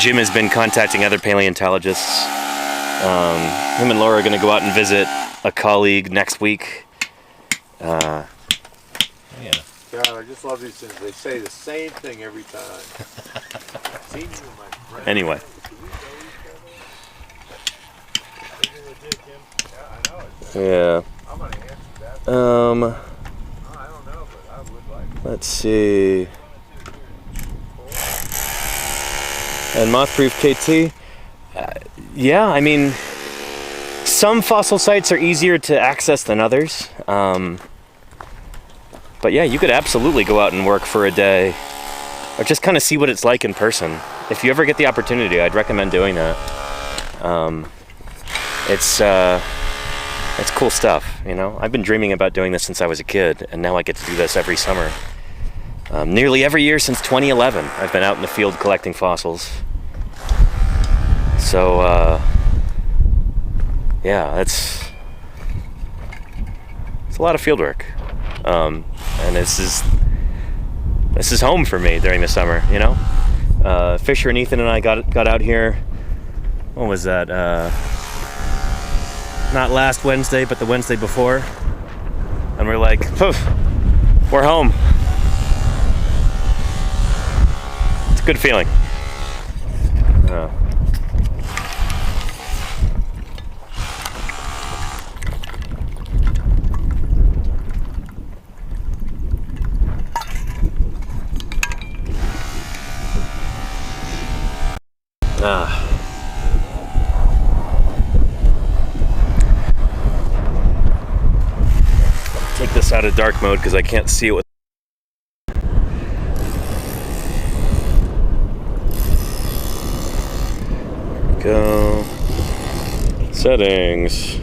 Jim has been contacting other paleontologists. Him and Laura are going to go out and visit a colleague next week. Yeah. God, I just love these things. They say the same thing every time. Anyway. Yeah. Let's see. And Mothproof KT. Yeah, I mean, some fossil sites are easier to access than others. But yeah, you could absolutely go out and work for a day, or just kind of see what it's like in person. If you ever get the opportunity, I'd recommend doing that. It's cool stuff, you know. I've been dreaming about doing this since I was a kid, and now I get to do this every summer. Nearly every year since 2011, I've been out in the field collecting fossils. So, yeah, it's a lot of field work. And this is home for me during the summer, you know. Fisher and Ethan and I got out here. What was that? Not last Wednesday, but the Wednesday before. And we're like, poof, we're home. It's a good feeling. Take this out of dark mode because I can't see it with. There we go. Settings.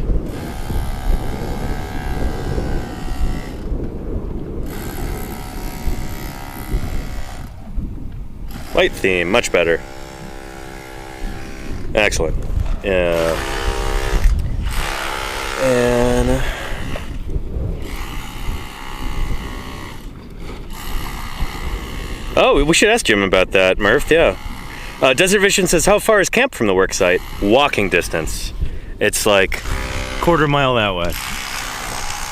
Light theme, much better. Excellent. Yeah. And oh, we should ask Jim about that, Murph. Yeah. Desert Vision says, how far is camp from the work site? Walking distance. It's like quarter mile that way.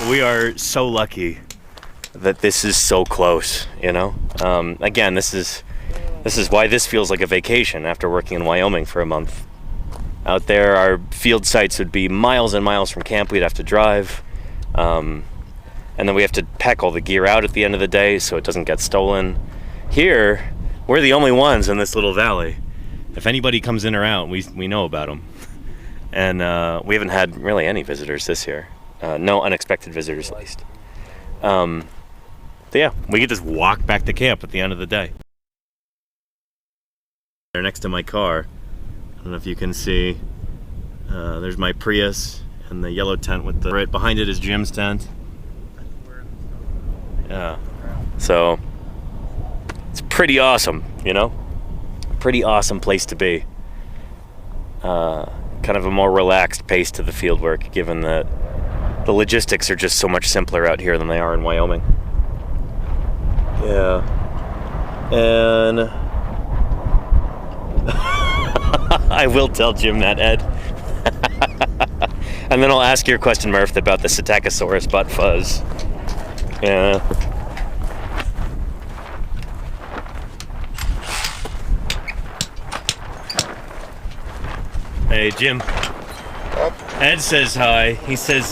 We are so lucky that this is so close, you know? Again, this is why this feels like a vacation after working in Wyoming for a month. Out there, our field sites would be miles and miles from camp. We'd have to drive. And then we have to pack all the gear out at the end of the day so it doesn't get stolen. Here, we're the only ones in this little valley. If anybody comes in or out, we know about them. And we haven't had really any visitors this year. No unexpected visitors, at least. So yeah, we could just walk back to camp at the end of the day. They're next to my car. I don't know if you can see. There's my Prius and the yellow tent with the right behind it is Jim's tent. Yeah. So it's pretty awesome, you know? Pretty awesome place to be. Kind of a more relaxed pace to the field work, given that the logistics are just so much simpler out here than they are in Wyoming. Yeah. And I will tell Jim that, Ed. And then I'll ask your question, Murph, about the Psittacosaurus butt fuzz. Yeah. Hey, Jim. Ed says hi. He says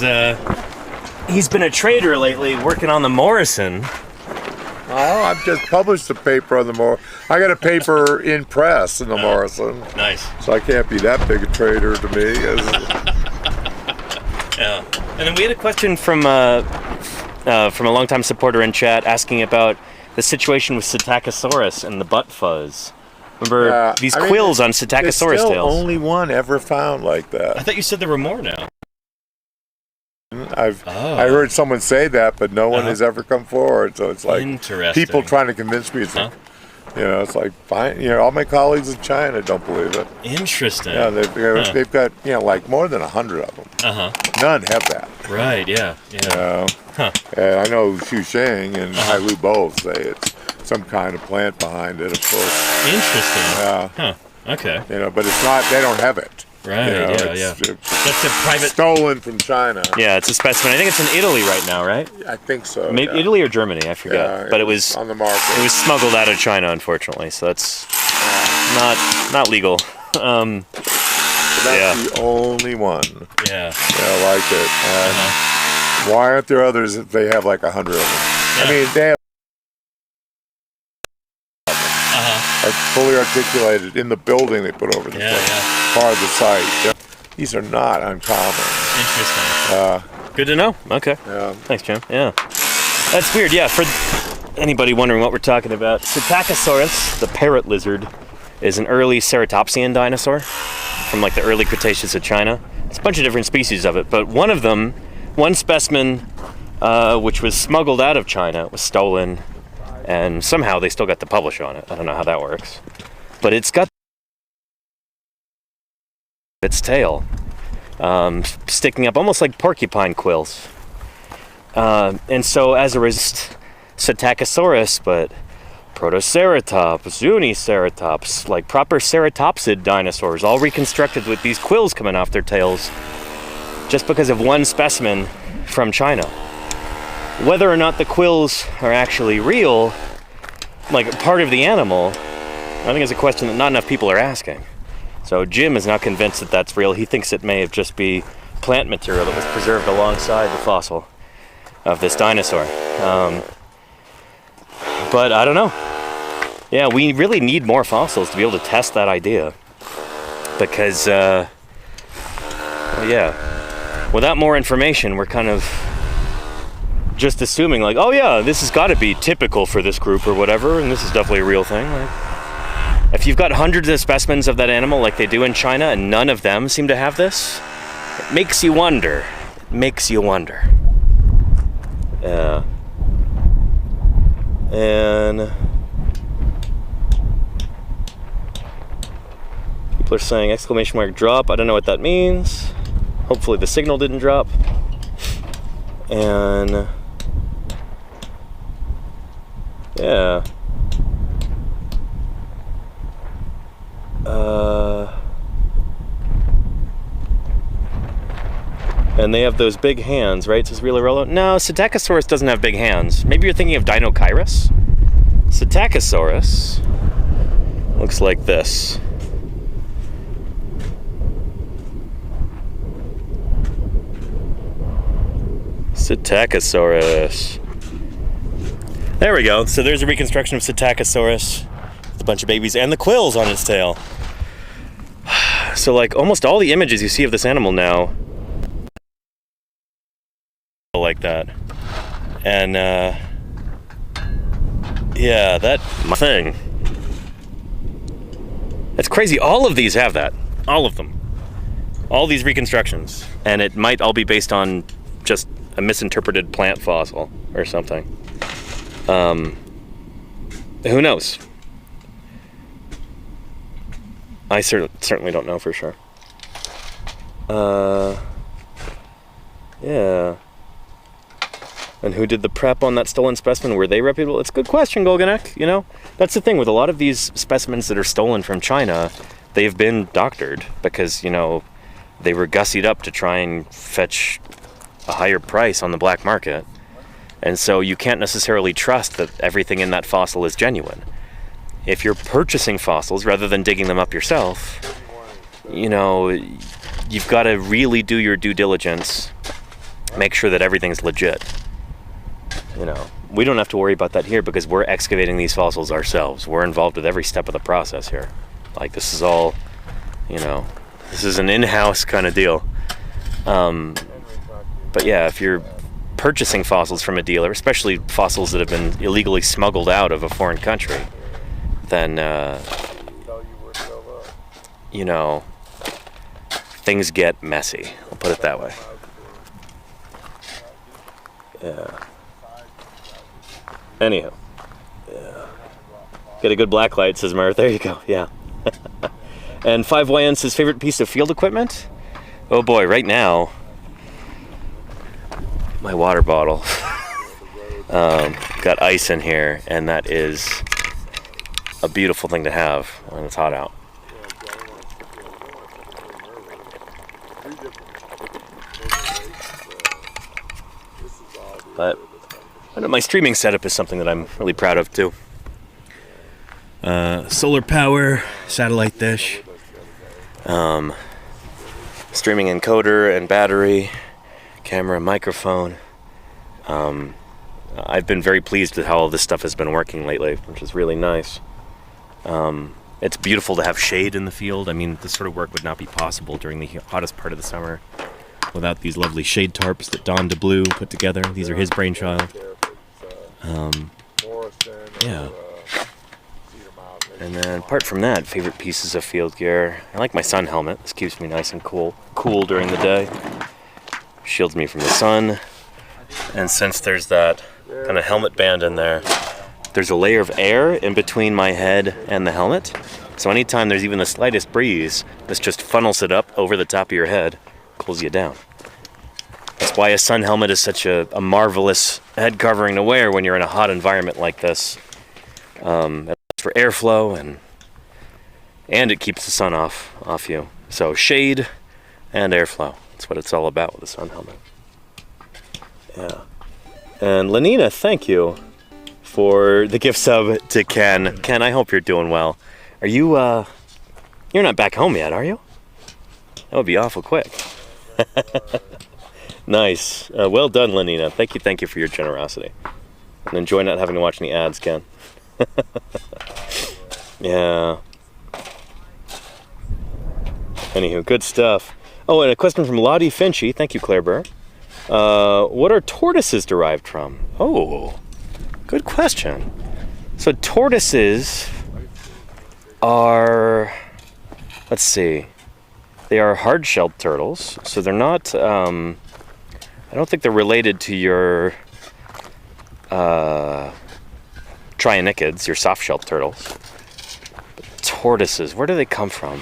he's been a trader lately, working on the Morrison. Oh, I've just published a paper on the Morrison. I got a paper in press in the Morrison. Nice. So I can't be that big a trader to me. Yeah. And then we had a question from a longtime supporter in chat asking about the situation with Psittacosaurus and the butt fuzz. Remember these quills on Psittacosaurus still tails? Only one ever found like that. I thought you said there were more now. I heard someone say that, but no one has ever come forward. So it's like people trying to convince me. It's like, you know, it's like fine. You know, all my colleagues in China don't believe it. Interesting. Yeah, they've got like more than 100 of them. None have that. Right. Yeah. Yeah. And I know Xu Sheng and Hai Lu both say it's some kind of plant behind it, of course. Interesting. Yeah. Okay. You know, but it's not. They don't have it. Right. You know, That's a private. Stolen from China. Yeah, it's a specimen. I think it's in Italy right now, right? I think so. Maybe Italy or Germany, I forget. Yeah, but it was on the market. It was smuggled out of China, unfortunately. So that's not legal. That's the only one. Yeah. Yeah, like it. Why aren't there others if they have like 100 of them? Yeah. I mean, they have like fully articulated in the building they put over the part of the site. Yeah. These are not uncommon. Interesting. Good to know. Okay. Yeah. Thanks, Jim. Yeah. That's weird. Yeah. For anybody wondering what we're talking about, Psittacosaurus, the parrot lizard, is an early ceratopsian dinosaur from like the early Cretaceous of China. It's a bunch of different species of it, but one of them, one specimen, which was smuggled out of China, was stolen, and somehow they still got to publish on it. I don't know how that works, but it's got its tail sticking up almost like porcupine quills, and so as a result, Psittacosaurus, but Protoceratops, Uniceratops, like proper ceratopsid dinosaurs, all reconstructed with these quills coming off their tails, just because of one specimen from China. Whether or not the quills are actually real, like part of the animal, I think is a question that not enough people are asking. So Jim is not convinced that that's real. He thinks it may have just be plant material that was preserved alongside the fossil of this dinosaur. But I don't know. Yeah, we really need more fossils to be able to test that idea. Because, well, yeah, without more information, we're kind of just assuming like, oh yeah, this has got to be typical for this group or whatever, and this is definitely a real thing. Like, if you've got hundreds of specimens of that animal like they do in China and none of them seem to have this, It makes you wonder. It makes you wonder. Yeah. And people are saying exclamation mark drop. I don't know what that means. Hopefully the signal didn't drop. And yeah. And they have those big hands, right? Says Real. No, Psittacosaurus doesn't have big hands. Maybe you're thinking of Dinochirus. Psittacosaurus looks like this. Psittacosaurus. There we go. So there's a reconstruction of Psittacosaurus. A bunch of babies and the quills on its tail. So like almost all the images you see of this animal now like that. And yeah, that thing. That's crazy. All of these have that. All of them. All these reconstructions. And it might all be based on just a misinterpreted plant fossil or something. Who knows? I certainly don't know for sure. Yeah. And who did the prep on that stolen specimen? Were they reputable? It's a good question, Golganek. You know, that's the thing with a lot of these specimens that are stolen from China. They've been doctored because, you know, they were gussied up to try and fetch a higher price on the black market. And so you can't necessarily trust that everything in that fossil is genuine. If you're purchasing fossils rather than digging them up yourself, you know, you've got to really do your due diligence, make sure that everything's legit. You know, we don't have to worry about that here because we're excavating these fossils ourselves. We're involved with every step of the process here. Like, this is all, you know, this is an in-house kind of deal. But yeah, if you're purchasing fossils from a dealer, especially fossils that have been illegally smuggled out of a foreign country, then, you know, things get messy. I'll put it that way. Yeah. Anyhow. Yeah. Get a good black light, says Murph. There you go. Yeah. And 5YN says favorite piece of field equipment? Oh boy, right now, my water bottle. Got ice in here, and that is a beautiful thing to have when it's hot out. But I know my streaming setup is something that I'm really proud of too. Solar power, satellite dish, streaming encoder and battery, camera, microphone. I've been very pleased with how all this stuff has been working lately, which is really nice. It's beautiful to have shade in the field. I mean, this sort of work would not be possible during the hottest part of the summer without these lovely shade tarps that Don DeBlue put together. These are his brainchild. Yeah. And then apart from that, favorite pieces of field gear. I like my sun helmet. This keeps me nice and cool during the day. Shields me from the sun. And since there's that kind of helmet band in there, there's a layer of air in between my head and the helmet. So anytime there's even the slightest breeze, this just funnels it up over the top of your head, cools you down. That's why a sun helmet is such a marvelous head covering to wear when you're in a hot environment like this. It's for airflow and it keeps the sun off you. So shade and airflow. That's what it's all about with a sun helmet. Yeah. And Lenina, thank you for the gift sub to Ken. Ken, I hope you're doing well. Are you, you're not back home yet, are you? That would be awful quick. Nice. Well done, Lenina. Thank you for your generosity. And enjoy not having to watch any ads, Ken. Yeah. Anywho, good stuff. Oh, and a question from Lottie Finchy. Thank you, Claire Burr. What are tortoises derived from? Oh, good question. So tortoises are, let's see, They are hard-shelled turtles, so they're not, I don't think they're related to your trionychids, your soft-shelled turtles. But tortoises, where do they come from?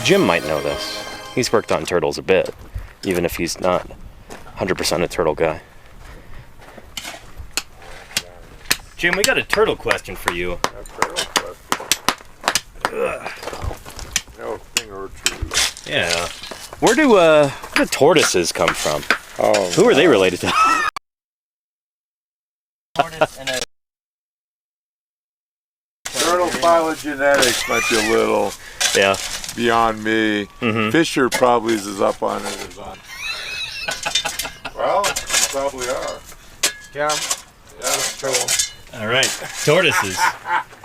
Jim might know this. He's worked on turtles a bit, even if he's not 100% a turtle guy. Jim, we got a turtle question for you. No, thing or two. Yeah. Where do tortoises come from? Oh, Who are they related to? Tortoise and a turtle phylogenetics might be a little Yeah. beyond me. Mhm. Fisher probably is as up on it as on. Well, you probably are. Yeah. Yeah, that's true. All right. Tortoises.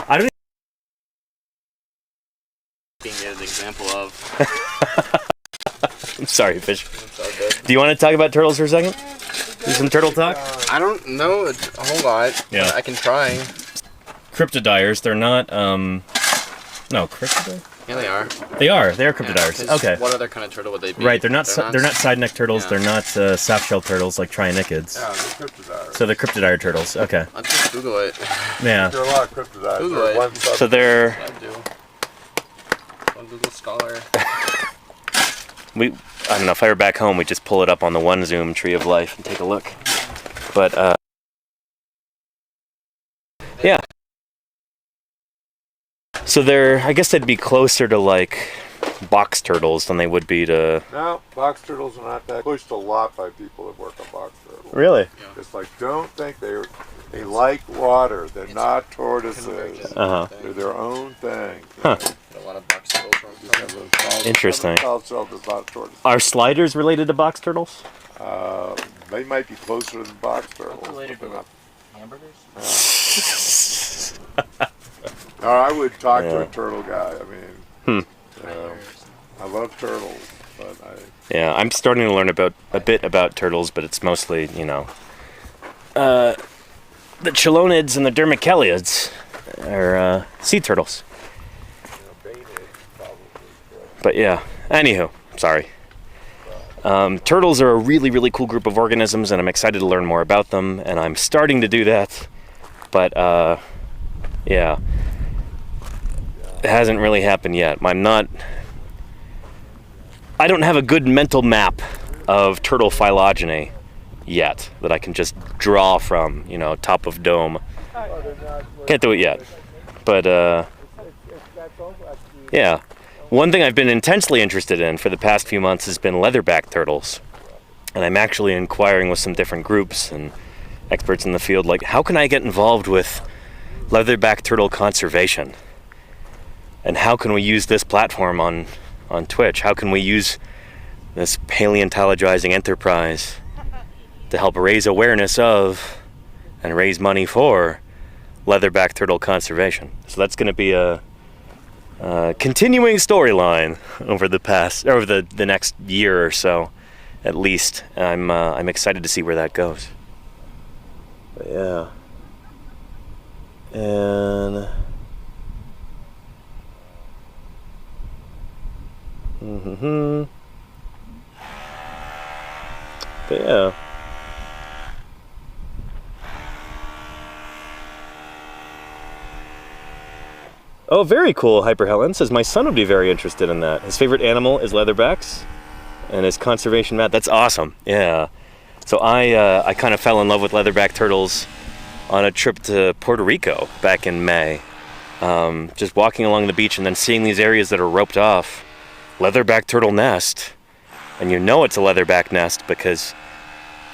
I don't. Being an example of. I'm sorry, Fish. Do you want to talk about turtles for a second? Do some turtle talk? I don't know a whole lot. Yeah. But I can try. Cryptodiers. They're not. No, cryptodiers. Yeah, they are. They are. They are Yeah, cryptodiars. 'cause okay. What other kind of turtle would they be? Right. They're not. They're not side neck turtles. Yeah. They're not soft-shelled turtles like trionychids. Yeah, they're cryptodiars. So they're cryptodiar turtles. Okay. I'll just Google it. Yeah. There are a lot of cryptodiars. Google They're it. one So they're. I do. On Google Scholar. I don't know, if I were back home, we'd just pull it up on the one Zoom tree of life and take a look. But, yeah. So I guess they'd be closer to, like, box turtles than they would be to... No, box turtles are not that pushed a lot by people that work on box turtles. Really? It's like, don't think they like water. They're not tortoises. Uh-huh. They're their own thing. Huh. A lot of box turtles. Interesting. Solid is not a tortoise. Are sliders related to box turtles? They might be closer than box turtles. related but to they're not. hamburgers. No, I would talk to Yeah. a turtle guy. I mean, I love turtles, but Yeah, I'm starting to learn a bit about turtles, but it's mostly, the chelonids and the dermachelioids are sea turtles. But yeah, anywho, sorry. Turtles are a really, really cool group of organisms, and I'm excited to learn more about them, and I'm starting to do that. But, yeah. It hasn't really happened yet. I don't have a good mental map of turtle phylogeny yet that I can just draw from, top of dome. Can't do it yet. But, yeah. One thing I've been intensely interested in for the past few months has been leatherback turtles. And I'm actually inquiring with some different groups and experts in the field, like, how can I get involved with leatherback turtle conservation? And how can we use this platform on Twitch? How can we use this paleontologizing enterprise to help raise awareness of and raise money for leatherback turtle conservation? So that's going to be a continuing storyline over the next year or so, at least. I'm excited to see where that goes. But yeah, and. But yeah. Oh, very cool, Hyper Helen says my son would be very interested in that. His favorite animal is leatherbacks, and his conservation mat. That's awesome. Yeah. So I kind of fell in love with leatherback turtles on a trip to Puerto Rico back in May. Just walking along the beach and then seeing these areas that are roped off. Leatherback turtle nest, and it's a leatherback nest because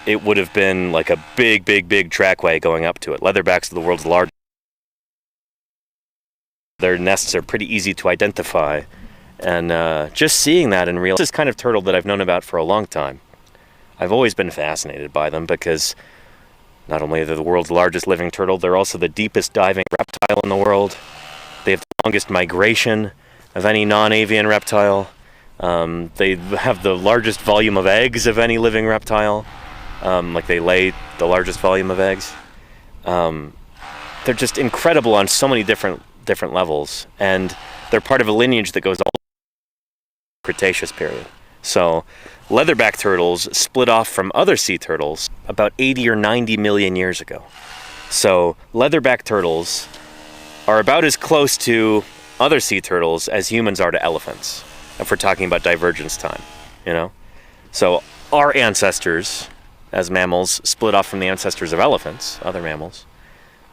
it would have been like a big trackway going up to it. Leatherbacks are the world's largest. Their nests are pretty easy to identify, and just seeing that in real, this is kind of turtle that I've known about for a long time. I've always been fascinated by them because not only are they the world's largest living turtle, they're also the deepest diving reptile in the world. They have the longest migration of any non-avian reptile. They have the largest volume of eggs of any living reptile. They lay the largest volume of eggs. They're just incredible on so many different levels, and they're part of a lineage that goes all Cretaceous period. So leatherback turtles split off from other sea turtles about 80 or 90 million years ago. So leatherback turtles are about as close to other sea turtles as humans are to elephants, if we're talking about divergence time, you know? So our ancestors as mammals split off from the ancestors of elephants, other mammals,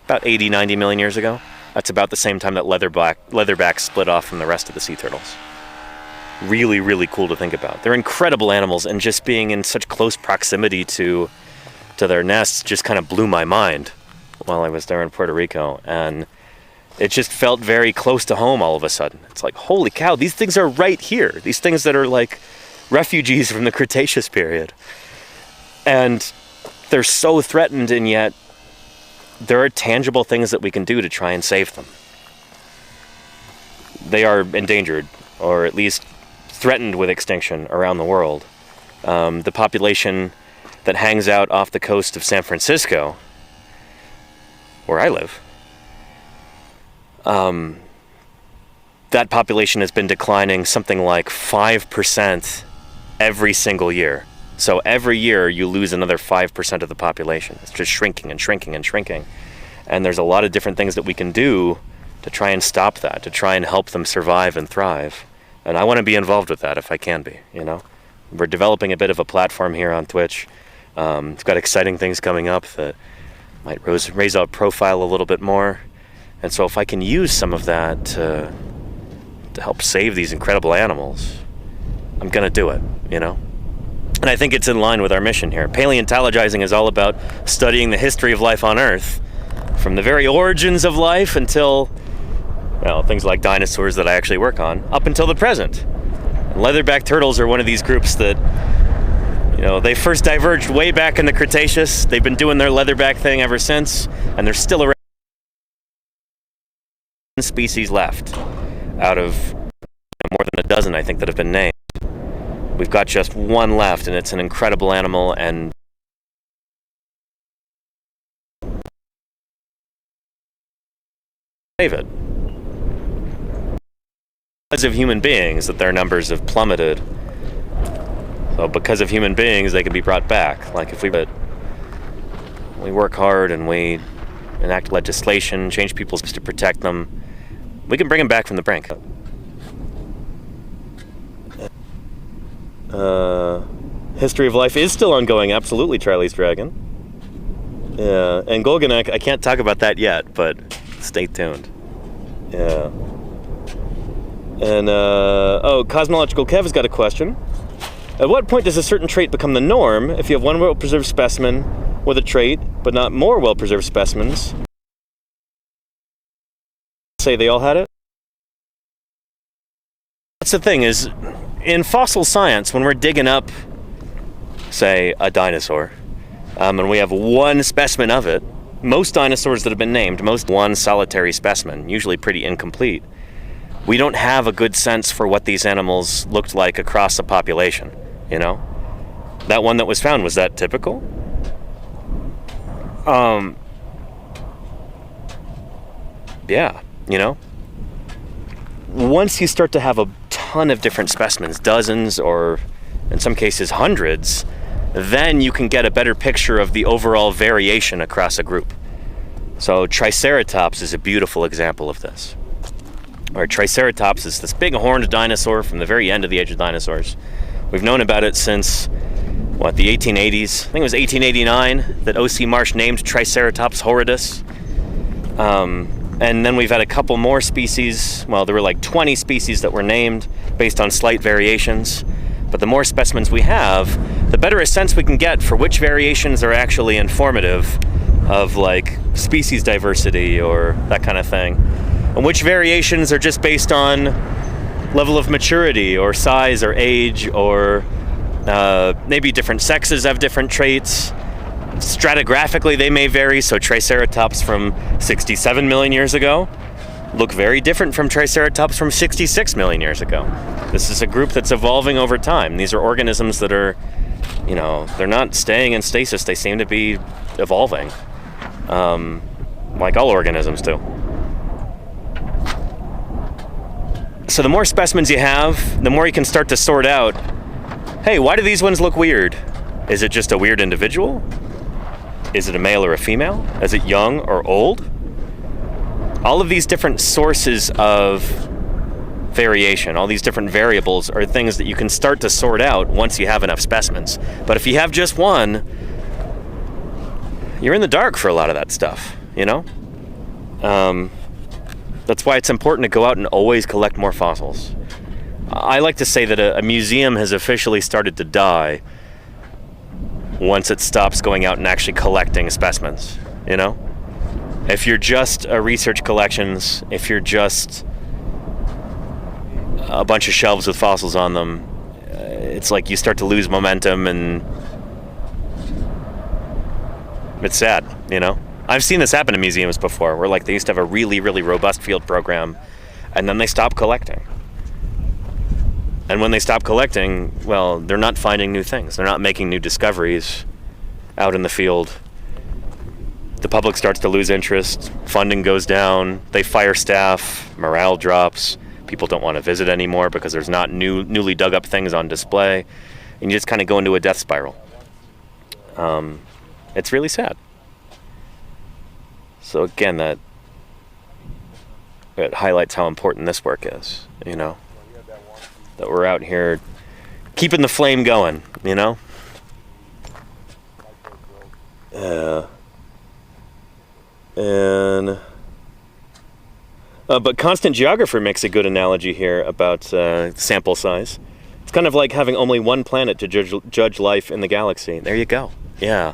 about 80, 90 million years ago. That's about the same time that leatherbacks split off from the rest of the sea turtles. Really, really cool to think about. They're incredible animals, and just being in such close proximity to their nests just kind of blew my mind while I was there in Puerto Rico. And it just felt very close to home all of a sudden. It's like, holy cow, these things are right here. These things that are like refugees from the Cretaceous period. And they're so threatened, and yet there are tangible things that we can do to try and save them. They are endangered, or at least threatened with extinction around the world. The population that hangs out off the coast of San Francisco, where I live, that population has been declining something like 5% every single year. So every year you lose another 5% of the population. It's just shrinking and shrinking and shrinking. And there's a lot of different things that we can do to try and stop that, to try and help them survive and thrive. And I want to be involved with that if I can be, you know? We're developing a bit of a platform here on Twitch. It's got exciting things coming up that might raise our profile a little bit more. And so if I can use some of that to help save these incredible animals, I'm going to do it, you know? And I think it's in line with our mission here. Paleontologizing is all about studying the history of life on Earth, from the very origins of life until, well, things like dinosaurs that I actually work on, up until the present. And leatherback turtles are one of these groups that, you know, they first diverged way back in the Cretaceous. They've been doing their leatherback thing ever since, and they're still around. Species left out of more than a dozen, I think, that have been named. We've got just one left, and it's an incredible animal, and save it. Because of human beings that their numbers have plummeted. So because of human beings, they can be brought back. Like if we work hard and we enact legislation, change people's to protect them, we can bring them back from the brink. History of life is still ongoing, absolutely, Charlie's Dragon. Yeah, and Golganek, I can't talk about that yet, but stay tuned. Yeah. And, Cosmological Kev has got a question. At what point does a certain trait become the norm if you have one well-preserved specimen with a trait, but not more well-preserved specimens? Say they all had it? That's the thing, is in fossil science, when we're digging up, say, a dinosaur, and we have one specimen of it, most dinosaurs that have been named, one solitary specimen, usually pretty incomplete, we don't have a good sense for what these animals looked like across a population, you know? That one that was found, was that typical? Yeah, you know? Once you start to have a ton of different specimens, dozens or in some cases hundreds, then you can get a better picture of the overall variation across a group. So Triceratops is a beautiful example of this. Or Triceratops is this big horned dinosaur from the very end of the age of dinosaurs. We've known about it since, the 1880s? I think it was 1889 that O.C. Marsh named Triceratops horridus. And then we've had a couple more species. Well, there were like 20 species that were named based on slight variations. But the more specimens we have, the better a sense we can get for which variations are actually informative of like species diversity or that kind of thing. And which variations are just based on level of maturity or size or age, or maybe different sexes have different traits. Stratigraphically, they may vary, so Triceratops from 67 million years ago look very different from Triceratops from 66 million years ago. This is a group that's evolving over time. These are organisms that are, they're not staying in stasis, they seem to be evolving, like all organisms do. So the more specimens you have, the more you can start to sort out, hey, why do these ones look weird? Is it just a weird individual? Is it a male or a female? Is it young or old? All of these different sources of variation, all these different variables are things that you can start to sort out once you have enough specimens. But if you have just one, you're in the dark for a lot of that stuff, you know? That's why it's important to go out and always collect more fossils. I like to say that a museum has officially started to die once it stops going out and actually collecting specimens, you know? If you're just a research collections, if you're just a bunch of shelves with fossils on them, it's like you start to lose momentum, and it's sad, you know? I've seen this happen in museums before, where like they used to have a really, really robust field program, and then they stop collecting. And when they stop collecting, well, they're not finding new things. They're not making new discoveries out in the field. The public starts to lose interest, funding goes down, they fire staff, morale drops, people don't want to visit anymore because there's not newly dug up things on display, and you just kind of go into a death spiral. It's really sad. So again, that highlights how important this work is, you know? That we're out here keeping the flame going, you know? But constant geographer makes a good analogy here about sample size. It's kind of like having only one planet to judge life in the galaxy. There you go. Yeah.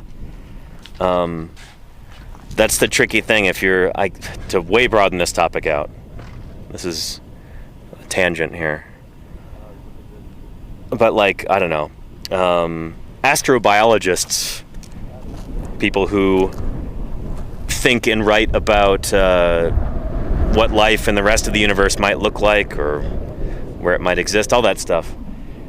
That's the tricky thing if you're... to way broaden this topic out. This is a tangent here. But like, I don't know. Astrobiologists, people who think and write about what life in the rest of the universe might look like or where it might exist, all that stuff.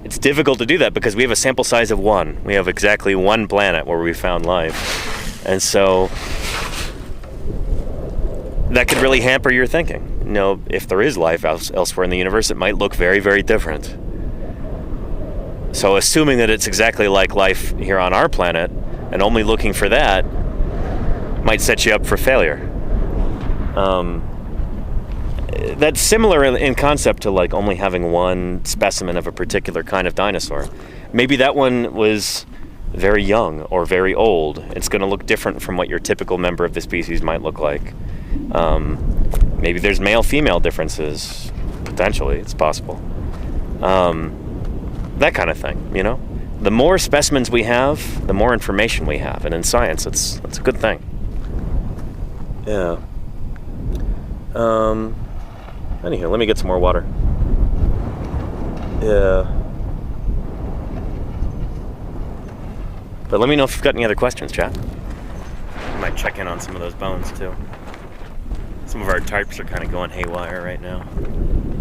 It's difficult to do that because we have a sample size of one. We have exactly one planet where we found life. And so that could really hamper your thinking. You know, if there is life elsewhere in the universe, it might look very, very different. So assuming that it's exactly like life here on our planet and only looking for that might set you up for failure. That's similar in concept to like only having one specimen of a particular kind of dinosaur. Maybe that one was very young or very old. It's going to look different from what your typical member of the species might look like. Maybe there's male-female differences. Potentially, it's possible. That kind of thing, you know? The more specimens we have, the more information we have. And in science, it's a good thing. Yeah. Anywho, let me get some more water. Yeah. But let me know if you've got any other questions, chat. I might check in on some of those bones, too. Some of our tarps are kind of going haywire right now.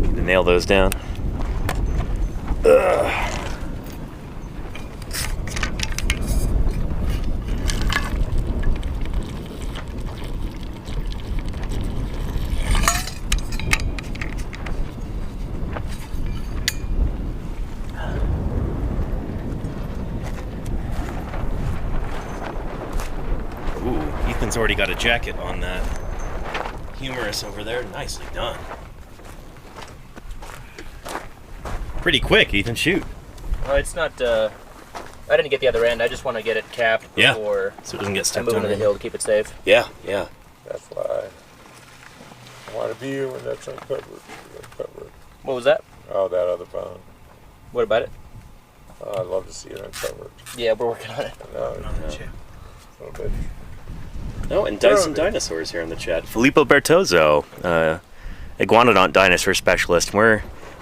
Need to nail those down. Ugh. Ethan's already got a jacket on that humerus over there. Nicely done. Pretty quick, Ethan. Shoot. Oh, it's not. I didn't get the other end. I just want to get it capped before so it doesn't get I stuck move down into the hill to keep it safe. Yeah. That's why I want to be here when that's uncovered. What was that? Oh, that other bone. What about it? Oh, I'd love to see it uncovered. Yeah, we're working on it. No, little bit. Oh, and Dyson Dinosaurs here in the chat. Filippo Bertozzo, iguanodont dinosaur specialist.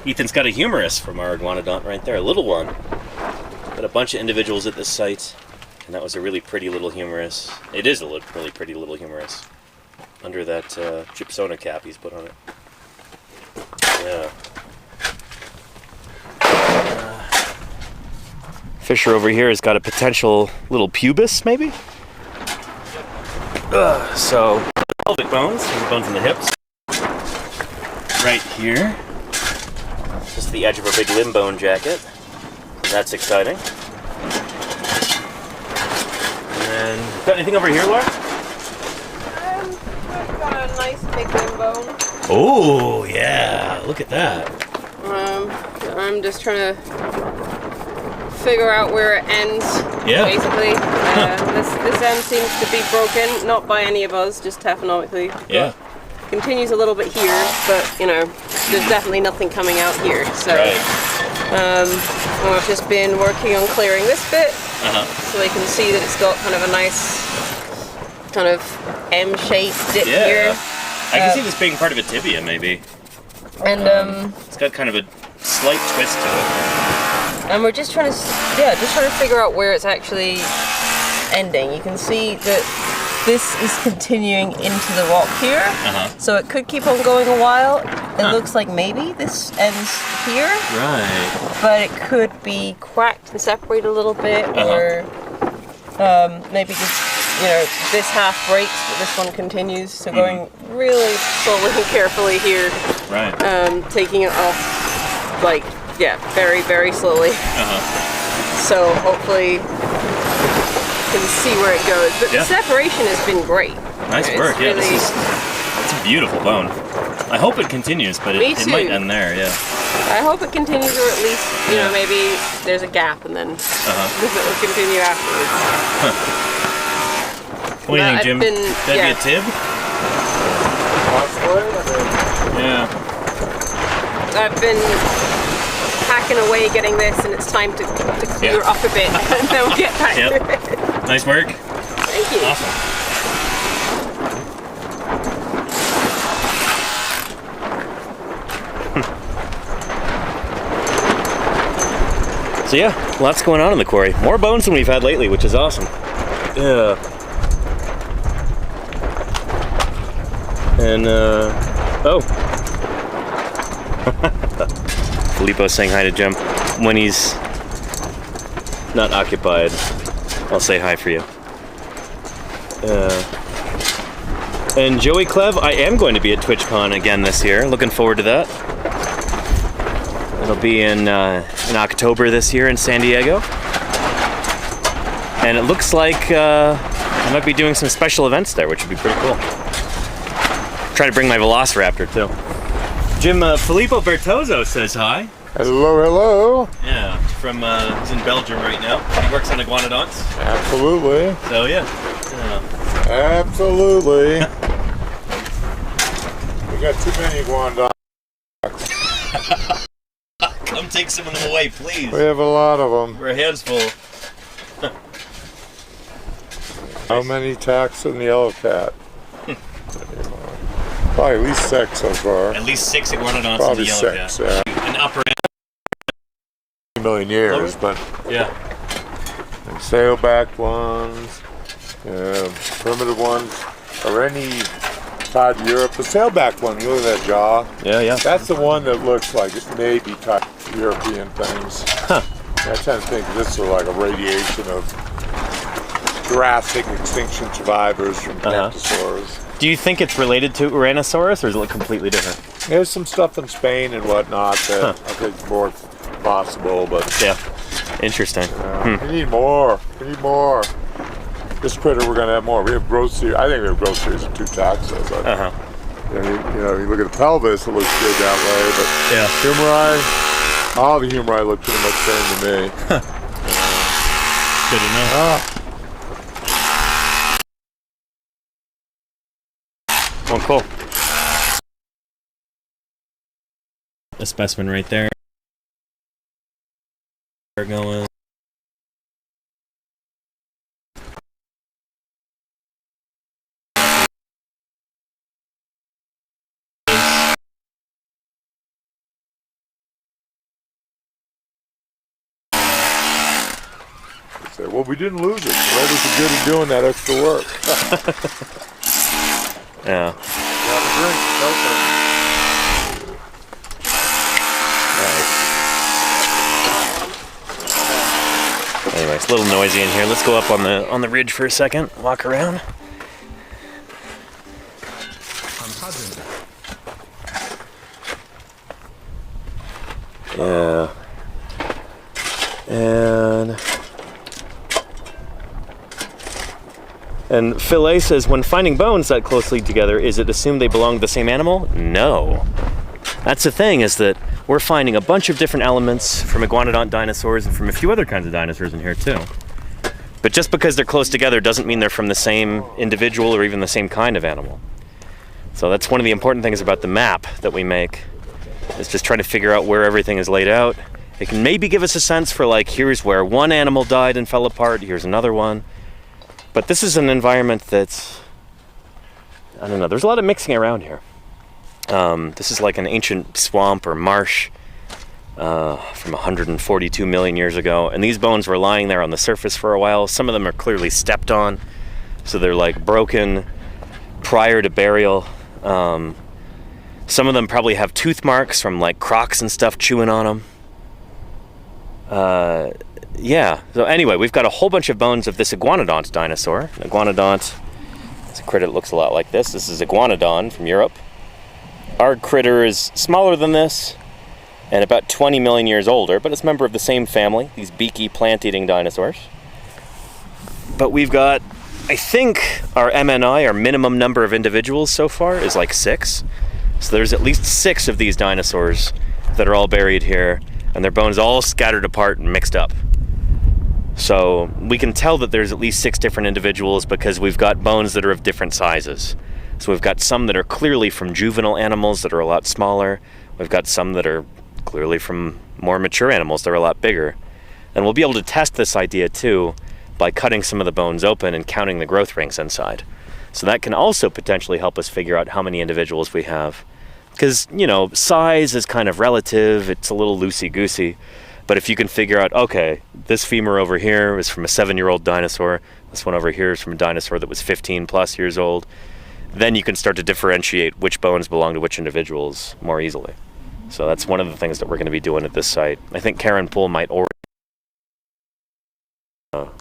Ethan's got a humerus from our iguanodont right there, a little one. Got a bunch of individuals at this site, and that was a really pretty little humerus. It is a really pretty little humerus under that gypsona cap he's put on it. Yeah. Fisher over here has got a potential little pubis, maybe? So, pelvic bones, the bones in the hips. Right here. the edge of our big limb bone jacket. That's exciting. And got anything over here, Laura? I've got a nice big limb bone. Oh, yeah. Look at that. I'm just trying to figure out where it ends. Yeah. Basically, this end seems to be broken, not by any of us, just taphonomically. Yeah. Continues a little bit here, but you know, there's definitely nothing coming out here. So, Right. I've just been working on clearing this bit, Uh-huh. so they can see that it's got kind of a nice, kind of M-shaped dip Yeah. here. I can see this being part of a tibia, maybe. And It's got kind of a slight twist to it. And we're just trying to figure out where it's actually ending. You can see that this is continuing into the rock here, so it could keep on going a while. It looks like maybe this ends here, Right. but it could be cracked and separated a little bit, or maybe just, you know, this half breaks, but this one continues. So going really slowly and carefully here, Right. taking it off, like, yeah, very, very slowly. So hopefully you can see where it goes. But Yeah. the separation has been great. Nice It's work. Yeah, really- it's a beautiful bone. I hope it continues, but Me it might too. end there, yeah. I hope it continues, or at least, you Yeah. know, maybe there's a gap and then it will continue afterwards. What do you No, think, I've Jim? been- That'd yeah. be a tib? Yeah. I've been hacking away getting this, and it's time to clear up a bit, and then we'll get back to Yep. it. Nice work. Thank you. Awesome. So yeah, lots going on in the quarry. More bones than we've had lately, which is awesome. Yeah. And oh. Filippo's saying hi to Jim. When he's not occupied, I'll say hi for you. And Joey Clev, I am going to be at TwitchCon again this year. Looking forward to that. It'll be in October this year in San Diego. And it looks like I might be doing some special events there, which would be pretty cool. Try to bring my Velociraptor too. Jim, Filippo Bertozzo says hi. Hello, hello. Yeah, from he's in Belgium right now. He works on iguanodonts. Absolutely. So yeah. Absolutely. We got too many iguanodonts. Come take some of them away, please. We have a lot of them. We're hands full. How many tacks in the yellow cat? Probably at least 6 so far. At least 6 iguanodonts Probably in the yellow 6, cat. yeah. An upper end. A million years, but Yeah. and sailback ones, primitive ones, or any tied to Europe. The sailback one, you look at that jaw. Yeah, yeah. That's the one that looks like it may be tied to European things. Huh. I tend to think this is like a radiation of Jurassic extinction survivors from Paleontologizing. Do you think it's related to Uranosaurus, or is it look completely different? There's some stuff in Spain and whatnot that I think is more possible, but Yeah. Interesting. we need more. We need more. This critter, we're gonna have more. We have growth series. I think we have growth series of 2 taxa, but you look at the pelvis, it looks good that way. But Yeah. humeri, all the humeri look pretty much the same to me. Good enough. Oh, cool. A specimen right there. We're going. Say, well, we didn't lose it. Riders are good at doing that extra work. Yeah. Have a drink. Anyway, it's a little noisy in here. Let's go up on the ridge for a second. Walk around. Yeah. And Phil A says, when finding bones that closely together, is it assumed they belong to the same animal? No. That's the thing, is that we're finding a bunch of different elements from iguanodont dinosaurs and from a few other kinds of dinosaurs in here too. But just because they're close together doesn't mean they're from the same individual or even the same kind of animal. So that's one of the important things about the map that we make, is just trying to figure out where everything is laid out. It can maybe give us a sense for, like, here's where one animal died and fell apart, here's another one. But this is an environment that's, I don't know, there's a lot of mixing around here. This is like an ancient swamp or marsh from 142 million years ago, and these bones were lying there on the surface for a while. Some of them are clearly stepped on, so they're like broken prior to burial. Some of them probably have tooth marks from like crocs and stuff chewing on them. Yeah, so anyway, we've got a whole bunch of bones of this iguanodont dinosaur. An iguanodont is a critter that looks a lot like this. This is iguanodon from Europe. Our critter is smaller than this and about 20 million years older, but it's a member of the same family, these beaky plant-eating dinosaurs. But we've got, I think our MNI, our minimum number of individuals so far, is like 6. So there's at least 6 of these dinosaurs that are all buried here, and their bones all scattered apart and mixed up. So we can tell that there's at least 6 different individuals because we've got bones that are of different sizes. So we've got some that are clearly from juvenile animals that are a lot smaller. We've got some that are clearly from more mature animals that are a lot bigger. And we'll be able to test this idea too by cutting some of the bones open and counting the growth rings inside. So that can also potentially help us figure out how many individuals we have. Because, you know, size is kind of relative, it's a little loosey-goosey. But if you can figure out, okay, this femur over here is from a 7-year-old dinosaur, this one over here is from a dinosaur that was 15 plus years old, then you can start to differentiate which bones belong to which individuals more easily. So that's one of the things that we're going to be doing at this site. I think Karen Poole might already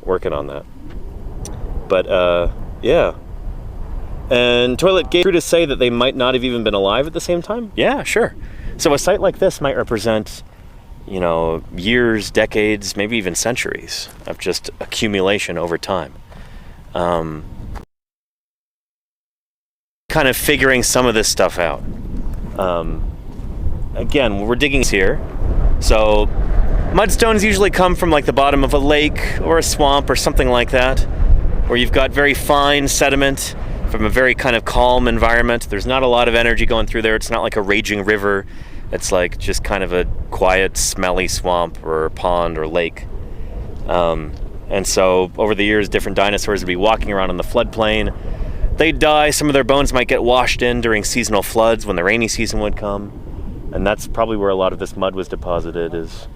working on that. But yeah. And Toilet gave through to say that they might not have even been alive at the same time? Yeah, sure. So a site like this might represent, you know, years, decades, maybe even centuries of just accumulation over time. Kind of figuring some of this stuff out. Again, we're digging here. So mudstones usually come from like the bottom of a lake or a swamp or something like that, where you've got very fine sediment from a very kind of calm environment. There's not a lot of energy going through there. It's not like a raging river. It's like just kind of a quiet, smelly swamp or pond or lake. And so over the years, different dinosaurs would be walking around on the floodplain. They'd die. Some of their bones might get washed in during seasonal floods when the rainy season would come. And that's probably where a lot of this mud was deposited, is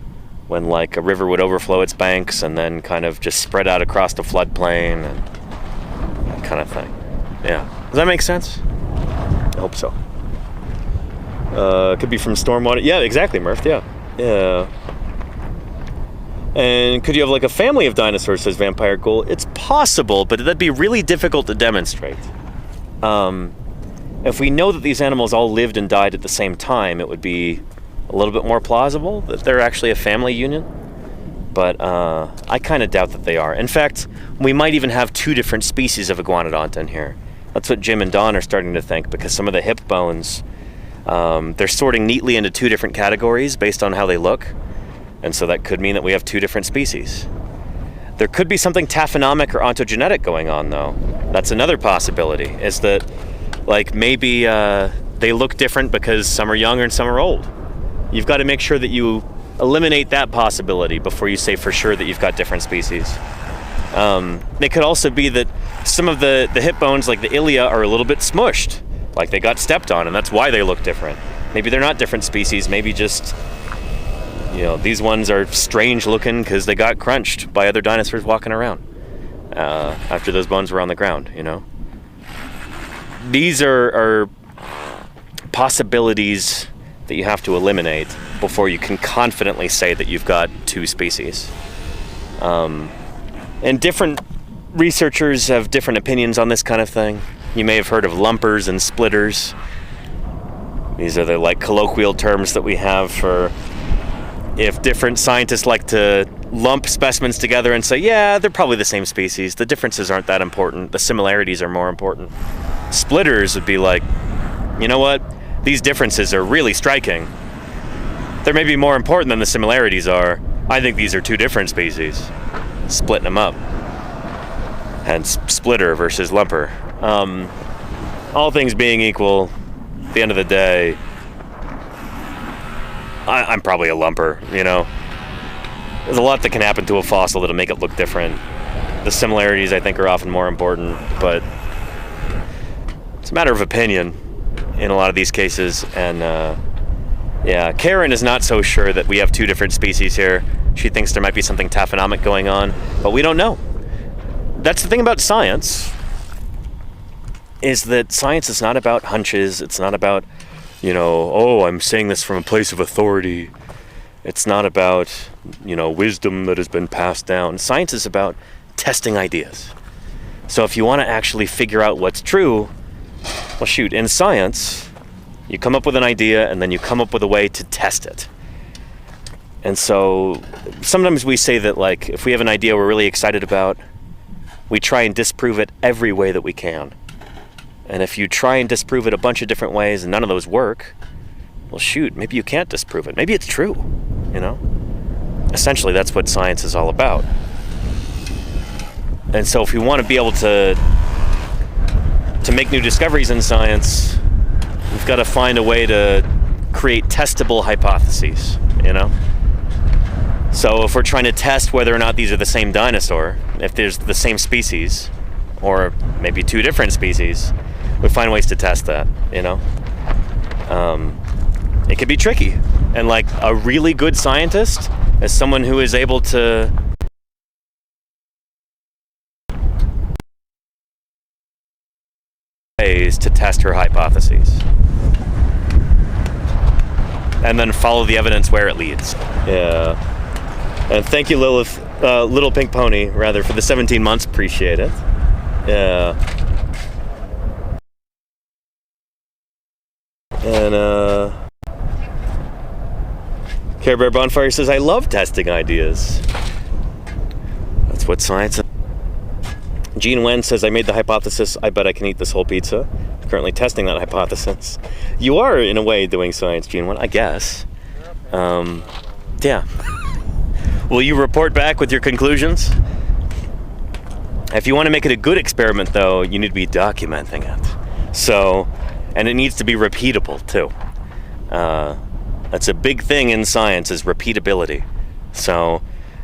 when like a river would overflow its banks and then kind of just spread out across the floodplain and that kind of thing. Yeah. Does that make sense? I hope so. Could be from stormwater. Yeah, exactly, Murph. Yeah. Yeah. And could you have like a family of dinosaurs, says Vampire Ghoul? It's possible, but that'd be really difficult to demonstrate. If we know that these animals all lived and died at the same time, it would be a little bit more plausible that they're actually a family union. But I kind of doubt that they are. In fact, we might even have 2 different species of iguanodont in here. That's what Jim and Don are starting to think, because some of the hip bones, they're sorting neatly into 2 different categories based on how they look. And so that could mean that we have 2 different species. There could be something taphonomic or ontogenetic going on, though. That's another possibility, is that like maybe they look different because some are younger and some are old. You've got to make sure that you eliminate that possibility before you say for sure that you've got different species. It could also be that some of the hip bones, like the ilia, are a little bit smushed, like they got stepped on, and that's why they look different. Maybe they're not different species, maybe just, you know, these ones are strange looking because they got crunched by other dinosaurs walking around after those bones were on the ground, you know. These are possibilities that you have to eliminate before you can confidently say that you've got 2 species. And different researchers have different opinions on this kind of thing. You may have heard of lumpers and splitters. These are the like colloquial terms that we have for if different scientists like to lump specimens together and say, yeah, they're probably the same species, the differences aren't that important, the similarities are more important. Splitters would be like, you know what, these differences are really striking. They're maybe more important than the similarities are. I think these are two different species. Splitting them up. Hence, splitter versus lumper. All things being equal, at the end of the day, I'm probably a lumper, you know? There's a lot that can happen to a fossil that'll make it look different. The similarities, I think, are often more important, but it's a matter of opinion in a lot of these cases. And yeah, Karen is not so sure that we have two different species here. She thinks there might be something taphonomic going on, but we don't know. That's the thing about science, is that science is not about hunches. It's not about, you know, oh, I'm saying this from a place of authority. It's not about, you know, wisdom that has been passed down. Science is about testing ideas. So if you want to actually figure out what's true, well, shoot, in science, you come up with an idea and then you come up with a way to test it. And so sometimes we say that, like, if we have an idea we're really excited about, we try and disprove it every way that we can. And if you try and disprove it a bunch of different ways and none of those work, well, shoot, maybe you can't disprove it. Maybe it's true, you know? Essentially, that's what science is all about. And so if we want to be able to make new discoveries in science, we've got to find a way to create testable hypotheses, you know? So if we're trying to test whether or not these are the same dinosaur, if there's the same species, or maybe two different species, we find ways to test that, you know? It can be tricky. And like a really good scientist is someone who is able to ways to test her hypotheses. And then follow the evidence where it leads. Yeah. And thank you, Lilith, Little Pink Pony, rather, for the 17 months. Appreciate it. Yeah. And, Care Bear Bonfire says, I love testing ideas. That's what science is. Gene Wen says, I made the hypothesis, I bet I can eat this whole pizza. I'm currently testing that hypothesis. You are, in a way, doing science, Gene Wen, I guess. Yeah. Will you report back with your conclusions? If you want to make it a good experiment, though, you need to be documenting it. So, and it needs to be repeatable, too. That's a big thing in science, is repeatability. So,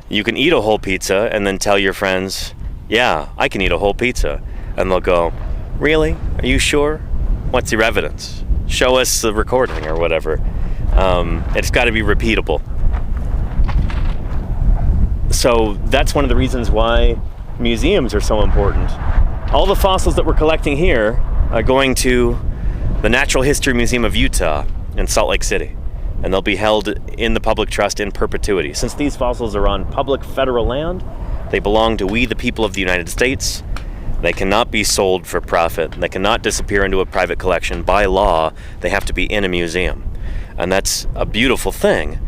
you can eat a whole pizza and then tell your friends, yeah, I can eat a whole pizza. And they'll go, really? Are you sure? What's your evidence? Show us the recording or whatever. It's got to be repeatable. So that's one of the reasons why museums are so important. All the fossils that we're collecting here are going to the Natural History Museum of Utah in Salt Lake City. And they'll be held in the public trust in perpetuity. Since these fossils are on public federal land, they belong to we, the people of the United States. They cannot be sold for profit. They cannot disappear into a private collection. By law, they have to be in a museum. And that's a beautiful thing,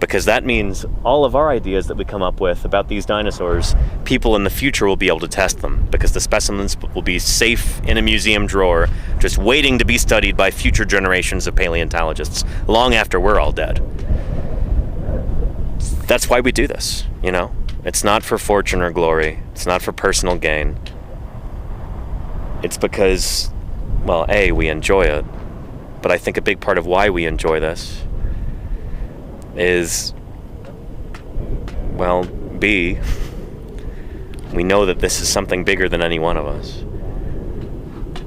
because that means all of our ideas that we come up with about these dinosaurs, people in the future will be able to test them, because the specimens will be safe in a museum drawer, just waiting to be studied by future generations of paleontologists, long after we're all dead. That's why we do this, you know? It's not for fortune or glory. It's not for personal gain. It's because, well, A, we enjoy it, but I think a big part of why we enjoy this is, well, B, we know that this is something bigger than any one of us.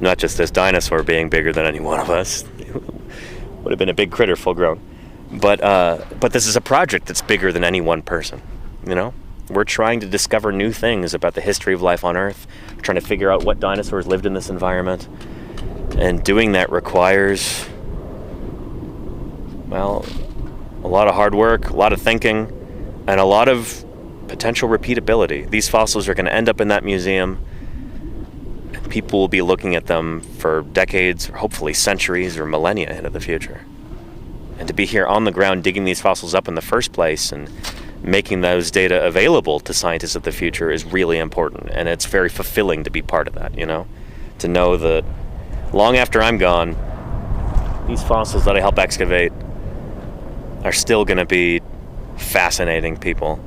Not just this dinosaur being bigger than any one of us. Would have been a big critter full grown. But this is a project that's bigger than any one person, you know? We're trying to discover new things about the history of life on Earth. We're trying to figure out what dinosaurs lived in this environment. And doing that requires, well, a lot of hard work, a lot of thinking, and a lot of potential repeatability. These fossils are going to end up in that museum. And people will be looking at them for decades, or hopefully centuries or millennia into the future. And to be here on the ground digging these fossils up in the first place and making those data available to scientists of the future is really important. And it's very fulfilling to be part of that, you know? To know that long after I'm gone, these fossils that I help excavate are still going to be fascinating people.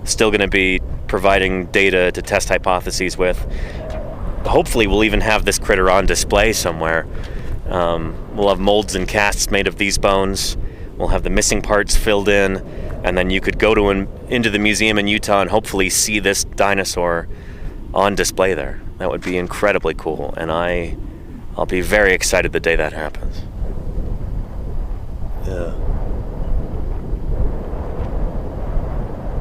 Still going to be providing data to test hypotheses with. Hopefully we'll even have this critter on display somewhere. We'll have molds and casts made of these bones. We'll have the missing parts filled in, and then you could go into the museum in Utah and hopefully see this dinosaur on display there. That would be incredibly cool, and I'll be very excited the day that happens. Yeah.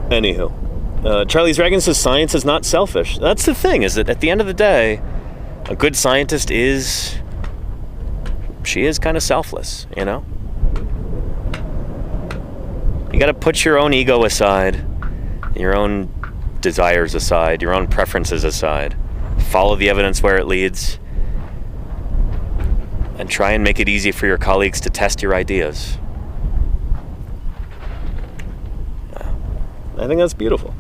Anywho, Charlie's Dragon says science is not selfish. That's the thing, is that at the end of the day, a good scientist she is kind of selfless, you know? You gotta put your own ego aside, your own desires aside, your own preferences aside, follow the evidence where it leads, and try and make it easy for your colleagues to test your ideas. I think that's beautiful.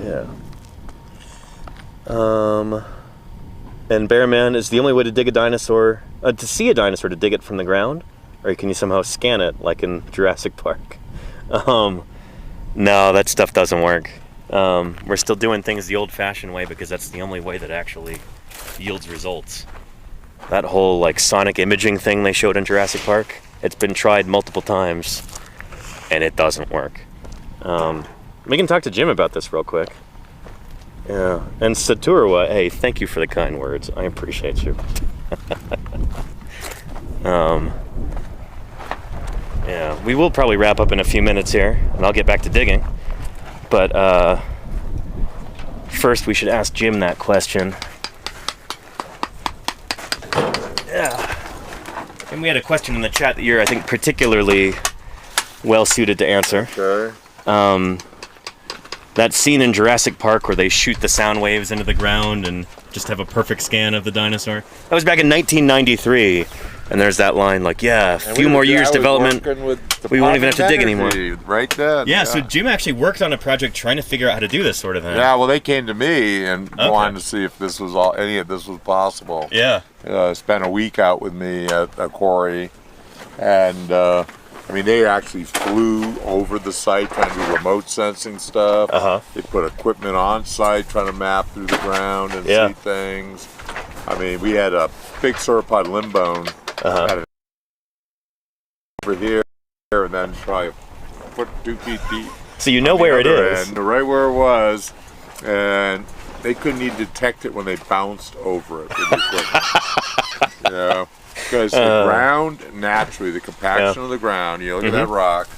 Yeah. And Bearman, is the only way to dig a dinosaur, to see a dinosaur, to dig it from the ground? Or can you somehow scan it, like in Jurassic Park? No, that stuff doesn't work. We're still doing things the old-fashioned way because that's the only way that actually yields results. That whole, like, sonic imaging thing they showed in Jurassic Park, it's been tried multiple times, and it doesn't work. We can talk to Jim about this real quick. Yeah, and Saturwa, hey, thank you for the kind words. I appreciate you. Yeah, we will probably wrap up in a few minutes here, and I'll get back to digging. But first, we should ask Jim that question. Yeah. And we had a question in the chat that you're, I think, particularly well suited to answer. Okay. That scene in Jurassic Park where they shoot the sound waves into the ground and just have a perfect scan of the dinosaur. That was back in 1993. And there's that line like, yeah, a few more years development, we won't even have to dig anymore. Right then. Yeah, so Jim actually worked on a project trying to figure out how to do this sort of thing. Yeah, well, they came to me and wanted to see if this was any of this was possible. Yeah. Spent a week out with me at a quarry, and I mean, they actually flew over the site trying to do remote sensing stuff. They put equipment on site trying to map through the ground and see things. I mean, we had a big sauropod limb bone over here, and then probably a foot, 2 feet deep. So you know where it is. And right where it was, and they couldn't even detect it when they bounced over it with the equipment. You know? Because the ground, naturally, the compaction of the ground, you look at that rock,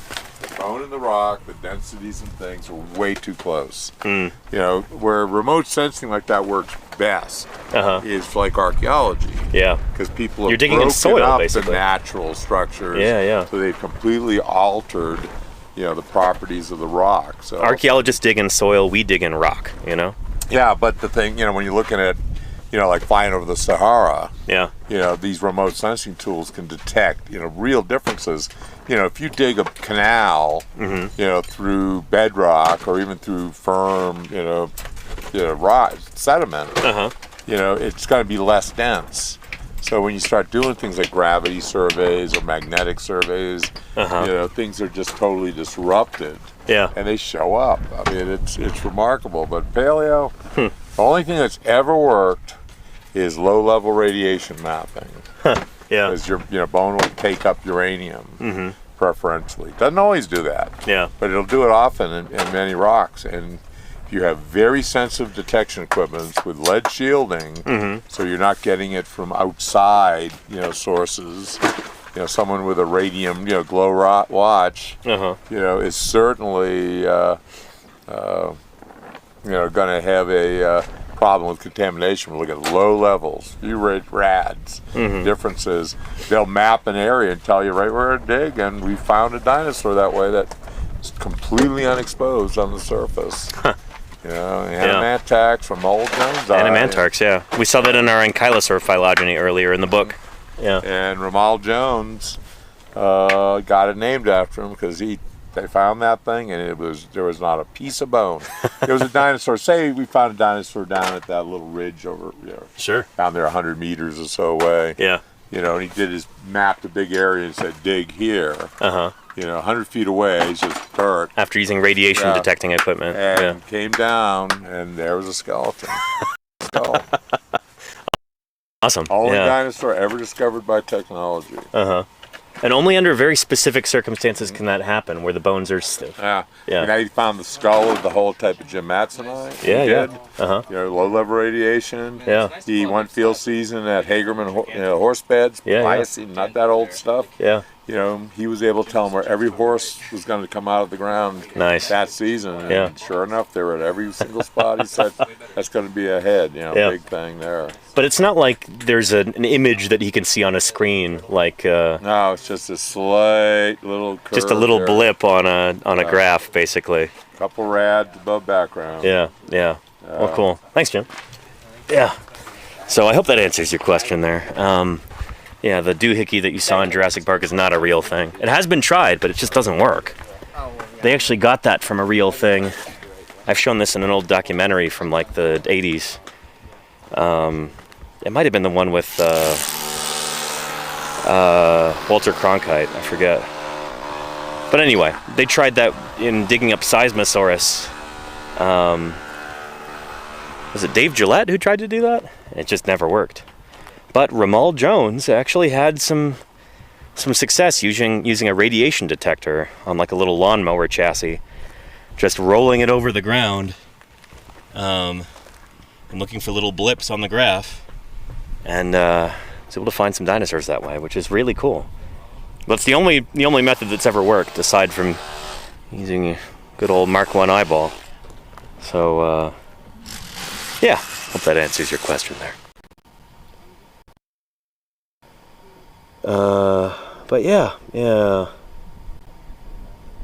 the bone in the rock, the densities and things are way too close. You know, where remote sensing like that works best is like archaeology. Yeah. Because people have digging in soil, up basically. the natural structures. So they've completely altered, you know, the properties of the rock. So archaeologists dig in soil, we dig in rock, you know? Yeah, but the thing, you know, when you're looking at, you know, like flying over the Sahara, you know, these remote sensing tools can detect, you know, real differences. You know, if you dig a canal, you know, through bedrock or even through firm, you know, rock, sediment, you know, it's going to be less dense. So when you start doing things like gravity surveys or magnetic surveys, you know, things are just totally disrupted. And they show up. I mean, it's remarkable. But paleo, the only thing that's ever worked is low-level radiation mapping. Because your bone will take up uranium preferentially. Doesn't always do that. But it'll do it often in many rocks. And if you have very sensitive detection equipment with lead shielding, so you're not getting it from outside, you know, sources. You know, someone with a radium, you know, glow watch, you know, is certainly, you know, going to have a problem with contamination. We'll look at low levels, few rads, differences. They'll map an area and tell you right where to dig, and we found a dinosaur that way that's completely unexposed on the surface. You know, Animantarx from old Jones. Animantarx, we saw that in our Ankylosaur phylogeny earlier in the book. And Ramal Jones got it named after him because they found that thing and there was not a piece of bone. There was a dinosaur. Say we found a dinosaur down at that little ridge over, Sure. down there 100 meters or so away. Yeah. And he mapped a big area and said, dig here. 100 feet away, he's just dirt. After using radiation detecting equipment. And came down, and there was a skeleton. Skull. Awesome. Only dinosaur ever discovered by technology. And only under very specific circumstances can that happen, where the bones are stiff. Yeah. Yeah. Now he found the skull of the whole type of Jematsonite. Low-level radiation. Yeah. He went field season at Hagerman horse beds. Pliocene, not that old stuff. Yeah. He was able to tell him where every horse was going to come out of the ground that season. And sure enough, they were at every single spot. He said, that's going to be a head, big thing there. But it's not like there's an image that he can see on a screen, like... no, it's just a slight little curve. Just a little blip on a graph, basically. Couple rads above background. Yeah. Well, cool. Thanks, Jim. Yeah. So I hope that answers your question there. Yeah, the doohickey that you saw in Jurassic Park is not a real thing. It has been tried, but it just doesn't work. They actually got that from a real thing. I've shown this in an old documentary from like the 80s. It might have been the one with Walter Cronkite, I forget. But anyway, they tried that in digging up Seismosaurus. Was it Dave Gillette who tried to do that? It just never worked. But Ramal Jones actually had some success using a radiation detector on like a little lawnmower chassis, just rolling it over the ground, and looking for little blips on the graph, and was able to find some dinosaurs that way, which is really cool. That's the only method that's ever worked aside from using a good old Mark I eyeball. So yeah, hope that answers your question there. But yeah.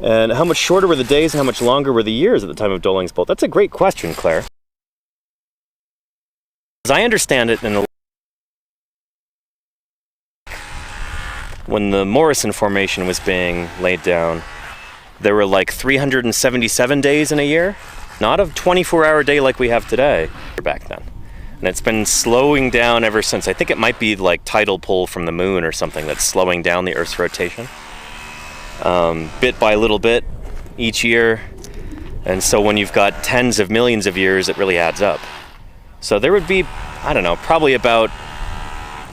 And how much shorter were the days and how much longer were the years at the time of Doling's Bolt? That's a great question, Claire. As I understand it, when the Morrison Formation was being laid down, there were like 377 days in a year, not a 24-hour day like we have today back then. And it's been slowing down ever since. I think it might be like tidal pull from the moon or something that's slowing down the Earth's rotation. Bit by little bit each year. And so when you've got tens of millions of years, it really adds up. So there would be, I don't know, probably about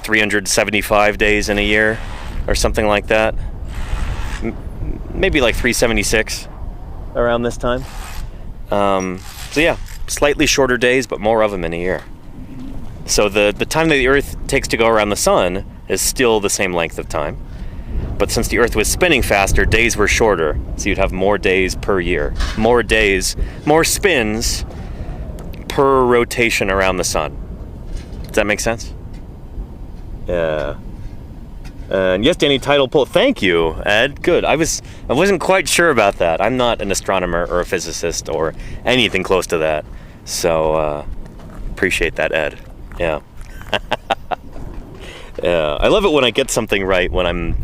375 days in a year or something like that. Maybe like 376 around this time. So yeah, slightly shorter days, but more of them in a year. So the time that the Earth takes to go around the sun is still the same length of time. But since the Earth was spinning faster, days were shorter. So you'd have more days per year. More days, more spins per rotation around the sun. Does that make sense? Yeah. And yes, Danny, tidal pull. Thank you, Ed. Good. I wasn't quite sure about that. I'm not an astronomer or a physicist or anything close to that. So appreciate that, Ed. Yeah. Yeah. I love it when I get something right when I'm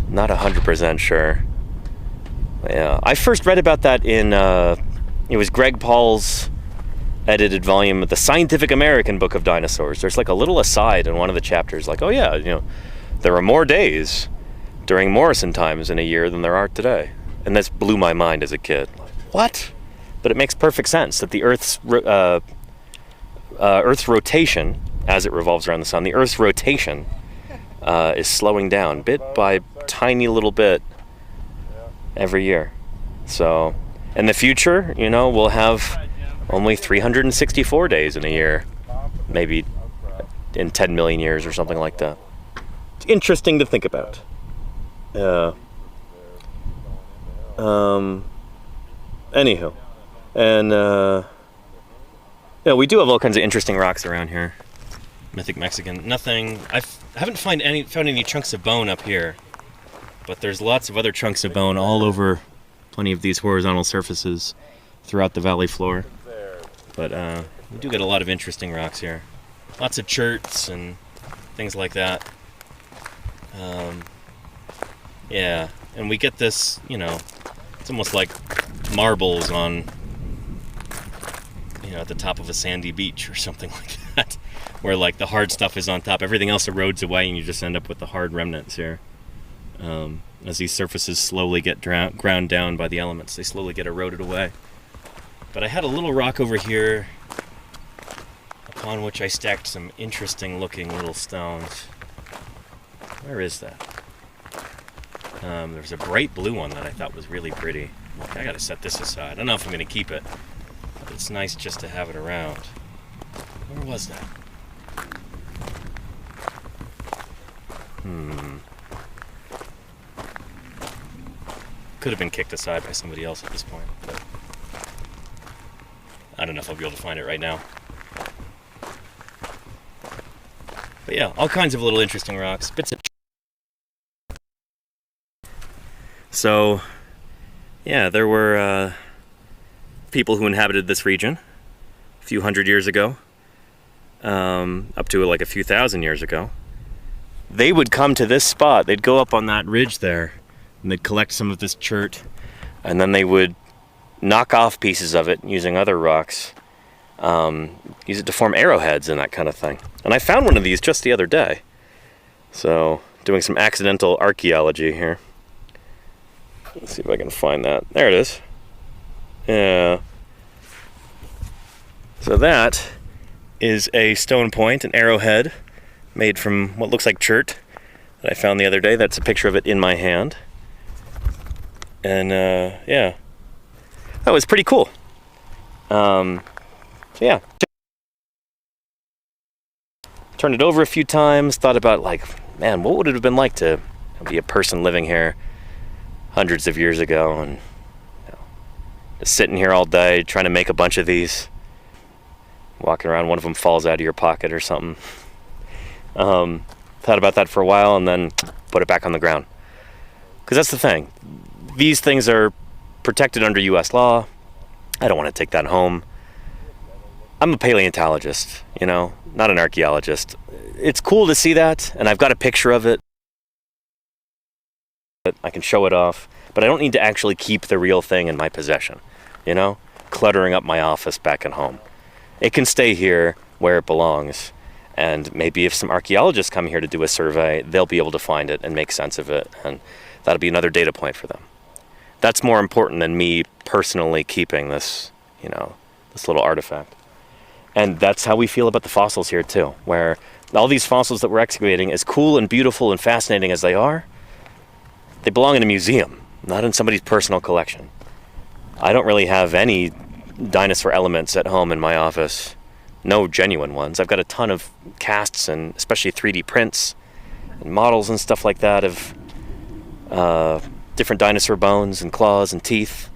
not 100% sure. Yeah. I first read about that in it was Greg Paul's edited volume of the Scientific American Book of Dinosaurs. There's like a little aside in one of the chapters, like, oh yeah, there are more days during Morrison times in a year than there are today. And this blew my mind as a kid. What? But it makes perfect sense that the Earth's rotation, as it revolves around the sun, the Earth's rotation is slowing down bit by tiny little bit every year. So in the future, we'll have only 364 days in a year, maybe in 10 million years or something like that. It's interesting to think about. Anywho, and we do have all kinds of interesting rocks around here. Mythic Mexican. Nothing. I haven't found any chunks of bone up here, but there's lots of other chunks of bone all over plenty of these horizontal surfaces throughout the valley floor. But we do get a lot of interesting rocks here. Lots of cherts and things like that. Yeah, and we get this, you know, it's almost like marbles on, you know, at the top of a sandy beach or something like that, where like the hard stuff is on top, everything else erodes away, and you just end up with the hard remnants here. As these surfaces slowly get ground down by the elements, they slowly get eroded away. But I had a little rock over here upon which I stacked some interesting looking little stones. Where is that? There's a bright blue one that I thought was really pretty. I gotta set this aside. I don't know if I'm gonna keep it, but it's nice just to have it around. Where was that? Could have been kicked aside by somebody else at this point, but I don't know if I'll be able to find it right now. But yeah, all kinds of little interesting rocks, bits of. So, yeah, there were people who inhabited this region a few hundred years ago, up to like a few thousand years ago. They would come to this spot, they'd go up on that ridge there, and they'd collect some of this chert, and then they would knock off pieces of it using other rocks, use it to form arrowheads and that kind of thing. And I found one of these just the other day. So, doing some accidental archaeology here. Let's see if I can find that. There it is. Yeah. So that is a stone point, an arrowhead, made from what looks like chert that I found the other day. That's a picture of it in my hand. And yeah, that was pretty cool. So yeah, turned it over a few times, thought about like, man, what would it have been like to be a person living here hundreds of years ago, and just sitting here all day trying to make a bunch of these, walking around, one of them falls out of your pocket or something. Thought about that for a while and then put it back on the ground, because that's the thing. These things are protected under US law. I don't want to take that home. I'm a paleontologist, you know, not an archaeologist. It's cool to see that, and I've got a picture of it. I can show it off, but I don't need to actually keep the real thing in my possession, you know, cluttering up my office back at home. It can stay here where it belongs, and maybe if some archaeologists come here to do a survey, they'll be able to find it and make sense of it, and that'll be another data point for them. That's more important than me personally keeping this, you know, this little artifact. And that's how we feel about the fossils here too, where all these fossils that we're excavating, as cool and beautiful and fascinating as they are, they belong in a museum, not in somebody's personal collection. I don't really have any dinosaur elements at home in my office. No genuine ones. I've got a ton of casts and especially 3D prints and models and stuff like that of different dinosaur bones and claws and teeth.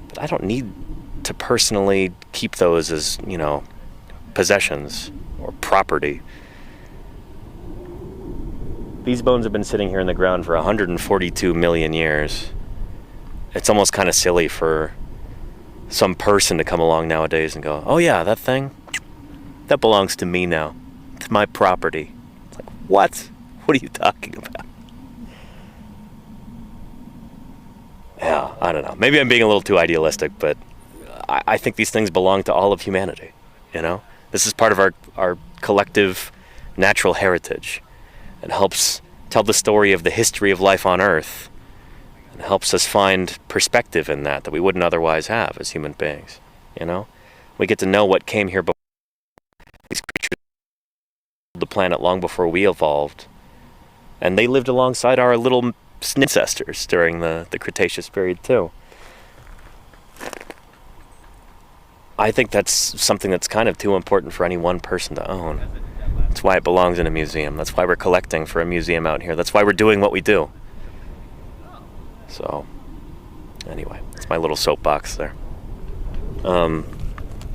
But I don't need to personally keep those as, you know, possessions or property. These bones have been sitting here in the ground for 142 million years. It's almost kind of silly for some person to come along nowadays and go, oh yeah, that thing, that belongs to me now. It's my property. It's like, what? What are you talking about? Yeah, I don't know. Maybe I'm being a little too idealistic, but I think these things belong to all of humanity, you know? This is part of our collective natural heritage. It helps tell the story of the history of life on Earth. It helps us find perspective in that we wouldn't otherwise have as human beings, you know? We get to know what came here before. These creatures lived the planet long before we evolved. And they lived alongside our little ancestors during the Cretaceous period too. I think that's something that's kind of too important for any one person to own. That's why it belongs in a museum. That's why we're collecting for a museum out here. That's why we're doing what we do. So, anyway, it's my little soapbox there.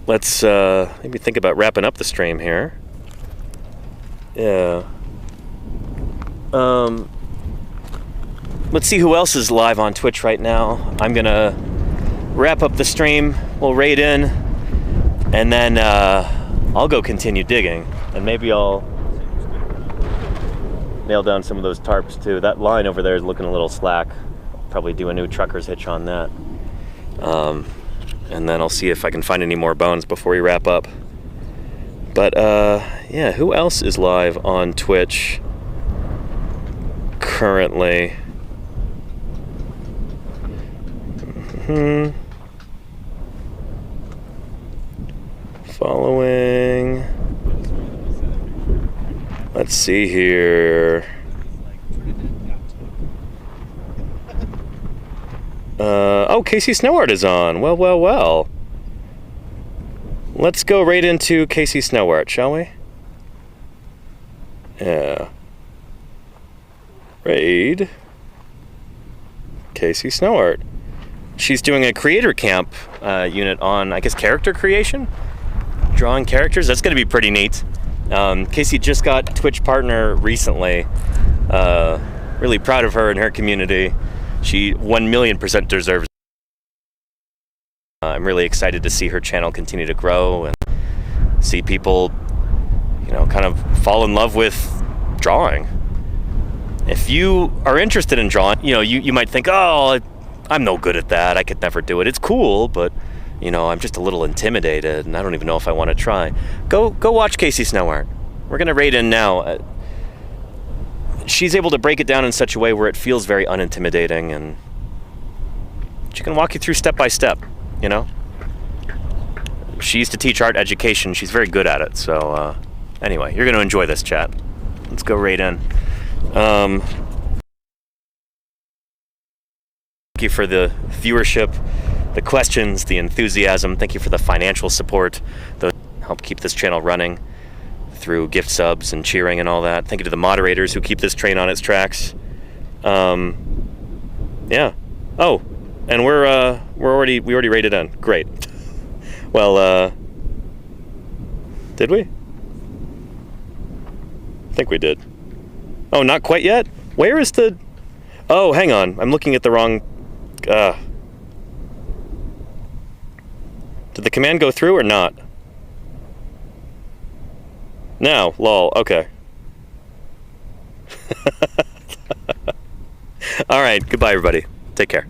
Let's maybe think about wrapping up the stream here. Yeah. Let's see who else is live on Twitch right now. I'm gonna wrap up the stream. We'll raid in, and then I'll go continue digging, and maybe I'll nail down some of those tarps too. That line over there is looking a little slack. Probably do a new trucker's hitch on that. And then I'll see if I can find any more bones before we wrap up. But yeah, who else is live on Twitch currently? Following. Let's see here. Oh, Casey Snowart is on. Well, well, well. Let's go right into Casey Snowart, shall we? Yeah. Raid. Casey Snowart. She's doing a creator camp unit on, I guess, character creation? Drawing characters. That's going to be pretty neat. Casey just got Twitch partner recently. Really proud of her and her community. She 1,000,000% deserves. I'm really excited to see her channel continue to grow and see people, you know, kind of fall in love with drawing. If you are interested in drawing, you know, you might think, oh, I'm no good at that. I could never do it. It's cool, but, you know, I'm just a little intimidated and I don't even know if I want to try. Go watch Casey Snowart. We're going to raid in now. She's able to break it down in such a way where it feels very unintimidating, and she can walk you through step by step, you know? She used to teach art education. She's very good at it. So anyway, you're going to enjoy this chat. Let's go raid in. Thank you for the viewership, the questions, the enthusiasm. Thank you for the financial support that help keep this channel running through gift subs and cheering and all that. Thank you to the moderators who keep this train on its tracks. Yeah. Oh, and we already rated in. Great. Well, did we? I think we did. Oh, not quite yet? Where is the... Oh, hang on. I'm looking at the wrong... Did the command go through or not? No, lol, okay. All right, goodbye everybody. Take care.